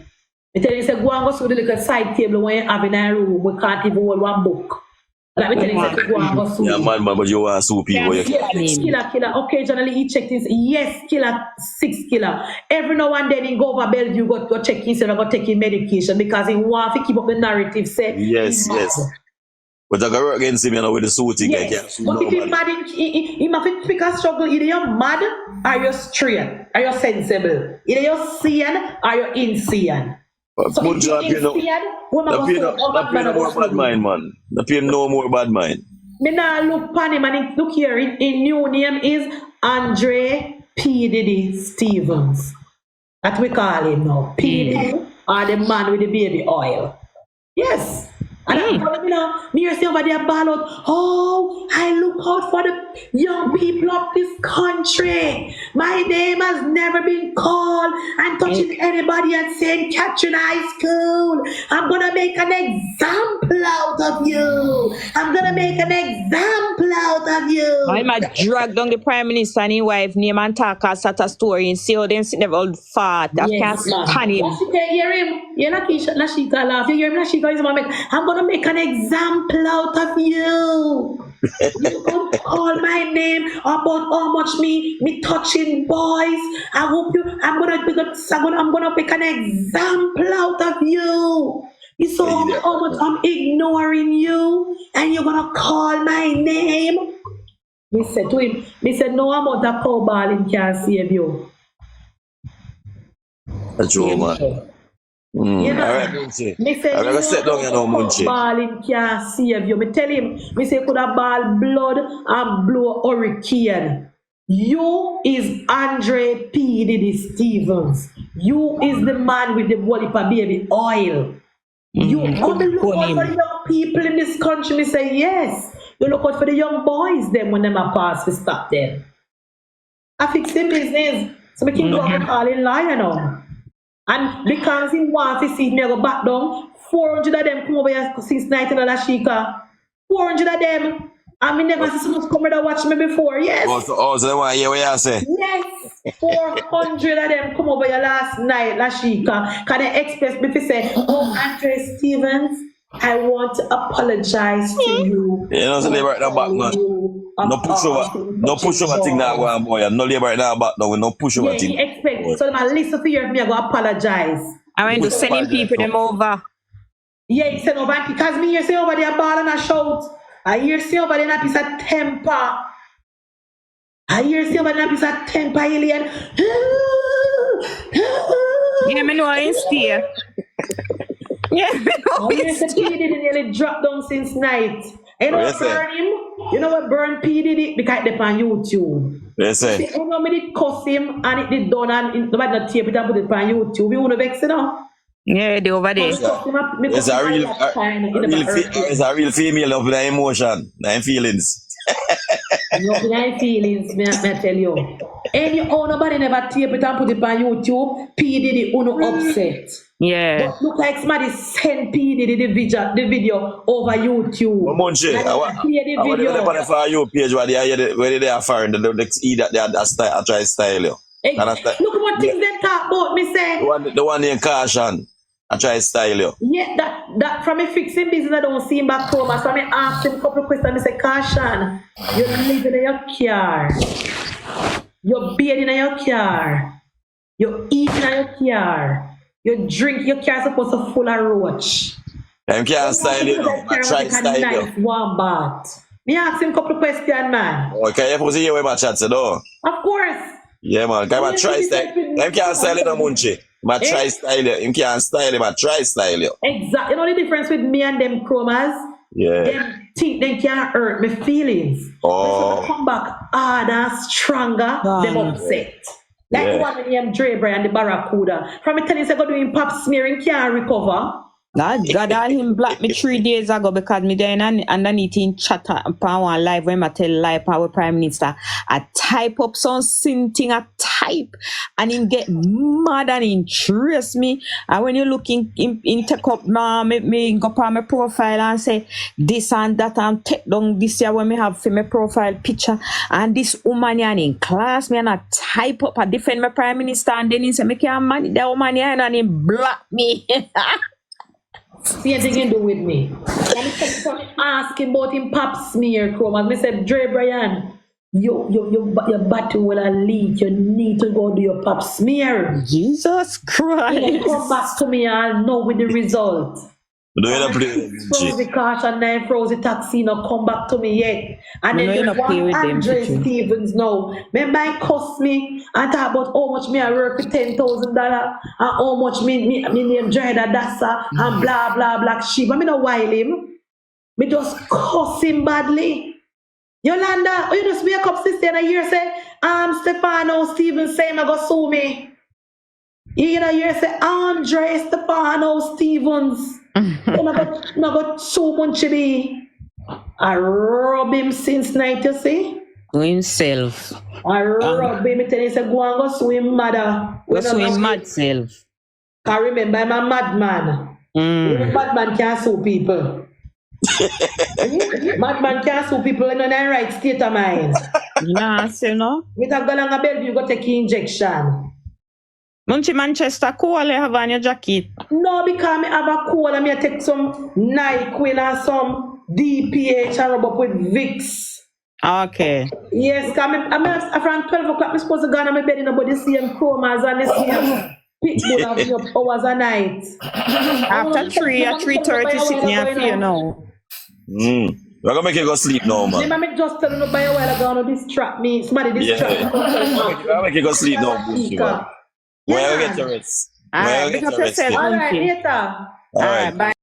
A: I tell him, say, go and go sue the little side table when you have in a room, we can't even hold one book. Let me tell him, say, go and go sue.
I: Yeah, man, but you want to sue people.
A: Yes, killer. Occasionally he checked his, yes, killer, 6 killer. Every now and then he go over Bellevue, go check himself and go take his medication because he want to keep up the narrative. Say,
I: yes. But I go work against him, you know, with the suiting.
A: Yes. But if he's mad, he must pick a struggle. Either you're mad or you're straight, or you're sensible. Either you're sane or you're insane. So if you're insane,
I: no more bad mind, man. The pay no more bad mind.
A: Me now look upon him and look here, his new name is Andre P. Diddy Stevens. That we call him now. P. Diddy, or the man with the baby oil. Yes. And me hear somebody a ball out, oh, I look out for the young people of this country. My name has never been called. I'm touching anybody at St. Catherine High School. I'm going to make an example out of you. I'm going to make an example out of you.
L: I'm a drag down the Prime Minister and his wife name and talk as at a story and see how them sit there all fat. I can't stand him.
A: Lashika, hear him. You know, Lashika laugh. You hear me, Lashika? I'm going to make an example out of you. You could call my name about how much me touching boys. I hope you. I'm gonna make an example out of you. You saw how much I'm ignoring you, and you're gonna call my name. Me said to him, no amount of cow balling can save you.
I: That's true, man.
A: You know,
I: all right, Munchie.
A: me say,
I: I'm gonna sit down here now, Munchie.
A: balling can't save you. Me tell him, me say could have ball blood and blow hurricane. You is Andre P. Diddy Stevens. You is the man with the body for baby oil. You only look out for the young people in this country. Me say yes. You look out for the young boys them when them are pass to stop them. I fix the business. So me can go and call in liar now. And because he wants to see me go back down, 400 of them come over here since night in Lashika. 400 of them. And me never see someone come here to watch me before. Yes.
I: So they want to hear what you say?
A: Yes. 400 of them come over here last night, Lashika. Can they express me to say, oh, Andre Stevens, I want to apologize to you.
I: You know, so they right now back now. No push over thing that one boy. No labor right now back now with no push over thing.
A: He expect so my listen to you, me I go apologize.
L: I went to sending people them over.
A: Yeah, he send over because me hear say over there ball and a shout. I hear say over there a piece of temper. Alien.
L: Yeah, me know I stay. Yeah, me know
A: I hear say P. Diddy nearly dropped down since night. You know what burn him? You know what burn P. Diddy? Because it's on YouTube.
I: Yes, sir.
A: See, you know me did cuss him and it did done and nobody not tape it and put it on YouTube. You wanna vex it now?
L: Yeah, they over there.
I: It's a real female of the emotion, the feelings.
A: No feelings, me tell you. And you own nobody never tape it and put it on YouTube. P. Diddy uno upset.
L: Yeah.
A: But look like somebody sent P. Diddy the video over YouTube.
I: Well, Munchie, I want to for your page where they are firing the next E that they are try to style you.
A: Hey, look what things they talk about, me say.
I: The one named Caution. I try to style you.
A: Yeah, that from a fixing business, I don't see him back home. So I asked him a couple of questions. I say, Caution, you're living in your car. You're bathing in your car. You're eating in your car. You drink your car supposed to full of roach.
I: I can't style you now. I try to style you.
A: One bath. Me ask him a couple of questions, man.
I: Okay, you supposed to hear what my chat said, though.
A: Of course.
I: Yeah, man. I try style. I can't style you, no Munchie. I try style you. You can't style you, but try style you.
A: Exactly. You know the difference with me and them chromas?
I: Yeah.
A: Them think they can't hurt my feelings.
I: Oh.
A: So come back harder, stronger, them upset. Like the one named Dre and the Barracuda. From the tennis I go doing pop smearing can't recover.
L: God all him blocked me 3 days ago because me there underneath in chat upon one live when I tell live our Prime Minister. I type up some thing I type and him get mad and him trace me. And when you look in take up me go on my profile and say this and that and take down this year when me have for my profile picture and this woman and in class me and I type up I defend my Prime Minister and then he say me can't manage that woman here and him block me.
A: See anything you do with me. And ask him about him pop smear chrome. And I said, Dre Brian, your battle will leak. You need to go do your pop smear.
L: Jesus Christ.
A: You come back to me and know with the result. Frozy Caution, now Frozy Taxi, no come back to me yet. And then there's one Andre Stevens now. Remember I cuss me and talk about how much me I work for $10,000 and how much me name Jada Dassa and blah blah blah sheep. I mean no while him. Me just cuss him badly. Yolanda, you just wake up sister and I hear say, Stefano Stevens say I go sue me. You know, you say Andre Stefano Stevens. I got so MunchieB. I rub him since night, you see?
L: To himself.
A: I rub him, tell him, say, go and go swim, mother.
L: Go swim mad self.
A: I remember I'm a madman. Madman can't sue people. Madman can't sue people in the right state of mind.
L: Nah, say no.
A: With a girl on a bed, you go take injection.
L: Munchie Manchester cool, you have on your jacket.
A: No, because I have a cold and I take some NyQuil and some DPH and rub up with Vicks.
L: Okay.
A: Yes, because I'm around 12 o'clock, I'm supposed to go on my bed in about the same chromas and the same pitbull of hours a night.
L: After 3 or 3:30, sitting here for you now.
I: We're gonna make you go sleep now, man.
A: I'm just telling you by a while ago, no distract me. Somebody distract me.
I: I'll make you go sleep now, Bushi, man. Where you get your rest?
L: All right,
I: Where you get your rest?
A: All right, later.
I: All right.
L: Bye.